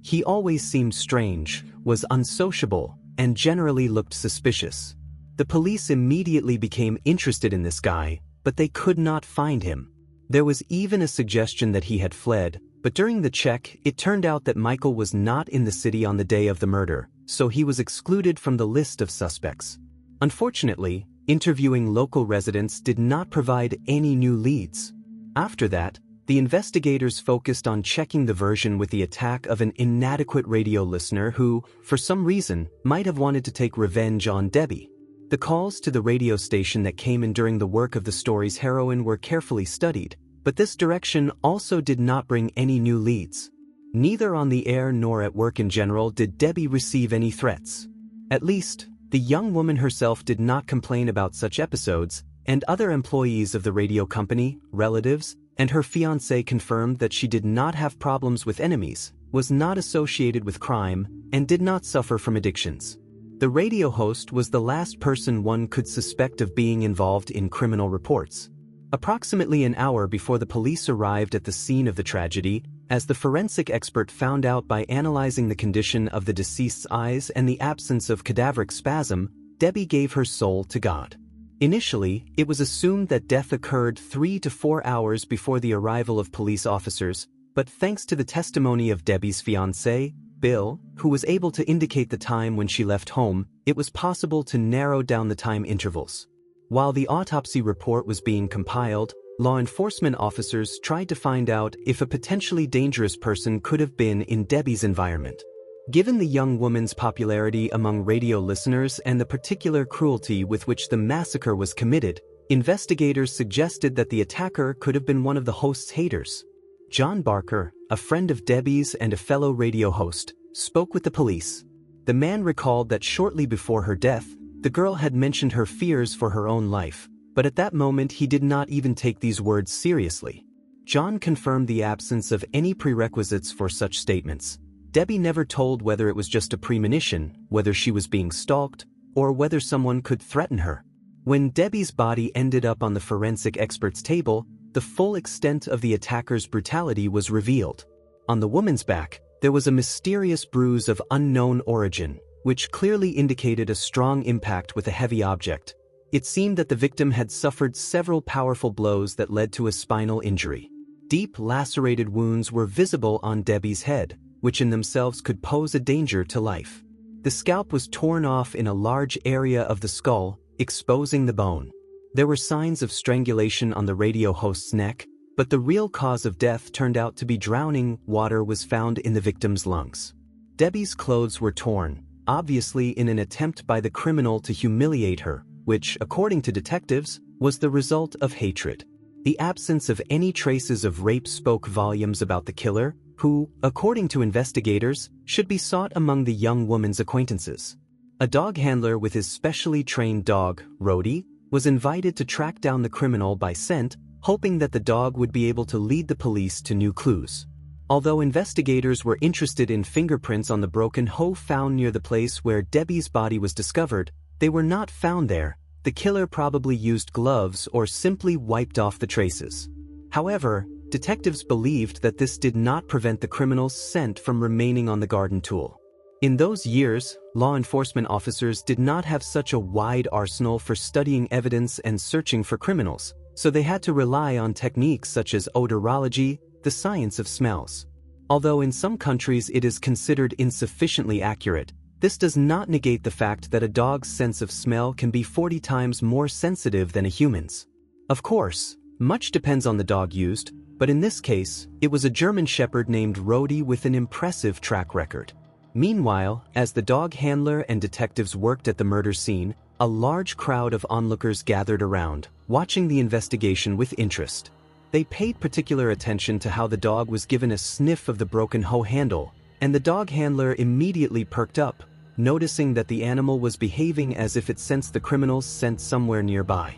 He always seemed strange, was unsociable, and generally looked suspicious. The police immediately became interested in this guy, but they could not find him. There was even a suggestion that he had fled, but during the check, it turned out that Michael was not in the city on the day of the murder, so he was excluded from the list of suspects. Unfortunately, interviewing local residents did not provide any new leads. After that, the investigators focused on checking the version with the attack of an inadequate radio listener who, for some reason, might have wanted to take revenge on Debbie. The calls to the radio station that came in during the work of the story's heroine were carefully studied, but this direction also did not bring any new leads. Neither on the air nor at work in general did Debbie receive any threats. At least, the young woman herself did not complain about such episodes, and other employees of the radio company, relatives, and her fiancé confirmed that she did not have problems with enemies, was not associated with crime, and did not suffer from addictions. The radio host was the last person one could suspect of being involved in criminal reports. Approximately an hour before the police arrived at the scene of the tragedy, As the forensic expert found out by analyzing the condition of the deceased's eyes and the absence of cadaveric spasm, Debbie gave her soul to God. Initially, it was assumed that death occurred 3 to 4 hours before the arrival of police officers, but thanks to the testimony of Debbie's fiancé, Bill, who was able to indicate the time when she left home, it was possible to narrow down the time intervals. While the autopsy report was being compiled, law enforcement officers tried to find out if a potentially dangerous person could have been in Debbie's environment. Given the young woman's popularity among radio listeners and the particular cruelty with which the massacre was committed, investigators suggested that the attacker could have been one of the host's haters. John Barker, a friend of Debbie's and a fellow radio host, spoke with the police. The man recalled that shortly before her death, the girl had mentioned her fears for her own life, but at that moment he did not even take these words seriously. John confirmed the absence of any prerequisites for such statements. Debbie never told whether it was just a premonition, whether she was being stalked, or whether someone could threaten her. When Debbie's body ended up on the forensic expert's table, the full extent of the attacker's brutality was revealed. On the woman's back, there was a mysterious bruise of unknown origin, which clearly indicated a strong impact with a heavy object. It seemed that the victim had suffered several powerful blows that led to a spinal injury. Deep lacerated wounds were visible on Debbie's head, which in themselves could pose a danger to life. The scalp was torn off in a large area of the skull, exposing the bone. There were signs of strangulation on the radio host's neck, but the real cause of death turned out to be drowning. Water was found in the victim's lungs. Debbie's clothes were torn, obviously in an attempt by the criminal to humiliate her, which, according to detectives, was the result of hatred. The absence of any traces of rape spoke volumes about the killer, who, according to investigators, should be sought among the young woman's acquaintances. A dog handler with his specially trained dog, Rhodey, was invited to track down the criminal by scent, hoping that the dog would be able to lead the police to new clues. Although investigators were interested in fingerprints on the broken hoe found near the place where Debbie's body was discovered, they were not found there. The killer probably used gloves or simply wiped off the traces. However, detectives believed that this did not prevent the criminal's scent from remaining on the garden tool. In those years, law enforcement officers did not have such a wide arsenal for studying evidence and searching for criminals, so they had to rely on techniques such as odorology, the science of smells. Although in some countries it is considered insufficiently accurate, this does not negate the fact that a dog's sense of smell can be 40 times more sensitive than a human's. Of course, much depends on the dog used, but in this case, it was a German shepherd named Rhodey with an impressive track record. Meanwhile, as the dog handler and detectives worked at the murder scene, a large crowd of onlookers gathered around, watching the investigation with interest. They paid particular attention to how the dog was given a sniff of the broken hoe handle, and the dog handler immediately perked up, noticing that the animal was behaving as if it sensed the criminal's scent somewhere nearby.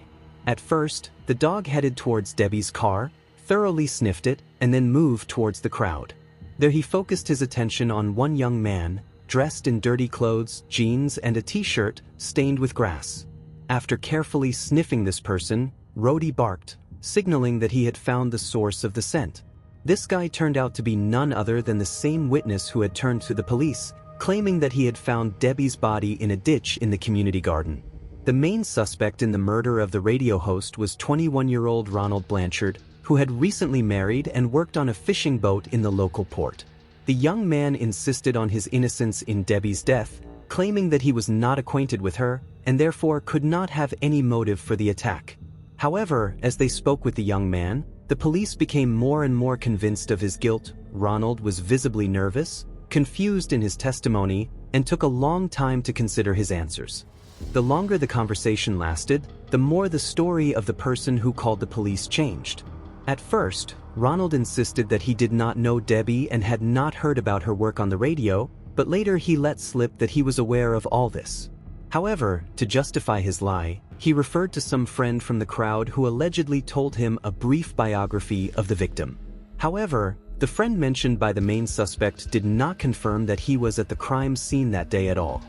At first, the dog headed towards Debbie's car, thoroughly sniffed it, and then moved towards the crowd. There he focused his attention on one young man, dressed in dirty clothes, jeans, and a t-shirt stained with grass. After carefully sniffing this person, Rhodey barked, signaling that he had found the source of the scent. This guy turned out to be none other than the same witness who had turned to the police, claiming that he had found Debbie's body in a ditch in the community garden. The main suspect in the murder of the radio host was 21-year-old Ronald Blanchard, who had recently married and worked on a fishing boat in the local port. The young man insisted on his innocence in Debbie's death, claiming that he was not acquainted with her and therefore could not have any motive for the attack. However, as they spoke with the young man, the police became more and more convinced of his guilt. Ronald was visibly nervous, confused in his testimony, and took a long time to consider his answers. The longer the conversation lasted, the more the story of the person who called the police changed. At first, Ronald insisted that he did not know Debbie and had not heard about her work on the radio, but later he let slip that he was aware of all this. However, to justify his lie, he referred to some friend from the crowd who allegedly told him a brief biography of the victim. However, the friend mentioned by the main suspect did not confirm that he was at the crime scene that day at all.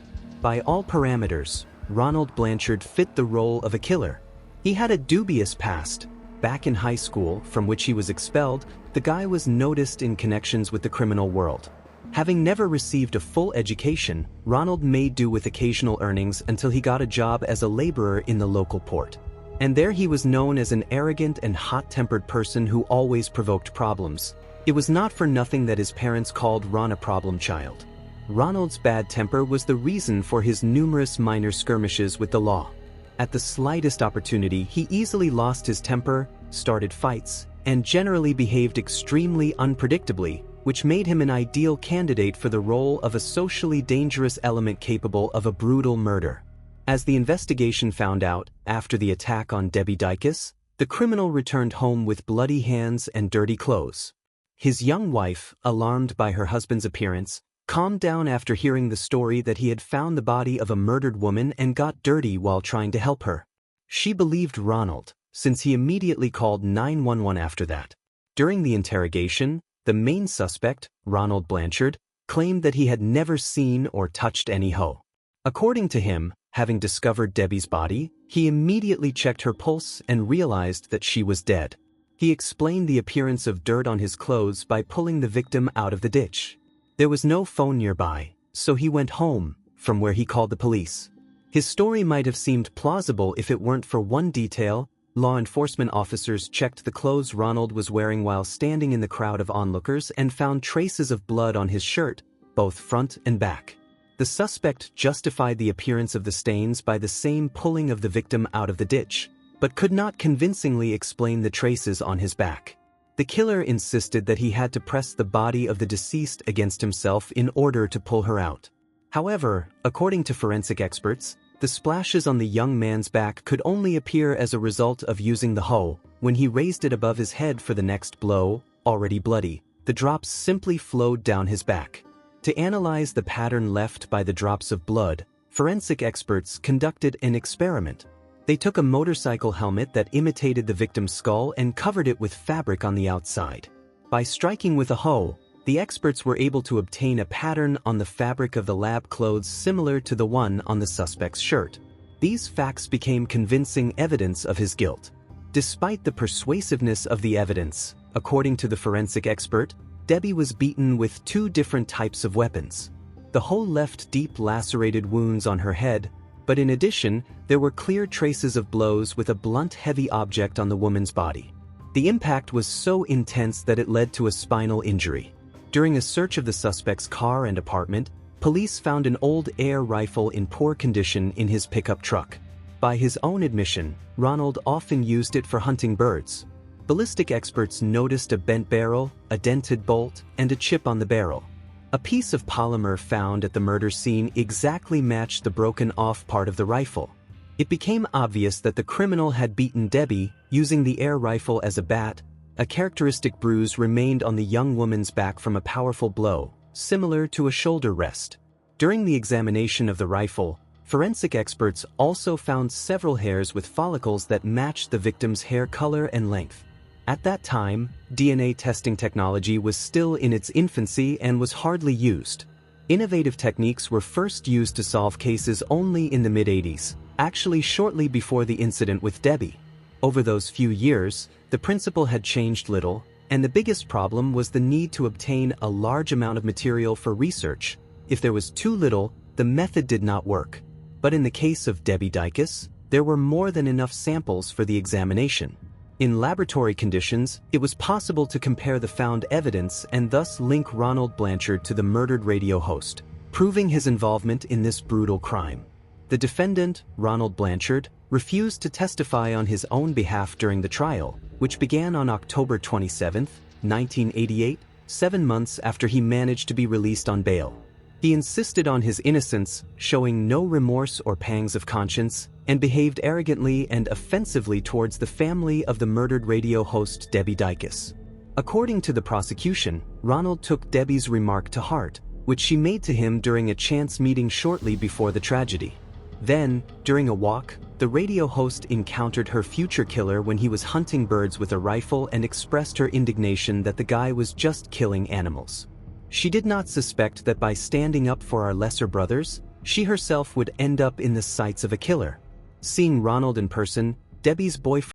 By all parameters, Ronald Blanchard fit the role of a killer. He had a dubious past, Back in high school, from which he was expelled, the guy was noticed in connections with the criminal world. Having never received a full education, Ronald made do with occasional earnings until he got a job as a laborer in the local port. And there he was known as an arrogant and hot-tempered person who always provoked problems. It was not for nothing that his parents called Ron a problem child. Ronald's bad temper was the reason for his numerous minor skirmishes with the law. At the slightest opportunity, he easily lost his temper, started fights, and generally behaved extremely unpredictably, which made him an ideal candidate for the role of a socially dangerous element capable of a brutal murder. As the investigation found out, after the attack on Debbie Dicus, the criminal returned home with bloody hands and dirty clothes. His young wife, alarmed by her husband's appearance, calmed down after hearing the story that he had found the body of a murdered woman and got dirty while trying to help her. She believed Ronald, since he immediately called 911 after that. During the interrogation, the main suspect, Ronald Blanchard, claimed that he had never seen or touched any hoe. According to him, having discovered Debbie's body, he immediately checked her pulse and realized that she was dead. He explained the appearance of dirt on his clothes by pulling the victim out of the ditch. There was no phone nearby, so he went home, from where he called the police. His story might have seemed plausible if it weren't for one detail. Law enforcement officers checked the clothes Ronald was wearing while standing in the crowd of onlookers and found traces of blood on his shirt, both front and back. The suspect justified the appearance of the stains by the same pulling of the victim out of the ditch, but could not convincingly explain the traces on his back. The killer insisted that he had to press the body of the deceased against himself in order to pull her out. However, according to forensic experts, the splashes on the young man's back could only appear as a result of using the hoe. When he raised it above his head for the next blow, already bloody, the drops simply flowed down his back. To analyze the pattern left by the drops of blood, forensic experts conducted an experiment. They took a motorcycle helmet that imitated the victim's skull and covered it with fabric on the outside. By striking with a hoe, the experts were able to obtain a pattern on the fabric of the lab clothes similar to the one on the suspect's shirt. These facts became convincing evidence of his guilt. Despite the persuasiveness of the evidence, according to the forensic expert, Debbie was beaten with two different types of weapons. The hoe left deep lacerated wounds on her head, but in addition, there were clear traces of blows with a blunt heavy object on the woman's body. The impact was so intense that it led to a spinal injury. During a search of the suspect's car and apartment, police found an old air rifle in poor condition in his pickup truck. By his own admission, Ronald often used it for hunting birds. Ballistic experts noticed a bent barrel, a dented bolt, and a chip on the barrel. A piece of polymer found at the murder scene exactly matched the broken-off part of the rifle. It became obvious that the criminal had beaten Debbie using the air rifle as a bat. A characteristic bruise remained on the young woman's back from a powerful blow, similar to a shoulder rest. During the examination of the rifle, forensic experts also found several hairs with follicles that matched the victim's hair color and length. At that time, DNA testing technology was still in its infancy and was hardly used. Innovative techniques were first used to solve cases only in the mid-80s, actually shortly before the incident with Debbie. Over those few years, the principle had changed little, and the biggest problem was the need to obtain a large amount of material for research. If there was too little, the method did not work. But in the case of Debbie Dicus, there were more than enough samples for the examination. In laboratory conditions, it was possible to compare the found evidence and thus link Ronald Blanchard to the murdered radio host, proving his involvement in this brutal crime. The defendant, Ronald Blanchard, refused to testify on his own behalf during the trial, which began on October 27, 1988, 7 months after he managed to be released on bail. He insisted on his innocence, showing no remorse or pangs of conscience, and behaved arrogantly and offensively towards the family of the murdered radio host Debbie Dicus. According to the prosecution, Ronald took Debbie's remark to heart, which she made to him during a chance meeting shortly before the tragedy. Then, during a walk, the radio host encountered her future killer when he was hunting birds with a rifle and expressed her indignation that the guy was just killing animals. She did not suspect that by standing up for our lesser brothers, she herself would end up in the sights of a killer. Seeing Ronald in person, Debbie's boyfriend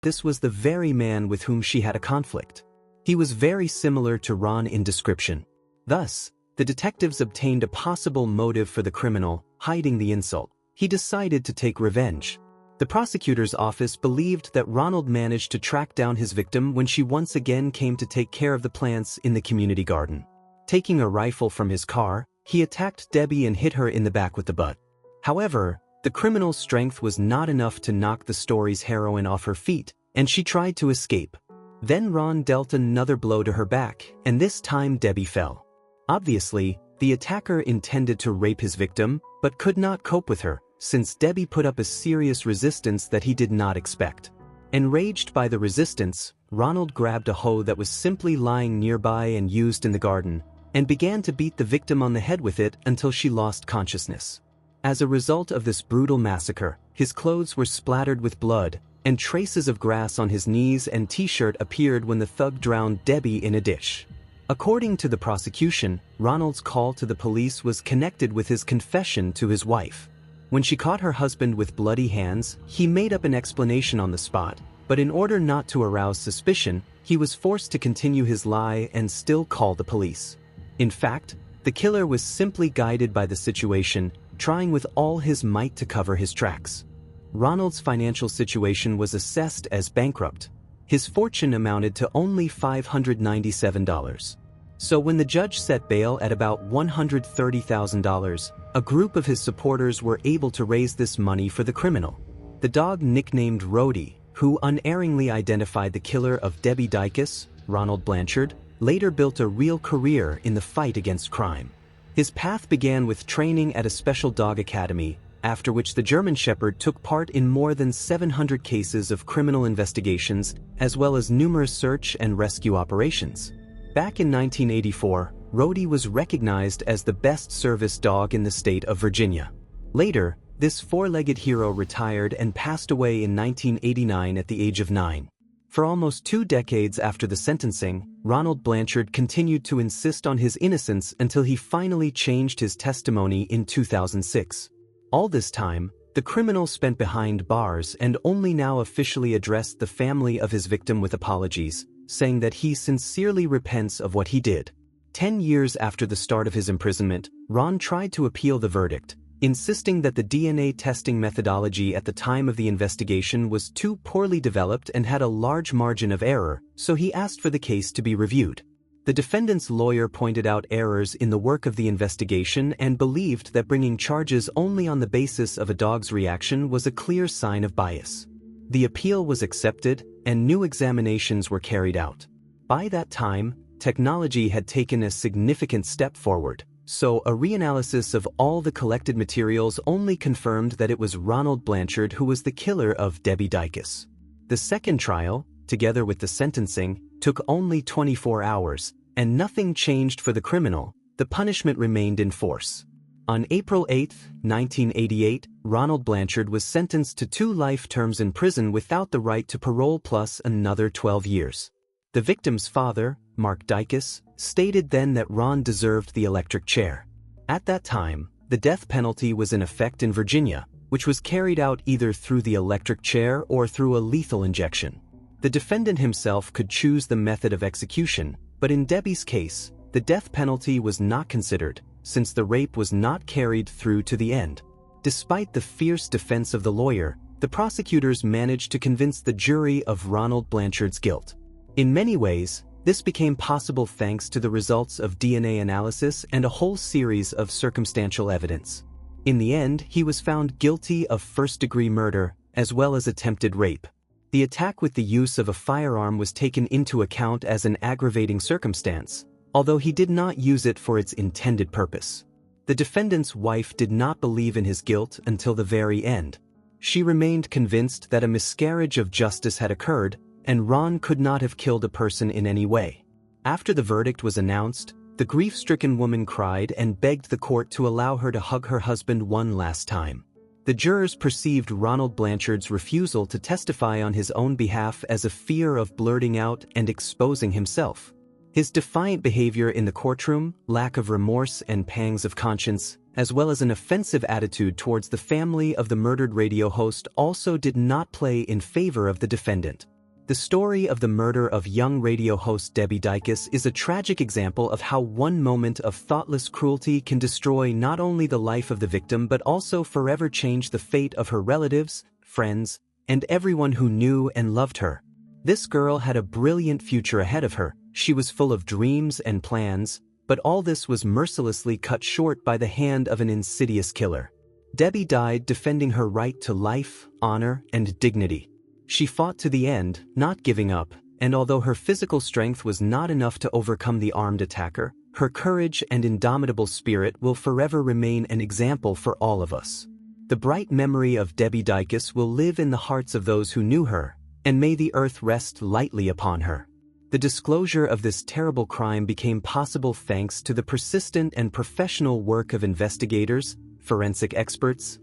This was the very man with whom she had a conflict. He was very similar to Ron in description. Thus, the detectives obtained a possible motive for the criminal, hiding the insult. He decided to take revenge. The prosecutor's office believed that Ronald managed to track down his victim when she once again came to take care of the plants in the community garden. Taking a rifle from his car, he attacked Debbie and hit her in the back with the butt. However, the criminal's strength was not enough to knock the story's heroine off her feet, and she tried to escape. Then Ron dealt another blow to her back, and this time Debbie fell. Obviously, the attacker intended to rape his victim, but could not cope with her, since Debbie put up a serious resistance that he did not expect. Enraged by the resistance, Ronald grabbed a hoe that was simply lying nearby and used in the garden, and began to beat the victim on the head with it until she lost consciousness. As a result of this brutal massacre, his clothes were splattered with blood, and traces of grass on his knees and t-shirt appeared when the thug drowned Debbie in a dish. According to the prosecution, Ronald's call to the police was connected with his confession to his wife. When she caught her husband with bloody hands, he made up an explanation on the spot, but in order not to arouse suspicion, he was forced to continue his lie and still call the police. In fact, the killer was simply guided by the situation, trying with all his might to cover his tracks. Ronald's financial situation was assessed as bankrupt. His fortune amounted to only $597. So when the judge set bail at about $130,000, a group of his supporters were able to raise this money for the criminal. The dog nicknamed Rhodey, who unerringly identified the killer of Debbie Dicus, Ronald Blanchard, later built a real career in the fight against crime. His path began with training at a special dog academy, after which the German Shepherd took part in more than 700 cases of criminal investigations, as well as numerous search and rescue operations. Back in 1984, Rhodey was recognized as the best service dog in the state of Virginia. Later, this four-legged hero retired and passed away in 1989 at the age of 9. For almost 2 decades after the sentencing, Ronald Blanchard continued to insist on his innocence until he finally changed his testimony in 2006. All this time, the criminal spent behind bars and only now officially addressed the family of his victim with apologies, saying that he sincerely repents of what he did. 10 years after the start of his imprisonment, Ron tried to appeal the verdict, insisting that the DNA testing methodology at the time of the investigation was too poorly developed and had a large margin of error, so he asked for the case to be reviewed. The defendant's lawyer pointed out errors in the work of the investigation and believed that bringing charges only on the basis of a dog's reaction was a clear sign of bias. The appeal was accepted, and new examinations were carried out. By that time, technology had taken a significant step forward, so a reanalysis of all the collected materials only confirmed that it was Ronald Blanchard who was the killer of Debbie Dicus. The second trial, together with the sentencing, took only 24 hours, and nothing changed for the criminal. The punishment remained in force. On April 8, 1988, Ronald Blanchard was sentenced to 2 life terms in prison without the right to parole plus another 12 years. The victim's father, Mark Dicus, stated then that Ron deserved the electric chair. At that time, the death penalty was in effect in Virginia, which was carried out either through the electric chair or through a lethal injection. The defendant himself could choose the method of execution, but in Debbie's case, the death penalty was not considered, since the rape was not carried through to the end. Despite the fierce defense of the lawyer, the prosecutors managed to convince the jury of Ronald Blanchard's guilt. In many ways, this became possible thanks to the results of DNA analysis and a whole series of circumstantial evidence. In the end, he was found guilty of first-degree murder, as well as attempted rape. The attack with the use of a firearm was taken into account as an aggravating circumstance, although he did not use it for its intended purpose. The defendant's wife did not believe in his guilt until the very end. She remained convinced that a miscarriage of justice had occurred, and Ron could not have killed a person in any way. After the verdict was announced, the grief-stricken woman cried and begged the court to allow her to hug her husband one last time. The jurors perceived Ronald Blanchard's refusal to testify on his own behalf as a fear of blurting out and exposing himself. His defiant behavior in the courtroom, lack of remorse and pangs of conscience, as well as an offensive attitude towards the family of the murdered radio host also did not play in favor of the defendant. The story of the murder of young radio host Debbie Dicus is a tragic example of how one moment of thoughtless cruelty can destroy not only the life of the victim but also forever change the fate of her relatives, friends, and everyone who knew and loved her. This girl had a brilliant future ahead of her. She was full of dreams and plans, but all this was mercilessly cut short by the hand of an insidious killer. Debbie died defending her right to life, honor, and dignity. She fought to the end, not giving up, and although her physical strength was not enough to overcome the armed attacker, her courage and indomitable spirit will forever remain an example for all of us. The bright memory of Debbie Dicus will live in the hearts of those who knew her, and may the earth rest lightly upon her. The disclosure of this terrible crime became possible thanks to the persistent and professional work of investigators, forensic experts,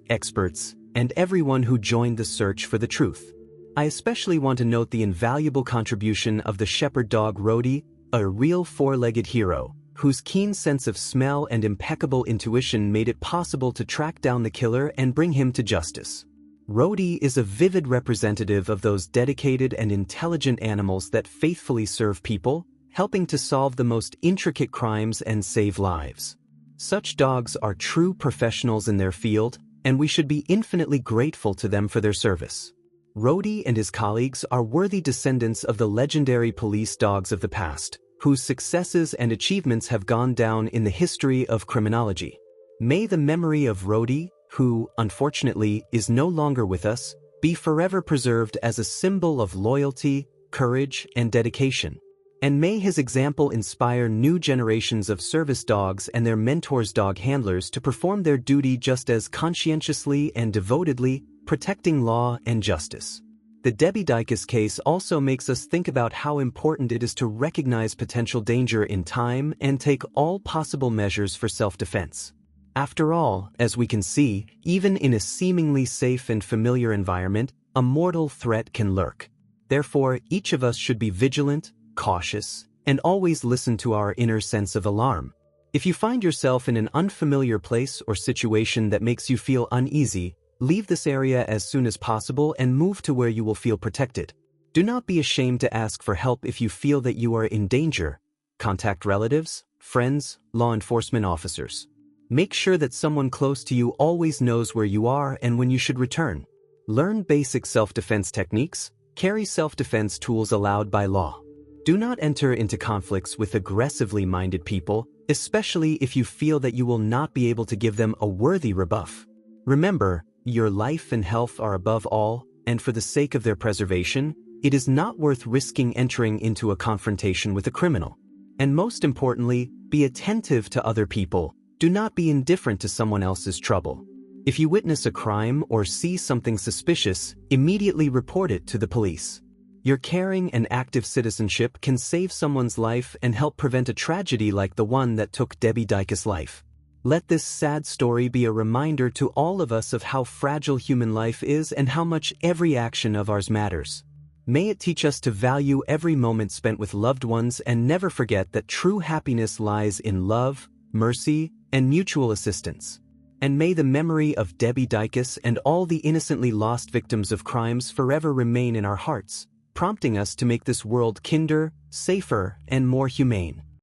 and everyone who joined the search for the truth. I especially want to note the invaluable contribution of the shepherd dog Rhodey, a real four-legged hero, whose keen sense of smell and impeccable intuition made it possible to track down the killer and bring him to justice. Rhodey is a vivid representative of those dedicated and intelligent animals that faithfully serve people, helping to solve the most intricate crimes and save lives. Such dogs are true professionals in their field, and we should be infinitely grateful to them for their service. Rhodey and his colleagues are worthy descendants of the legendary police dogs of the past, whose successes and achievements have gone down in the history of criminology. May the memory of Rhodey, who, unfortunately, is no longer with us, be forever preserved as a symbol of loyalty, courage, and dedication. And may his example inspire new generations of service dogs and their mentors' dog handlers to perform their duty just as conscientiously and devotedly, protecting law and justice. The Debbie Dicus case also makes us think about how important it is to recognize potential danger in time and take all possible measures for self-defense. After all, as we can see, even in a seemingly safe and familiar environment, a mortal threat can lurk. Therefore, each of us should be vigilant, cautious, and always listen to our inner sense of alarm. If you find yourself in an unfamiliar place or situation that makes you feel uneasy, leave this area as soon as possible and move to where you will feel protected. Do not be ashamed to ask for help if you feel that you are in danger. Contact relatives, friends, law enforcement officers. Make sure that someone close to you always knows where you are and when you should return. Learn basic self-defense techniques. Carry self-defense tools allowed by law. Do not enter into conflicts with aggressively minded people, especially if you feel that you will not be able to give them a worthy rebuff. Remember, your life and health are above all, and for the sake of their preservation, it is not worth risking entering into a confrontation with a criminal. And most importantly, be attentive to other people. Do not be indifferent to someone else's trouble. If you witness a crime or see something suspicious, immediately report it to the police. Your caring and active citizenship can save someone's life and help prevent a tragedy like the one that took Debbie Dicus' life. Let this sad story be a reminder to all of us of how fragile human life is and how much every action of ours matters. May it teach us to value every moment spent with loved ones and never forget that true happiness lies in love, mercy, and mutual assistance. And may the memory of Debbie Dicus and all the innocently lost victims of crimes forever remain in our hearts, prompting us to make this world kinder, safer, and more humane.